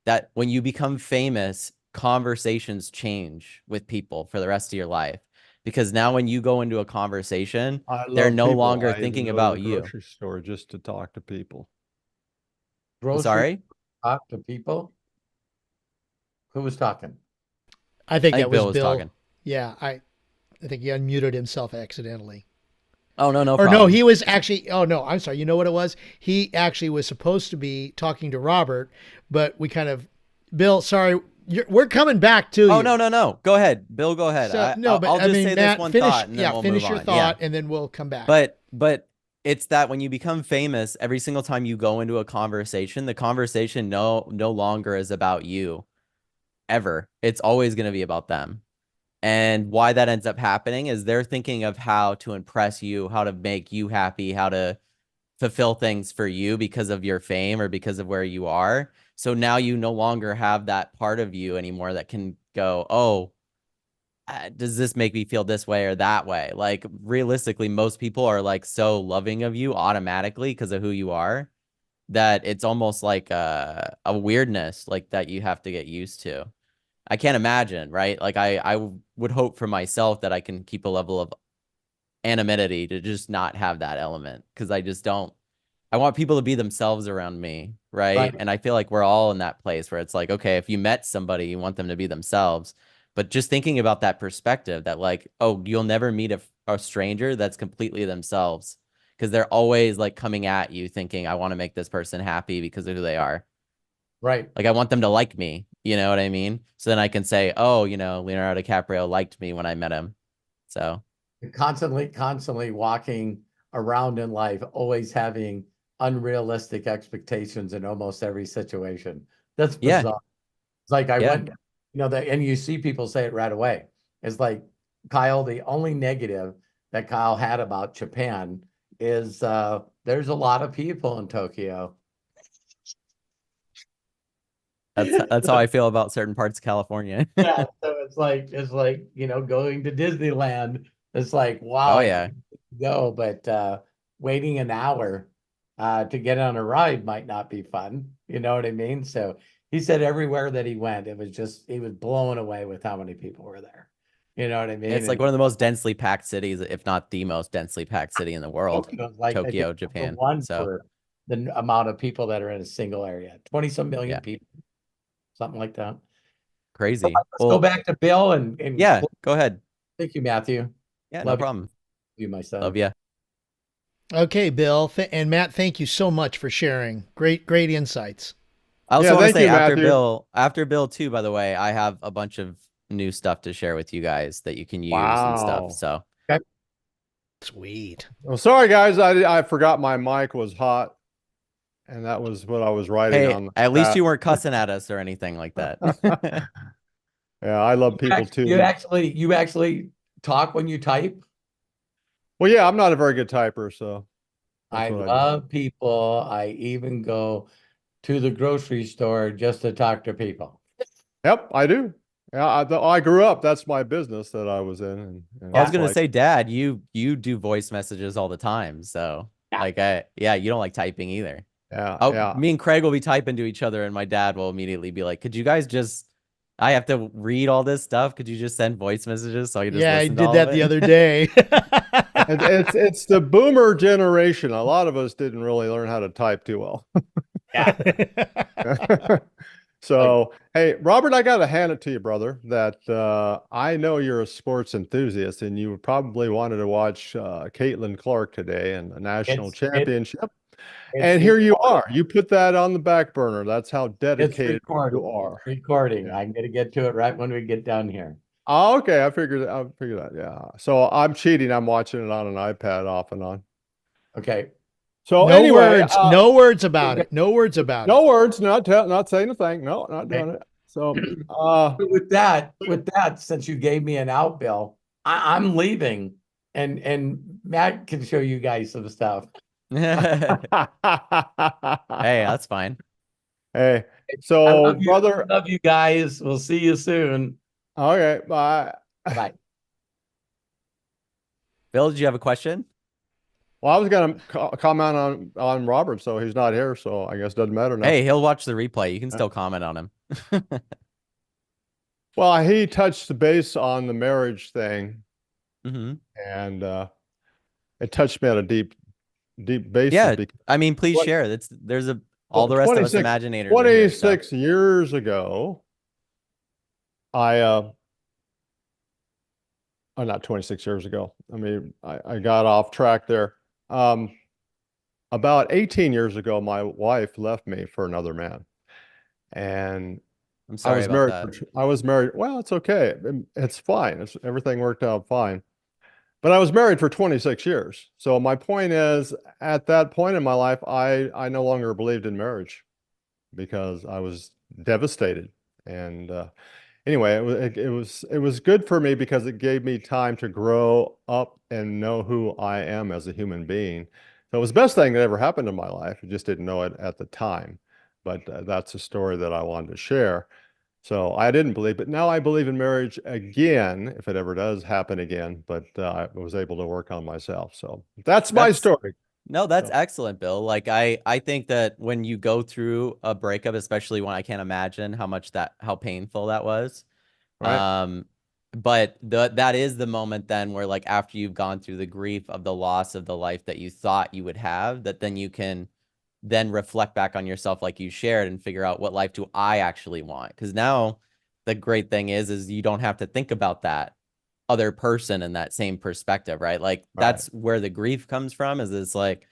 Speaker 6: that when you become famous, conversations change with people for the rest of your life. Because now when you go into a conversation, they're no longer thinking about you.
Speaker 7: Grocery store just to talk to people.
Speaker 6: Sorry?
Speaker 2: Talk to people. Who was talking?
Speaker 1: I think
Speaker 6: I
Speaker 1: that
Speaker 6: think
Speaker 1: was
Speaker 6: Bill was
Speaker 1: Bill.
Speaker 6: talking.
Speaker 1: Yeah, I think he unmuted himself accidentally.
Speaker 6: Oh, no, no
Speaker 1: Or no,
Speaker 6: problem.
Speaker 1: he was actually, oh no, I'm sorry. You know what it was? He actually was supposed to be talking to Robert, but we kind of, Bill, sorry, we're coming back to you.
Speaker 6: Oh, no, no, no. Go ahead. Bill, go ahead.
Speaker 1: So, no, but
Speaker 6: I'll
Speaker 1: I
Speaker 6: just
Speaker 1: mean,
Speaker 6: say
Speaker 1: Matt,
Speaker 6: this one
Speaker 1: finish,
Speaker 6: thought and then we'll
Speaker 1: finish
Speaker 6: move
Speaker 1: your
Speaker 6: on.
Speaker 1: thought
Speaker 6: Yeah.
Speaker 1: and then we'll come back.
Speaker 6: But it's that when you become famous, every single time you go into a conversation, the conversation no longer is about you ever. It's always going to be about them. And why that ends up happening is they're thinking of how to impress you, how to make you happy, how to fulfill things for you because of your fame or because of where you are. So now you no longer have that part of you anymore that can go, oh, does this make me feel this way or that way? Like realistically, most people are like so loving of you automatically because of who you are that it's almost like a weirdness like that you have to get used to. I can't imagine, right? Like I would hope for myself that I can keep a level of anonymity to just not have that element because I just don't. I want people to be themselves around me, right? And I feel like we're all in that place where it's like, okay, if you met somebody, you want them to be themselves. But just thinking about that perspective that like, oh, you'll never meet a stranger that's completely themselves because they're always like coming at you thinking, I want to make this person happy because of who they are.
Speaker 2: Right.
Speaker 6: Like I want them to like me. You know what I mean? So then I can say, oh, you know, Leonardo DiCaprio liked me when I met him. So
Speaker 2: Constantly walking around in life, always having unrealistic expectations in almost every situation. That's bizarre.
Speaker 6: yeah.
Speaker 2: It's like I went, and you see people say it right away. It's like, Kyle, the only negative that Kyle had about Japan is there's a lot of people in Tokyo.
Speaker 6: That's how I feel about certain parts of California.
Speaker 2: Yeah, so it's like going to Disneyland. It's like, wow,
Speaker 6: Oh
Speaker 2: I
Speaker 6: yeah.
Speaker 2: could go, but waiting an hour to get on a ride might not be fun. You know what I mean? So he said everywhere that he went, he was blown away with how many people were there. You know what I mean?
Speaker 6: It's like one of the most densely packed cities, if not the most densely packed city in the world.
Speaker 2: Tokyo's like, I think,
Speaker 6: Tokyo,
Speaker 2: number
Speaker 6: Japan.
Speaker 2: one
Speaker 6: So
Speaker 2: for the amount of people that are in a single area. 20-some million
Speaker 6: yeah,
Speaker 2: people, something like that.
Speaker 6: crazy.
Speaker 2: Let's go back to Bill and
Speaker 6: yeah, go ahead.
Speaker 2: Thank you, Matthew.
Speaker 6: Yeah,
Speaker 2: Love
Speaker 6: no problem.
Speaker 2: you, my son.
Speaker 6: Love you.
Speaker 1: Okay, Bill and Matt, thank you so much for sharing. Great insights.
Speaker 6: I also
Speaker 7: Yeah,
Speaker 6: want to
Speaker 7: thank
Speaker 6: say
Speaker 7: you, Matthew.
Speaker 6: after Bill too, by the way, I have a bunch of new stuff to share with you guys that you can use and stuff.
Speaker 7: Wow.
Speaker 6: So
Speaker 2: Okay.
Speaker 1: Sweet.
Speaker 7: Well, sorry guys, I forgot my mic was hot, and that was what I was writing
Speaker 6: hey,
Speaker 7: on the
Speaker 6: at least
Speaker 7: chat.
Speaker 6: you weren't cussing at us or anything like that.
Speaker 7: Yeah, I love people too.
Speaker 2: You actually talk when you type?
Speaker 7: Well, yeah, I'm not a very good typer, so
Speaker 2: I
Speaker 7: that's what
Speaker 2: love people. I even go to the grocery store just to talk to people.
Speaker 7: Yep, I do. Yeah, I grew up. That's my business that I was in. And
Speaker 6: I was
Speaker 7: it's
Speaker 6: gonna
Speaker 7: like,
Speaker 6: say, Dad, you do voice messages all the time, so like you don't like typing either.
Speaker 7: yeah,
Speaker 6: Oh,
Speaker 7: yeah.
Speaker 6: me and Craig will be typing to each other, and my dad will immediately be like, "Could you guys just? I have to read all this stuff. Could you just send voice messages so I can just
Speaker 1: Yeah, I
Speaker 6: listen to
Speaker 1: did
Speaker 6: all
Speaker 1: that
Speaker 6: of
Speaker 1: the
Speaker 6: it?"
Speaker 1: other day.
Speaker 7: It's the boomer generation. A lot of us didn't really learn how to type too well. So, hey, Robert, I got to hand it to you, brother, that I know you're a sports enthusiast and you probably wanted to watch Caitlin Clark today and the national championship. And here you are. You put that on the back burner. That's how
Speaker 2: It's
Speaker 7: dedicated
Speaker 2: recording.
Speaker 7: you are.
Speaker 2: It's recording.
Speaker 7: Yeah.
Speaker 2: I'm going to get to it right when we get down here.
Speaker 7: Oh, okay. I figured that. Yeah. So I'm cheating. I'm watching it on an iPad off and on.
Speaker 2: Okay.
Speaker 7: So
Speaker 1: no
Speaker 7: anyway,
Speaker 1: words, no words about it. No words about
Speaker 7: no
Speaker 1: it.
Speaker 7: words. Not saying a thing. No, not doing it. So
Speaker 2: with that, since you gave me an out, Bill, I'm leaving, and Matt can show you guys some stuff.
Speaker 6: Hey, that's fine.
Speaker 7: Hey,
Speaker 2: I
Speaker 7: so
Speaker 2: love you.
Speaker 7: brother,
Speaker 2: Love you guys. We'll see you soon.
Speaker 7: okay, bye.
Speaker 2: Bye.
Speaker 6: Bill, did you have a question?
Speaker 7: Well, I was gonna comment on Robert, so he's not here, so I guess it doesn't matter now.
Speaker 6: Hey, he'll watch the replay. You can still comment on him.
Speaker 7: Well, he touched the base on the marriage thing,
Speaker 6: Mm-hmm.
Speaker 7: and it touched me at a deep basis.
Speaker 6: Yeah,
Speaker 7: because
Speaker 6: I mean, please share. There's all the rest of us Imaginators are here, so.
Speaker 7: 26 years ago, I oh, not 26 years ago. I mean, I got off track there. About 18 years ago, my wife left me for another man. And
Speaker 6: I'm
Speaker 7: I
Speaker 6: sorry
Speaker 7: was
Speaker 6: about
Speaker 7: married
Speaker 6: that.
Speaker 7: I was married. Well, it's okay. It's fine. Everything worked out fine. But I was married for 26 years. So my point is, at that point in my life, I no longer believed in marriage because I was devastated. And anyway, it was good for me because it gave me time to grow up and know who I am as a human being. So it was the best thing that ever happened in my life. I just didn't know it at the time. But that's a story that I wanted to share. So I didn't believe, but now I believe in marriage again, if it ever does happen again. But I was able to work on myself. So that's my
Speaker 6: That's
Speaker 7: story.
Speaker 6: No, that's
Speaker 7: So,
Speaker 6: excellent, Bill. Like I think that when you go through a breakup, especially when I can't imagine how painful that was.
Speaker 7: right.
Speaker 6: Um, but that is the moment then where like after you've gone through the grief of the loss of the life that you thought you would have, that then you can then reflect back on yourself like you shared and figure out what life do I actually want? Because now the great thing is you don't have to think about that other person in that same perspective, right? Like
Speaker 7: Right.
Speaker 6: that's where the grief comes from, is it's like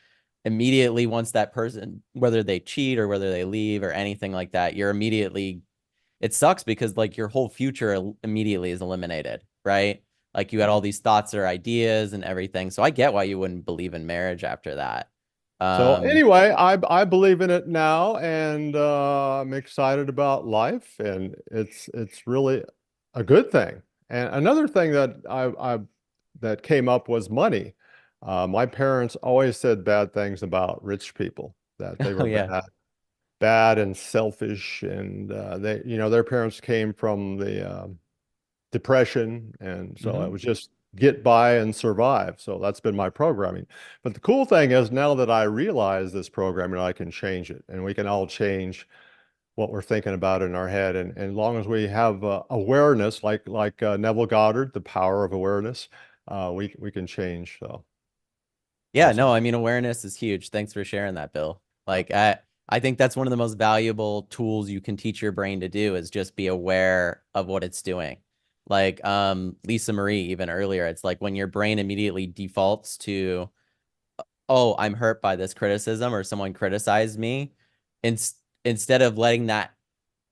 Speaker 6: immediately once that person, whether they cheat or whether they leave or anything like that, you're immediately, it sucks because like your whole future immediately is eliminated, right? Like you had all these thoughts or ideas and everything. So I get why you wouldn't believe in marriage after that.
Speaker 7: So
Speaker 6: Um,
Speaker 7: anyway, I believe in it now, and I'm excited about life, and it's really a good thing. And another thing that I that came up was money. My parents always said bad things about rich people, that they
Speaker 6: oh
Speaker 7: were
Speaker 6: yeah.
Speaker 7: bad and selfish, and their parents came from the depression, and so it
Speaker 6: Hmm.
Speaker 7: was just get by and survive. So that's been my programming. But the cool thing is now that I realize this programming, I can change it, and we can all change what we're thinking about in our head. And as long as we have awareness, like Neville Goddard, the power of awareness, we can change. So
Speaker 6: Yeah,
Speaker 7: awesome.
Speaker 6: no, I mean, awareness is huge. Thanks for sharing that, Bill. Like, I think that's one of the most valuable tools you can teach your brain to do is just be aware of what it's doing. Like, Lisa Marie, even earlier, it's like when your brain immediately defaults to, oh, I'm hurt by this criticism or someone criticized me, in, instead of letting that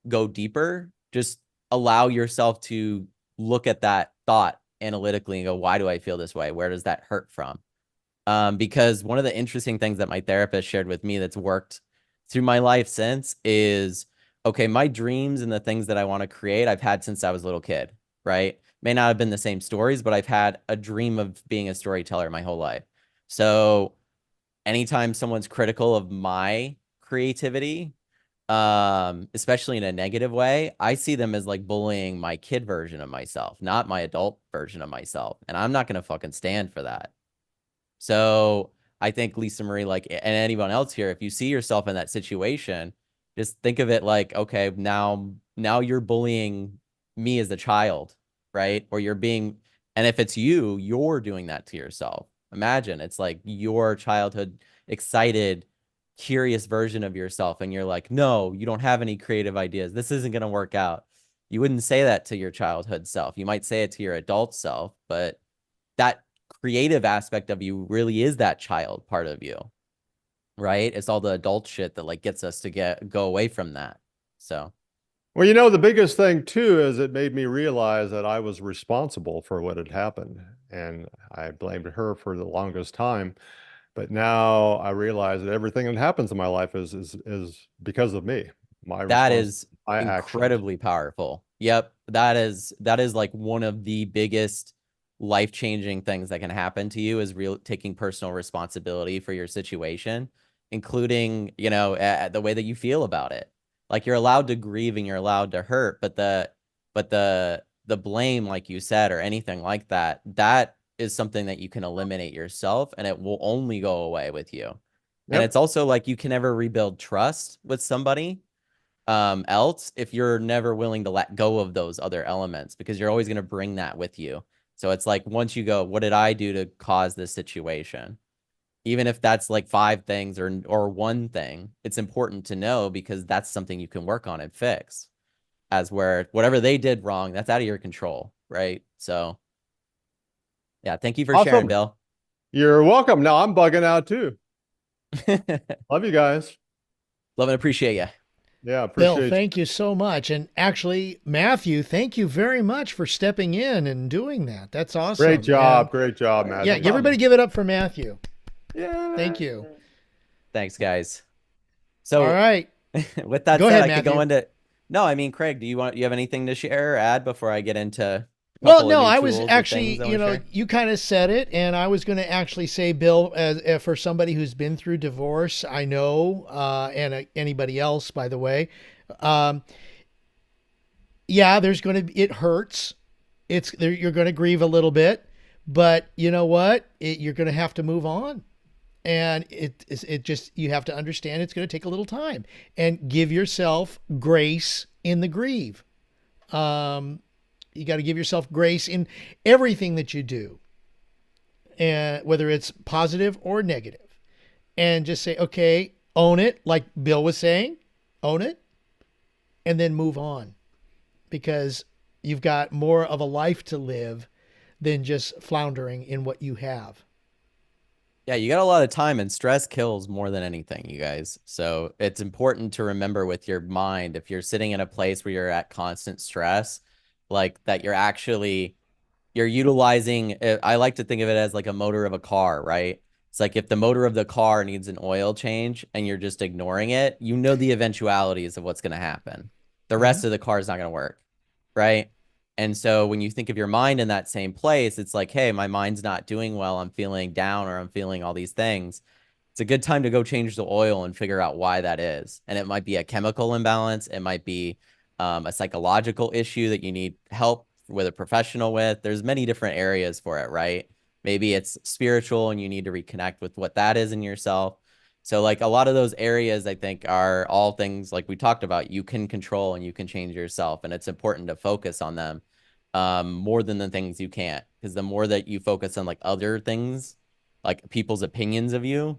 Speaker 6: go deeper, just allow yourself to look at that thought analytically and go, why do I feel this way? Where does that hurt from? Because one of the interesting things that my therapist shared with me that's worked through my life since is, okay, my dreams and the things that I want to create, I've had since I was a little kid, right? May not have been the same stories, but I've had a dream of being a storyteller my whole life. So anytime someone's critical of my creativity, especially in a negative way, I see them as like bullying my kid version of myself, not my adult version of myself. And I'm not going to fucking stand for that. So I think Lisa Marie, like, and anyone else here, if you see yourself in that situation, just think of it like, okay, now you're bullying me as a child, right? Or you're being, and if it's you, you're doing that to yourself. Imagine it's like your childhood excited, curious version of yourself, and you're like, no, you don't have any creative ideas. This isn't going to work out. You wouldn't say that to your childhood self. You might say it to your adult self, but that creative aspect of you really is that child part of you, right? It's all the adult shit that like gets us to go away from that. So
Speaker 7: Well, the biggest thing too is it made me realize that I was responsible for what had happened, and I blamed her for the longest time. But now I realize that everything that happens in my life is because of me, my
Speaker 6: that
Speaker 7: response,
Speaker 6: is
Speaker 7: my actions.
Speaker 6: incredibly powerful. Yep, that is like one of the biggest life-changing things that can happen to you is taking personal responsibility for your situation, including, the way that you feel about it. Like you're allowed to grieve and you're allowed to hurt, but the blame, like you said, or anything like that, that is something that you can eliminate yourself and it will only go away with you. And
Speaker 7: Yep.
Speaker 6: it's also like you can never rebuild trust with somebody else if you're never willing to let go of those other elements, because you're always going to bring that with you. So it's like once you go, what did I do to cause this situation? Even if that's like 5 things or one thing, it's important to know because that's something you can work on and fix. As where whatever they did wrong, that's out of your control, right? So Yeah. Thank you for sharing,
Speaker 7: Awesome.
Speaker 6: Bill.
Speaker 7: You're welcome. Now I'm bugging out too. Love you guys.
Speaker 6: Love and appreciate you.
Speaker 7: Yeah,
Speaker 1: Bill,
Speaker 7: appreciate you.
Speaker 1: thank you so much. And actually, Matthew, thank you very much for stepping in and doing that. That's awesome.
Speaker 7: Great job.
Speaker 1: And
Speaker 7: Great job, man.
Speaker 1: yeah, everybody give it up for Matthew.
Speaker 7: Yeah.
Speaker 1: Thank you.
Speaker 6: Thanks, guys.
Speaker 1: All
Speaker 6: So
Speaker 1: right.
Speaker 6: with that
Speaker 1: Go
Speaker 6: said,
Speaker 1: ahead,
Speaker 6: I could go
Speaker 1: Matthew.
Speaker 6: into. No, I mean, Craig, you have anything to share or add before I get into a
Speaker 1: Well,
Speaker 6: couple
Speaker 1: no,
Speaker 6: of new
Speaker 1: I was
Speaker 6: tools or
Speaker 1: actually,
Speaker 6: things I
Speaker 1: you
Speaker 6: wanna
Speaker 1: know,
Speaker 6: share?
Speaker 1: you kind of said it, and I was going to actually say, Bill, as for somebody who's been through divorce, I know, and anybody else, by the way, um, yeah, there's going to be, it hurts. It's there, you're going to grieve a little bit, but you know what? You're going to have to move on. And it just, you have to understand it's going to take a little time, and give yourself grace in the grieve. Um, you got to give yourself grace in everything that you do, and whether it's positive or negative, and just say, okay, own it. Like Bill was saying, own it and then move on, because you've got more of a life to live than just floundering in what you have.
Speaker 6: Yeah, you got a lot of time, and stress kills more than anything, you guys. So it's important to remember with your mind, if you're sitting in a place where you're at constant stress, like that you're utilizing, I like to think of it as like a motor of a car, right? It's like if the motor of the car needs an oil change and you're just ignoring it, you know the eventualities of what's going to happen. The rest of the car is not going to work, right? And so when you think of your mind in that same place, it's like, hey, my mind's not doing well. I'm feeling down, or I'm feeling all these things. It's a good time to go change the oil and figure out why that is. And it might be a chemical imbalance. It might be a psychological issue that you need help with a professional with. There's many different areas for it, right? Maybe it's spiritual and you need to reconnect with what that is in yourself. So like a lot of those areas, I think, are all things like we talked about, you can control and you can change yourself. And it's important to focus on them more than the things you can't. Because the more that you focus on like other things, like people's opinions of you,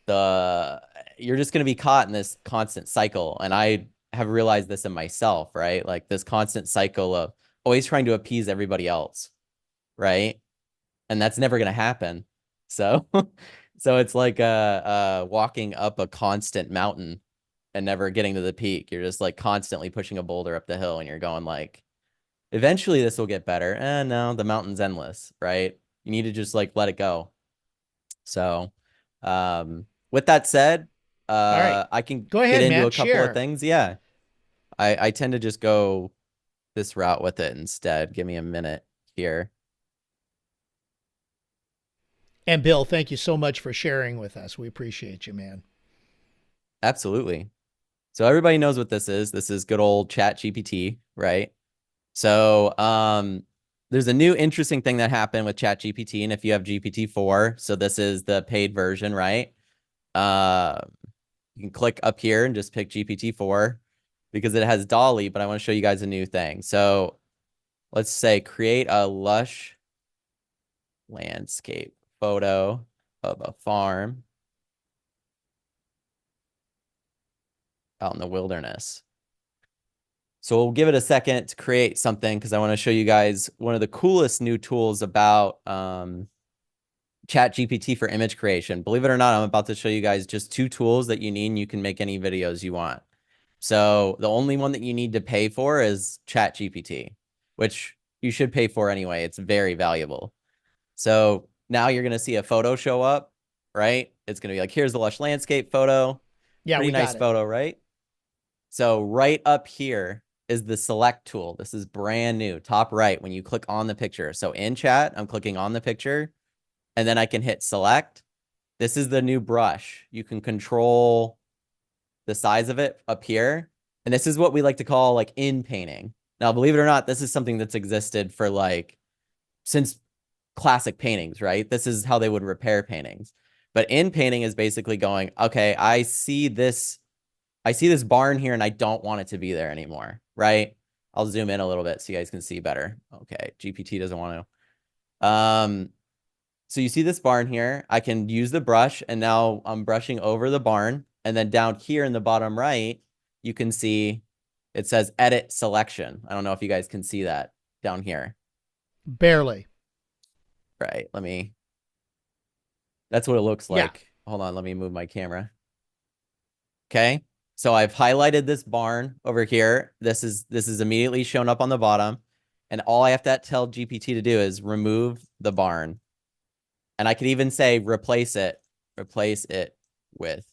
Speaker 6: you're just going to be caught in this constant cycle. And I have realized this in myself, right? Like this constant cycle of always trying to appease everybody else, right? And that's never going to happen. So so it's like walking up a constant mountain and never getting to the peak. You're just like constantly pushing a boulder up the hill, and you're going like, eventually this will get better. And no, the mountain's endless, right? You need to just like let it go. So with that said,
Speaker 1: All right.
Speaker 6: I can
Speaker 1: Go
Speaker 6: get
Speaker 1: ahead,
Speaker 6: into
Speaker 1: Matt,
Speaker 6: a couple
Speaker 1: share.
Speaker 6: of things. Yeah. I tend to just go this route with it instead. Give me a minute here.
Speaker 1: And Bill, thank you so much for sharing with us. We appreciate you, man.
Speaker 6: Absolutely. So everybody knows what this is. This is good old Chat GPT, right? So there's a new interesting thing that happened with Chat GPT. And if you have GPT-4, so this is the paid version, right? You can click up here and just pick GPT-4 because it has Dolly, but I want to show you guys a new thing. So let's say create a lush landscape photo of a farm out in the wilderness. So we'll give it a second to create something because I want to show you guys one of the coolest new tools about Chat GPT for image creation. Believe it or not, I'm about to show you guys just 2 tools that you need, and you can make any videos you want. So the only one that you need to pay for is Chat GPT, which you should pay for anyway. It's very valuable. So now you're going to see a photo show up, right? It's going to be like, here's the lush landscape photo.
Speaker 1: Yeah,
Speaker 6: Pretty
Speaker 1: we
Speaker 6: nice
Speaker 1: got it.
Speaker 6: photo, right? So right up here is the select tool. This is brand new, top right when you click on the picture. So in chat, I'm clicking on the picture and then I can hit select. This is the new brush. You can control the size of it up here. And this is what we like to call like in painting. Now, believe it or not, this is something that's existed for like since classic paintings, right? This is how they would repair paintings. But in painting is basically going, okay, I see this barn here and I don't want it to be there anymore, right? I'll zoom in a little bit so you guys can see better. Okay, GPT doesn't want to. So you see this barn here. I can use the brush, and now I'm brushing over the barn. And then down here in the bottom right, you can see it says edit selection. I don't know if you guys can see that down here.
Speaker 1: Barely.
Speaker 6: right, that's what it looks
Speaker 1: Yeah.
Speaker 6: like. Hold on, let me move my camera. Okay. So I've highlighted this barn over here. This is immediately shown up on the bottom. And all I have to tell GPT to do is remove the barn. And I could even say replace it with.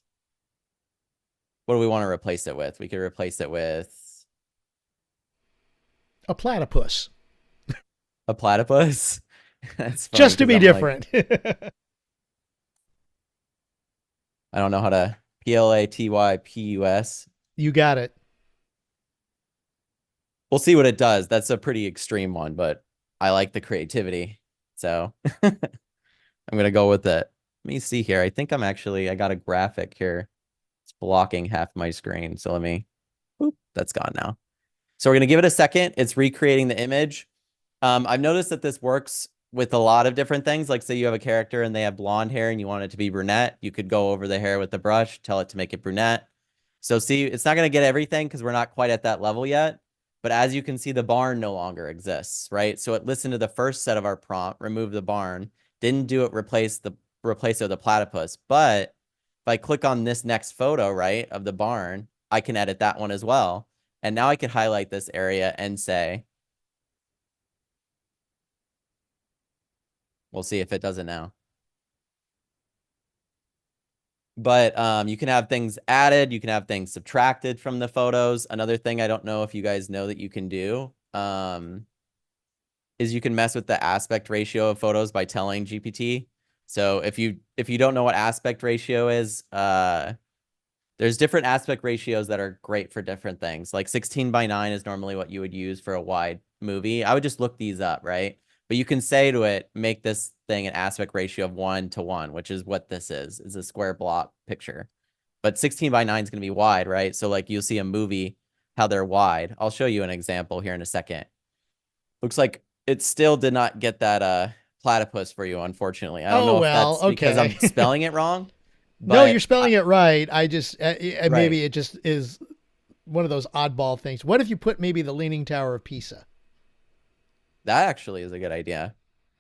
Speaker 6: What do we want to replace it with? We could replace it with
Speaker 1: A platypus.
Speaker 6: a platypus. That's funny
Speaker 1: Just to
Speaker 6: 'cause
Speaker 1: be
Speaker 6: I'm like,
Speaker 1: different.
Speaker 6: I don't know how to platypus.
Speaker 1: You got it.
Speaker 6: We'll see what it does. That's a pretty extreme one, but I like the creativity. So I'm going to go with it. Let me see here. I think I got a graphic here. It's blocking half my screen. So that's gone now. So we're going to give it a second. It's recreating the image. I've noticed that this works with a lot of different things. Like say you have a character and they have blonde hair and you want it to be brunette. You could go over the hair with the brush, tell it to make it brunette. So see, it's not going to get everything because we're not quite at that level yet. But as you can see, the barn no longer exists, right? So it listened to the first set of our prompt, remove the barn, didn't do it, replace it with the platypus. But if I click on this next photo, right, of the barn, I can edit that one as well. And now I can highlight this area and say, we'll see if it does it now. But you can have things added. You can have things subtracted from the photos. Another thing I don't know if you guys know that you can do is you can mess with the aspect ratio of photos by telling GPT. So if you don't know what aspect ratio is, there's different aspect ratios that are great for different things. Like 16:9 is normally what you would use for a wide movie. I would just look these up, right? But you can say to it, make this thing an aspect ratio of 1:1, which is what this is a square block picture. But 16:9 is going to be wide, right? So like you'll see a movie, how they're wide. I'll show you an example here in a second. Looks like it still did not get that platypus for you, unfortunately. I don't know if that's because I'm spelling it wrong.
Speaker 1: No, you're spelling it right. I just,
Speaker 6: Right.
Speaker 1: maybe it just is one of those oddball things. What if you put maybe the Leaning Tower of Pisa?
Speaker 6: That actually is a good idea.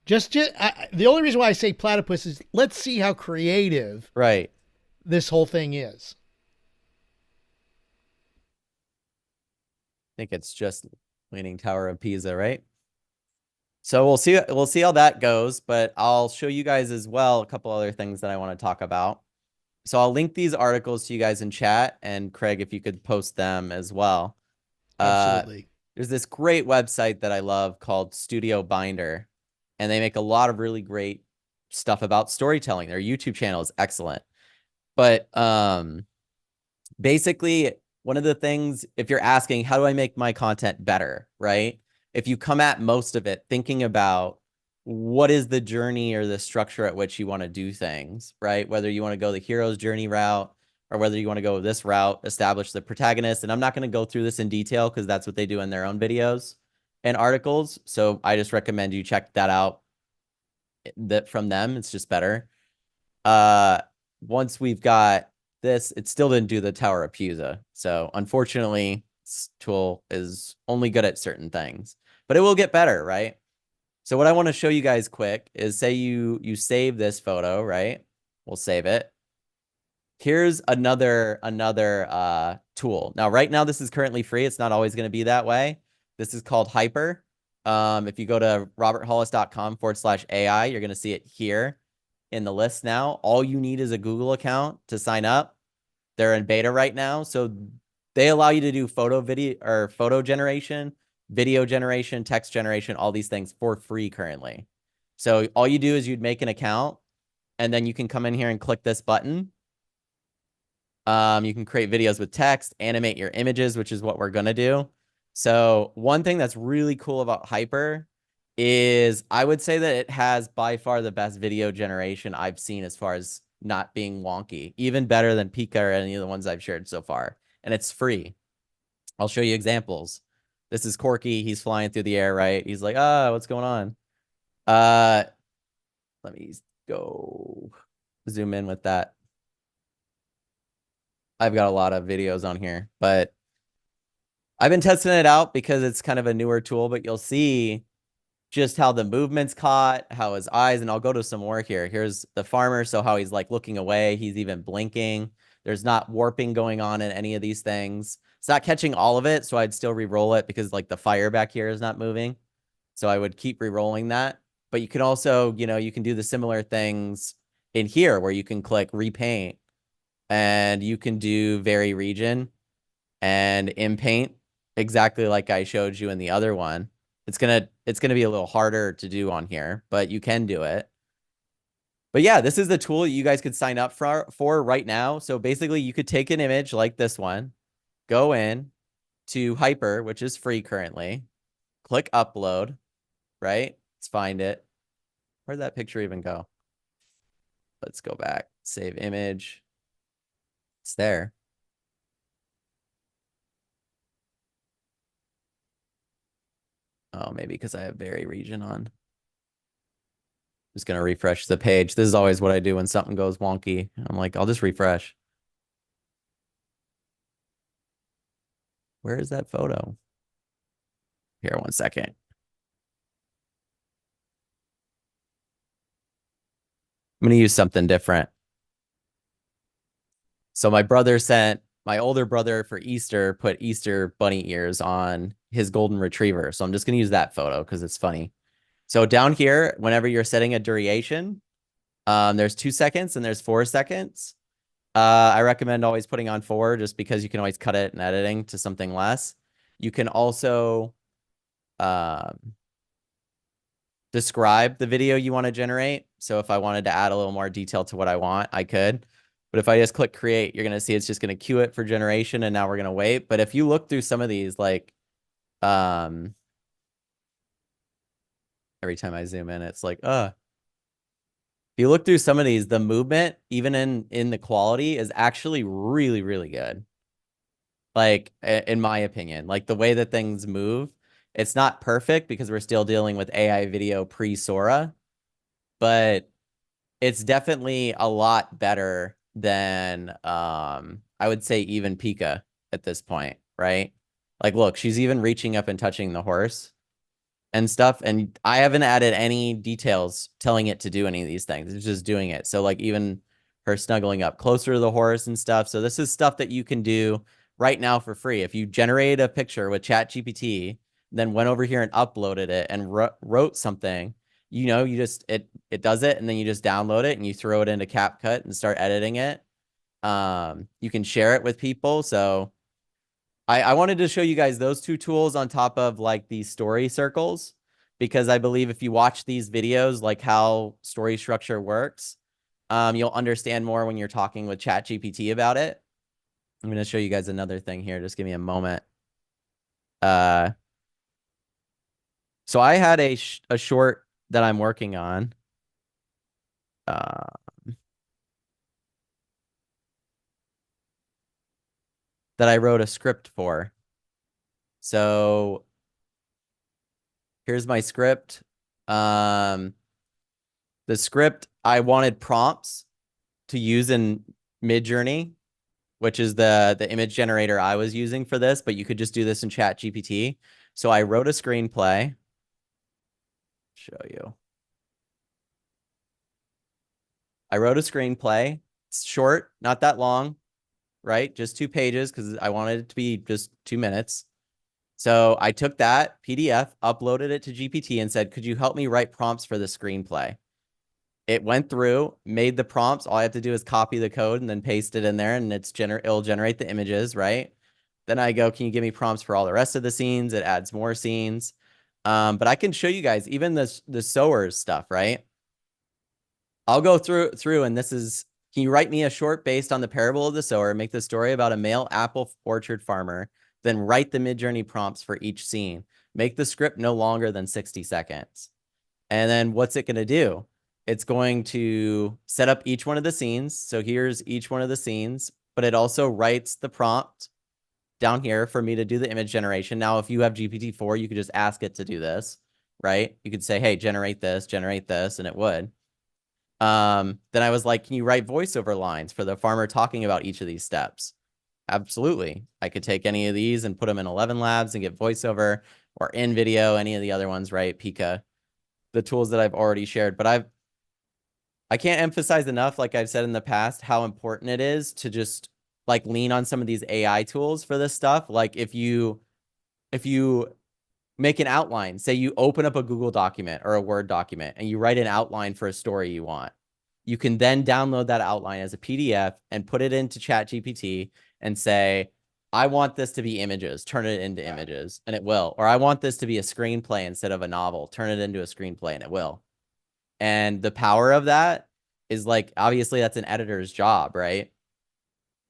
Speaker 1: The only reason why I say platypus is let's see how creative
Speaker 6: Right.
Speaker 1: this whole thing is.
Speaker 6: I think it's just Leaning Tower of Pisa, right? So we'll see how that goes, but I'll show you guys as well a couple other things that I want to talk about. So I'll link these articles to you guys in chat, and Craig, if you could post them as well.
Speaker 1: Absolutely.
Speaker 6: There's this great website that I love called Studio Binder, and they make a lot of really great stuff about storytelling. Their YouTube channel is excellent. But basically, one of the things, if you're asking, how do I make my content better, right? If you come at most of it thinking about what is the journey or the structure at which you want to do things, right? Whether you want to go the hero's journey route or whether you want to go this route, establish the protagonist. And I'm not going to go through this in detail because that's what they do in their own videos and articles. So I just recommend you check that out from them. It's just better. Once we've got this, it still didn't do the Tower of Pisa. So unfortunately, this tool is only good at certain things, but it will get better, right? So what I want to show you guys quick is say you save this photo, right? We'll save it. Here's another tool. Now, right now, this is currently free. It's not always going to be that way. This is called Hyper. If you go to roberthollis.com/AI, you're going to see it here in the list now. All you need is a Google account to sign up. They're in beta right now. So they allow you to do photo generation, video generation, text generation, all these things for free currently. So all you do is you'd make an account and then you can come in here and click this button. You can create videos with text, animate your images, which is what we're going to do. So one thing that's really cool about Hyper is I would say that it has by far the best video generation I've seen as far as not being wonky, even better than Pika or any of the ones I've shared so far. And it's free. I'll show you examples. This is Corky. He's flying through the air, right? He's like, what's going on? Let me go zoom in with that. I've got a lot of videos on here, but I've been testing it out because it's kind of a newer tool, but you'll see just how the movement's caught, how his eyes, and I'll go to some more here. Here's the farmer, so how he's like looking away, he's even blinking. There's not warping going on in any of these things. It's not catching all of it, so I'd still re-roll it because like the fire back here is not moving. So I would keep re-rolling that. But you can also, you know, you can do the similar things in here where you can click repaint and you can do vary region and in paint exactly like I showed you in the other one. It's gonna be a little harder to do on here, but you can do it. But yeah, this is the tool you guys could sign up for right now. So basically you could take an image like this one, go in to Hyper, which is free currently, click upload, right? Let's find it. Where'd that picture even go? Let's go back, save image. It's there. Oh, maybe because I have vary region on. Just going to refresh the page. This is always what I do when something goes wonky. I'm like, I'll just refresh. Where is that photo? Here, 1 second. I'm going to use something different. So my older brother for Easter put Easter bunny ears on his golden retriever. So I'm just going to use that photo because it's funny. So down here, whenever you're setting a duration, there's 2 seconds and there's 4 seconds. I recommend always putting on 4 just because you can always cut it in editing to something less. You can also describe the video you want to generate. So if I wanted to add a little more detail to what I want, I could. But if I just click create, you're going to see it's just going to queue it for generation, and now we're going to wait. But if you look through some of these, like every time I zoom in, it's like, if you look through some of these, the movement, even in the quality, is actually really, really good. Like, in my opinion, like the way that things move, it's not perfect because we're still dealing with AI video pre-Sora, but it's definitely a lot better than, I would say even Pika at this point, right? Like, look, she's even reaching up and touching the horse and stuff. And I haven't added any details telling it to do any of these things. It's just doing it. So like even her snuggling up closer to the horse and stuff. So this is stuff that you can do right now for free. If you generate a picture with ChatGPT, then went over here and uploaded it and wrote something, you know, you just, it does it, and then you just download it and you throw it into CapCut and start editing it. You can share it with people. So I wanted to show you guys those 2 tools on top of like these story circles, because I believe if you watch these videos, like how story structure works, you'll understand more when you're talking with ChatGPT about it. I'm going to show you guys another thing here. Just give me a moment. So I had a short that I'm working on. That I wrote a script for. So here's my script. The script, I wanted prompts to use in Midjourney, which is the image generator I was using for this, but you could just do this in ChatGPT. So I wrote a screenplay. Show you. I wrote a screenplay. It's short, not that long, right? Just 2 pages because I wanted it to be just 2 minutes. So I took that PDF, uploaded it to GPT and said, could you help me write prompts for the screenplay? It went through, made the prompts. All I have to do is copy the code and then paste it in there, and it'll generate the images, right? Then I go, can you give me prompts for all the rest of the scenes? It adds more scenes. But I can show you guys even the sowers stuff, right? I'll go through and this is, can you write me a short based on the parable of the sower, make the story about a male apple orchard farmer, then write the Midjourney prompts for each scene. Make the script no longer than 60 seconds. And then what's it going to do? It's going to set up each one of the scenes. So here's each one of the scenes, but it also writes the prompt down here for me to do the image generation. Now, if you have GPT-4, you could just ask it to do this, right? You could say, hey, generate this, and it would. Then I was like, can you write voiceover lines for the farmer talking about each of these steps? Absolutely. I could take any of these and put them in 11 Labs and get voiceover, or in video, any of the other ones, right? Pika. the tools that I've already shared, but I can't emphasize enough, like I've said in the past, how important it is to just like lean on some of these AI tools for this stuff. Like if you make an outline, say you open up a Google document or a Word document and you write an outline for a story you want, you can then download that outline as a PDF and put it into ChatGPT and say, I want this to be images, turn it into images, and it will. Or I want this to be a screenplay instead of a novel, turn it into a screenplay, and it will. And the power of that is like, obviously that's an editor's job, right?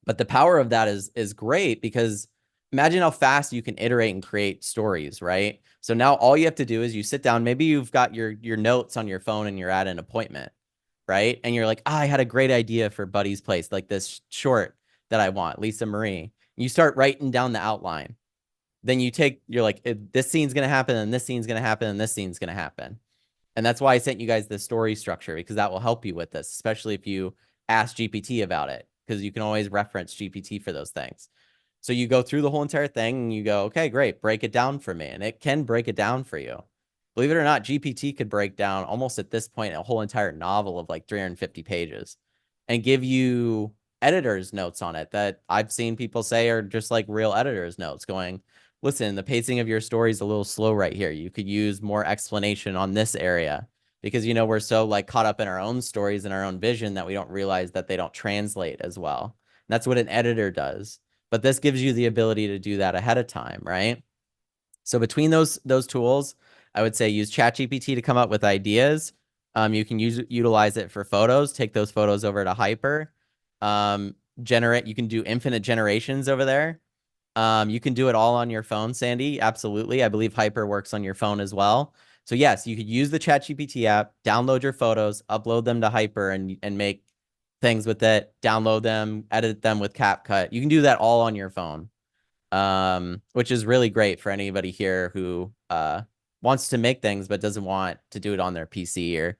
Speaker 6: But the power of that is great, because imagine how fast you can iterate and create stories, right? So now all you have to do is you sit down, maybe you've got your notes on your phone and you're at an appointment, right? And you're like, I had a great idea for Buddy's Place, like this short that I want, Lisa Marie. You start writing down the outline. Then you're like, this scene's going to happen, and this scene's going to happen, and this scene's going to happen. And that's why I sent you guys the story structure, because that will help you with this, especially if you ask GPT about it, because you can always reference GPT for those things. So you go through the whole entire thing and you go, okay, great, break it down for me. And it can break it down for you. Believe it or not, GPT could break down almost at this point a whole entire novel of like 350 pages and give you editor's notes on it that I've seen people say are just like real editor's notes, going, listen, the pacing of your story is a little slow right here. You could use more explanation on this area, because, you know, we're so like caught up in our own stories and our own vision that we don't realize that they don't translate as well. And that's what an editor does. But this gives you the ability to do that ahead of time, right? So between those tools, I would say use ChatGPT to come up with ideas. You can utilize it for photos, take those photos over to Hyper. You can do infinite generations over there. You can do it all on your phone, Sandy. Absolutely. I believe Hyper works on your phone as well. So yes, you could use the ChatGPT app, download your photos, upload them to Hyper, and make things with it, download them, edit them with CapCut. You can do that all on your phone, which is really great for anybody here who wants to make things but doesn't want to do it on their PC or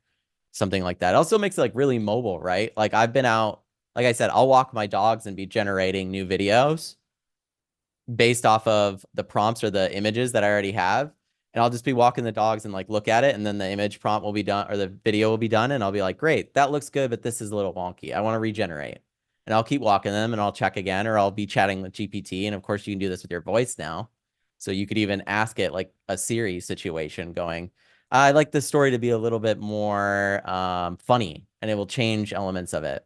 Speaker 6: something like that. It also makes it like really mobile, right? Like I've been out, like I said, I'll walk my dogs and be generating new videos based off of the prompts or the images that I already have. And I'll just be walking the dogs and like look at it, and then the image prompt will be done, or the video will be done, and I'll be like, great, that looks good, but this is a little wonky. I want to regenerate. And I'll keep walking them and I'll check again, or I'll be chatting with GPT. And of course you can do this with your voice now. So you could even ask it like a Siri situation, going, I'd like this story to be a little bit more funny, and it will change elements of it.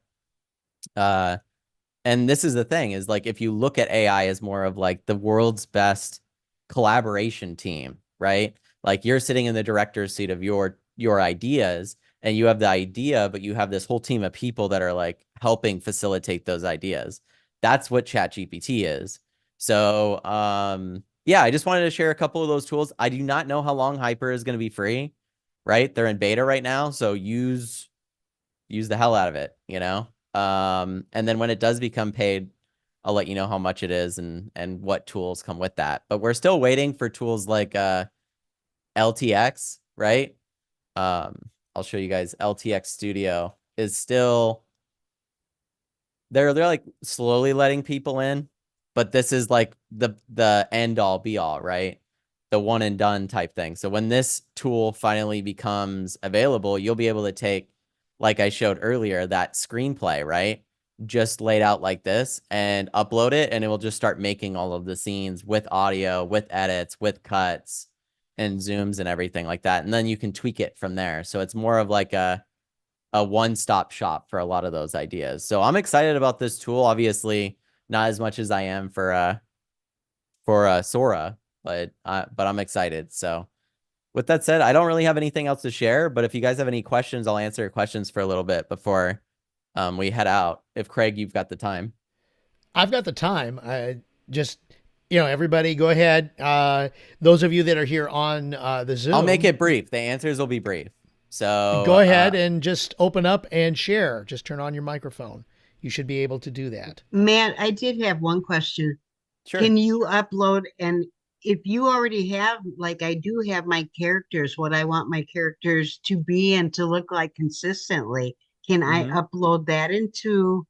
Speaker 6: And this is the thing, is like, if you look at AI as more of like the world's best collaboration team, right? Like you're sitting in the director's seat of your ideas, and you have the idea, but you have this whole team of people that are like helping facilitate those ideas. That's what ChatGPT is. So, yeah, I just wanted to share a couple of those tools. I do not know how long Hyper is going to be free, right? They're in beta right now. So use the hell out of it, you know? And then when it does become paid, I'll let you know how much it is and what tools come with that. But we're still waiting for tools like LTX, right? I'll show you guys. LTX Studio is still, they're like slowly letting people in, but this is like the end all be all, right? The one and done type thing. So when this tool finally becomes available, you'll be able to take, like I showed earlier, that screenplay, right? Just laid out like this, and upload it, and it will just start making all of the scenes with audio, with edits, with cuts and zooms and everything like that. And then you can tweak it from there. So it's more of like a one-stop shop for a lot of those ideas. So I'm excited about this tool. Obviously, not as much as I am for Sora, but I'm excited. So with that said, I don't really have anything else to share, but if you guys have any questions, I'll answer your questions for a little bit before we head out. If Craig, you've got the time.
Speaker 1: I've got the time. I just, everybody go ahead. Those of you that are here on the Zoom,
Speaker 6: I'll make it brief. The answers will be brief. So
Speaker 1: go ahead and just open up and share. Just turn on your microphone. You should be able to do that.
Speaker 5: Matt, I did have one question.
Speaker 6: Sure.
Speaker 5: Can you upload, and if you already have, like I do have my characters, what I want my characters to be and to look like consistently, can I upload that into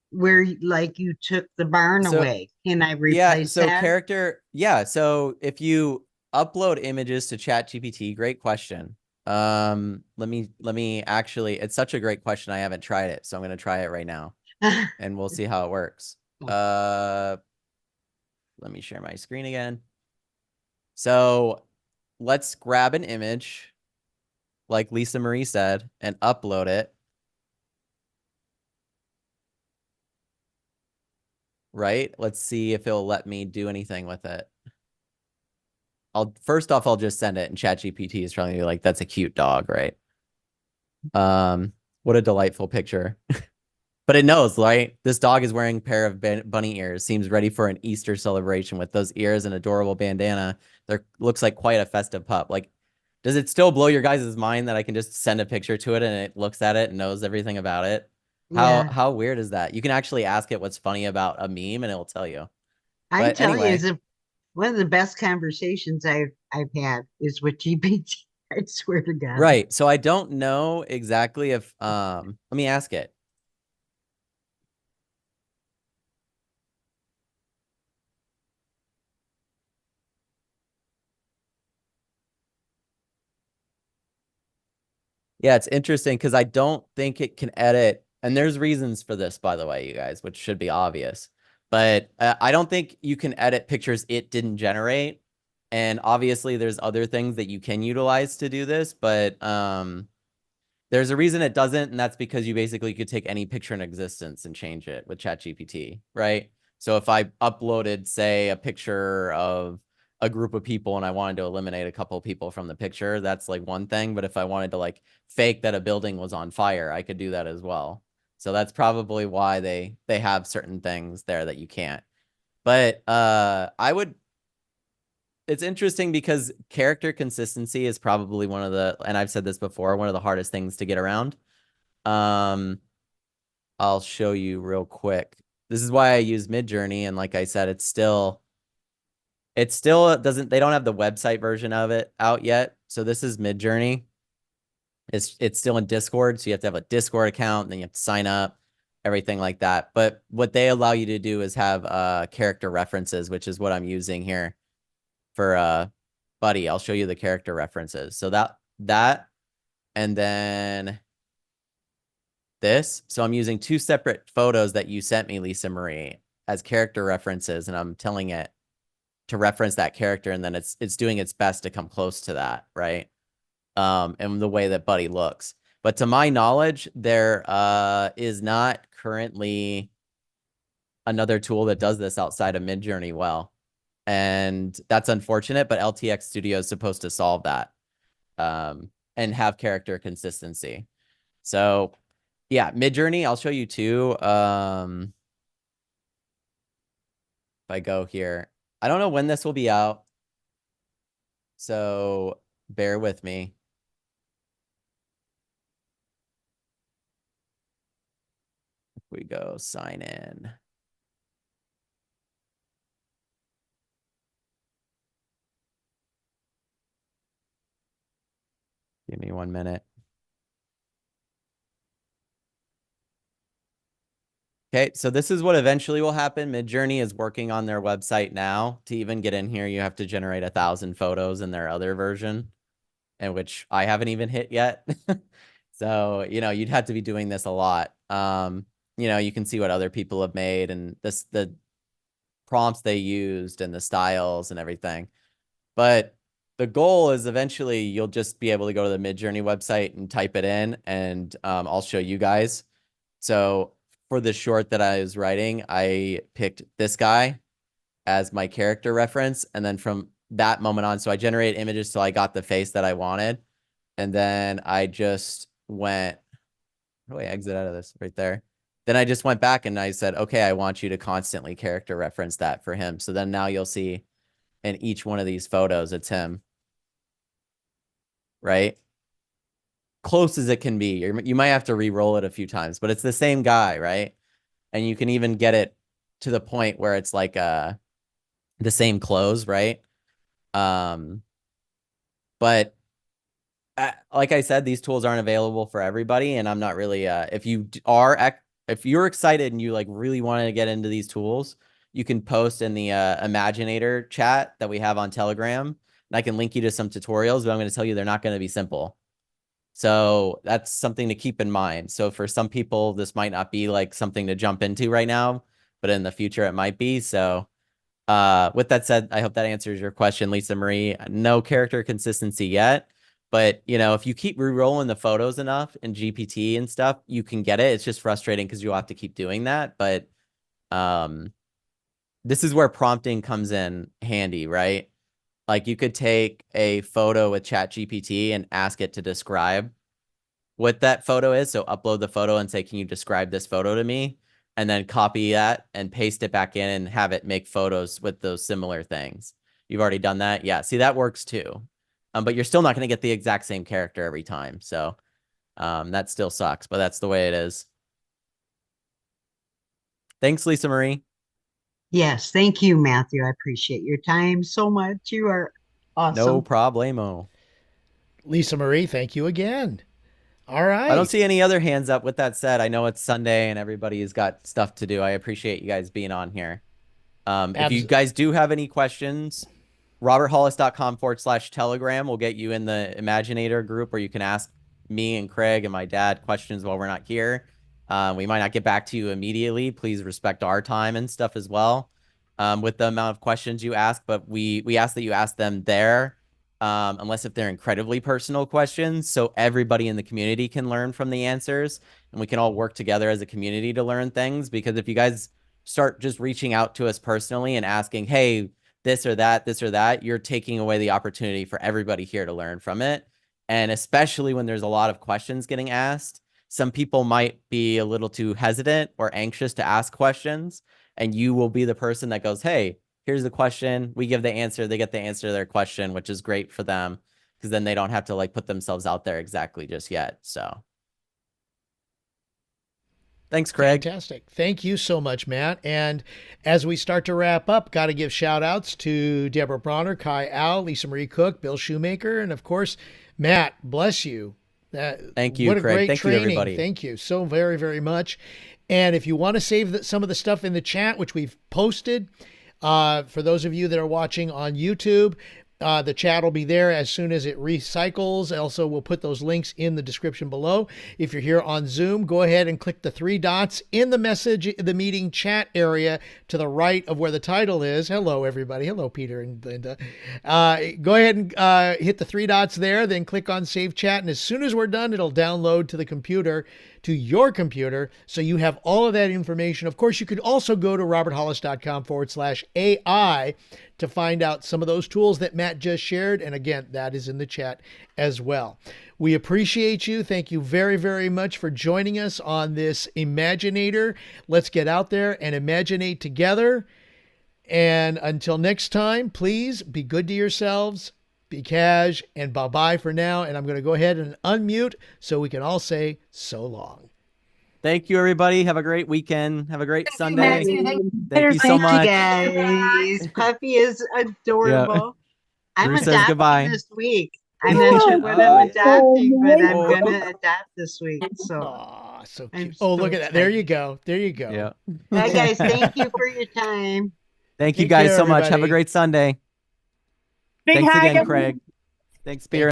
Speaker 5: where like you took the barn away? Can I replace that?
Speaker 6: So if you upload images to ChatGPT, great question. Let me actually, it's such a great question. I haven't tried it, so I'm going to try it right now and we'll see how it works. Let me share my screen again. So let's grab an image like Lisa Marie said and upload it. Right? Let's see if it'll let me do anything with it. First off, I'll just send it, and ChatGPT is probably like, that's a cute dog, right? What a delightful picture. But it knows, right? This dog is wearing a pair of bunny ears, seems ready for an Easter celebration with those ears and adorable bandana. There looks like quite a festive pup. Like, does it still blow your guys' mind that I can just send a picture to it and it looks at it and knows everything about it?
Speaker 5: Yeah.
Speaker 6: How weird is that? You can actually ask it what's funny about a meme and it'll tell you.
Speaker 5: I
Speaker 6: But
Speaker 5: tell you,
Speaker 6: anyway.
Speaker 5: is one of the best conversations I've had is with GPT. I swear to God.
Speaker 6: Right. So I don't know exactly if let me ask it. Yeah, it's interesting because I don't think it can edit, and there's reasons for this, by the way, you guys, which should be obvious. But I don't think you can edit pictures it didn't generate. And obviously there's other things that you can utilize to do this, but there's a reason it doesn't, and that's because you basically could take any picture in existence and change it with ChatGPT, right? So if I uploaded, say, a picture of a group of people and I wanted to eliminate a couple of people from the picture, that's like one thing. But if I wanted to like fake that a building was on fire, I could do that as well. So that's probably why they have certain things there that you can't. But it's interesting because character consistency is probably one of the, and I've said this before, one of the hardest things to get around. I'll show you real quick. This is why I use Midjourney, and like I said, it still doesn't, they don't have the website version of it out yet. So this is Midjourney. It's still in Discord, so you have to have a Discord account, and then you have to sign up, everything like that. But what they allow you to do is have character references, which is what I'm using here for Buddy. I'll show you the character references. So that and then this. So I'm using two separate photos that you sent me, Lisa Marie, as character references, and I'm telling it to reference that character, and then it's doing its best to come close to that, right? And the way that Buddy looks. But to my knowledge, there is not currently another tool that does this outside of Midjourney well. And that's unfortunate, but LTX Studio is supposed to solve that and have character consistency. So yeah, Midjourney, I'll show you too. If I go here, I don't know when this will be out, so bear with me. If we go sign in. Give me 1 minute. Okay, so this is what eventually will happen. Midjourney is working on their website now. To even get in here, you have to generate 1,000 photos in their other version, and which I haven't even hit yet. So, you know, you'd have to be doing this a lot. You know, you can see what other people have made and the prompts they used and the styles and everything. But the goal is eventually you'll just be able to go to the Midjourney website and type it in, and I'll show you guys. So for the short that I was writing, I picked this guy as my character reference. And then from that moment on, so I generated images till I got the face that I wanted. And then I just went, how do I exit out of this? Right there. Then I just went back and I said, okay, I want you to constantly character reference that for him. So then now you'll see in each one of these photos, it's him. Right? Close as it can be. You might have to re-roll it a few times, but it's the same guy, right? And you can even get it to the point where it's like the same clothes, right? But like I said, these tools aren't available for everybody, and I'm not really if you're excited and you like really wanted to get into these tools, you can post in the Imaginator chat that we have on Telegram, and I can link you to some tutorials, but I'm going to tell you they're not going to be simple. So that's something to keep in mind. So for some people, this might not be like something to jump into right now, but in the future it might be. So with that said, I hope that answers your question, Lisa Marie. No character consistency yet, but you know, if you keep re-rolling the photos enough in GPT and stuff, you can get it. It's just frustrating because you'll have to keep doing that. But this is where prompting comes in handy, right? Like you could take a photo with ChatGPT and ask it to describe what that photo is. So upload the photo and say, can you describe this photo to me? And then copy that and paste it back in and have it make photos with those similar things. You've already done that? Yeah, see, that works too. But you're still not going to get the exact same character every time. So that still sucks, but that's the way it is. Thanks, Lisa Marie.
Speaker 5: Yes, thank you, Matthew. I appreciate your time so much. You are awesome.
Speaker 6: No problemo.
Speaker 1: Lisa Marie, thank you again. All right.
Speaker 6: I don't see any other hands up. With that said, I know it's Sunday and everybody's got stuff to do. I appreciate you guys being on here. If you guys do have any questions, roberthollis.com/telegram will get you in the Imaginator group where you can ask me and Craig and my dad questions while we're not here. We might not get back to you immediately. Please respect our time and stuff as well with the amount of questions you ask, but we ask that you ask them there unless if they're incredibly personal questions, so everybody in the community can learn from the answers and we can all work together as a community to learn things. Because if you guys start just reaching out to us personally and asking, hey, this or that, you're taking away the opportunity for everybody here to learn from it. And especially when there's a lot of questions getting asked, some people might be a little too hesitant or anxious to ask questions, and you will be the person that goes, hey, here's the question. We give the answer. They get the answer to their question, which is great for them because then they don't have to like put themselves out there exactly just yet. So thanks, Craig.
Speaker 1: Fantastic. Thank you so much, Matt. And as we start to wrap up, got to give shout outs to Deborah Bronner, Kai Al, Lisa Marie Cook, Bill Shoemaker, and of course, Matt, bless you.
Speaker 6: Thank you,
Speaker 1: what a
Speaker 6: Craig.
Speaker 1: great
Speaker 6: Thank
Speaker 1: training.
Speaker 6: you, everybody.
Speaker 1: Thank you so very, very much. And if you want to save some of the stuff in the chat, which we've posted, for those of you that are watching on YouTube, the chat will be there as soon as it recycles. Also, we'll put those links in the description below. If you're here on Zoom, go ahead and click the 3 dots in the meeting chat area to the right of where the title is. Hello, everybody. Hello, Peter and Linda. Go ahead and hit the 3 dots there, then click on Save Chat. And as soon as we're done, it'll download to the computer, to your computer, so you have all of that information. Of course, you could also go to roberthollis.com/AI to find out some of those tools that Matt just shared. And again, that is in the chat as well. We appreciate you. Thank you very, very much for joining us on this Imaginator. Let's get out there and imaginate together. And until next time, please be good to yourselves, be cash, and bye-bye for now. And I'm going to go ahead and unmute so we can all say so long.
Speaker 6: Thank you, everybody. Have a great weekend. Have a great Sunday.
Speaker 5: Matthew.
Speaker 6: Thank you so much.
Speaker 5: Guys. Puppy is adorable. I'm
Speaker 6: Bruce says
Speaker 5: adopting
Speaker 6: goodbye.
Speaker 5: this week. I'm not sure what I'm adopting, but I'm going to adopt this week. So,
Speaker 1: Aw, so
Speaker 5: I'm
Speaker 1: cute.
Speaker 5: so
Speaker 1: Look at that. There you
Speaker 5: excited.
Speaker 1: go. There you go.
Speaker 6: Yeah.
Speaker 5: Bye, guys. Thank you for your time.
Speaker 6: Thank you
Speaker 1: Take
Speaker 6: guys
Speaker 1: care,
Speaker 6: so much. Have a
Speaker 1: everybody.
Speaker 6: great Sunday.
Speaker 8: Big
Speaker 6: Thanks
Speaker 8: hug.
Speaker 6: again, Craig. Thanks, Spear.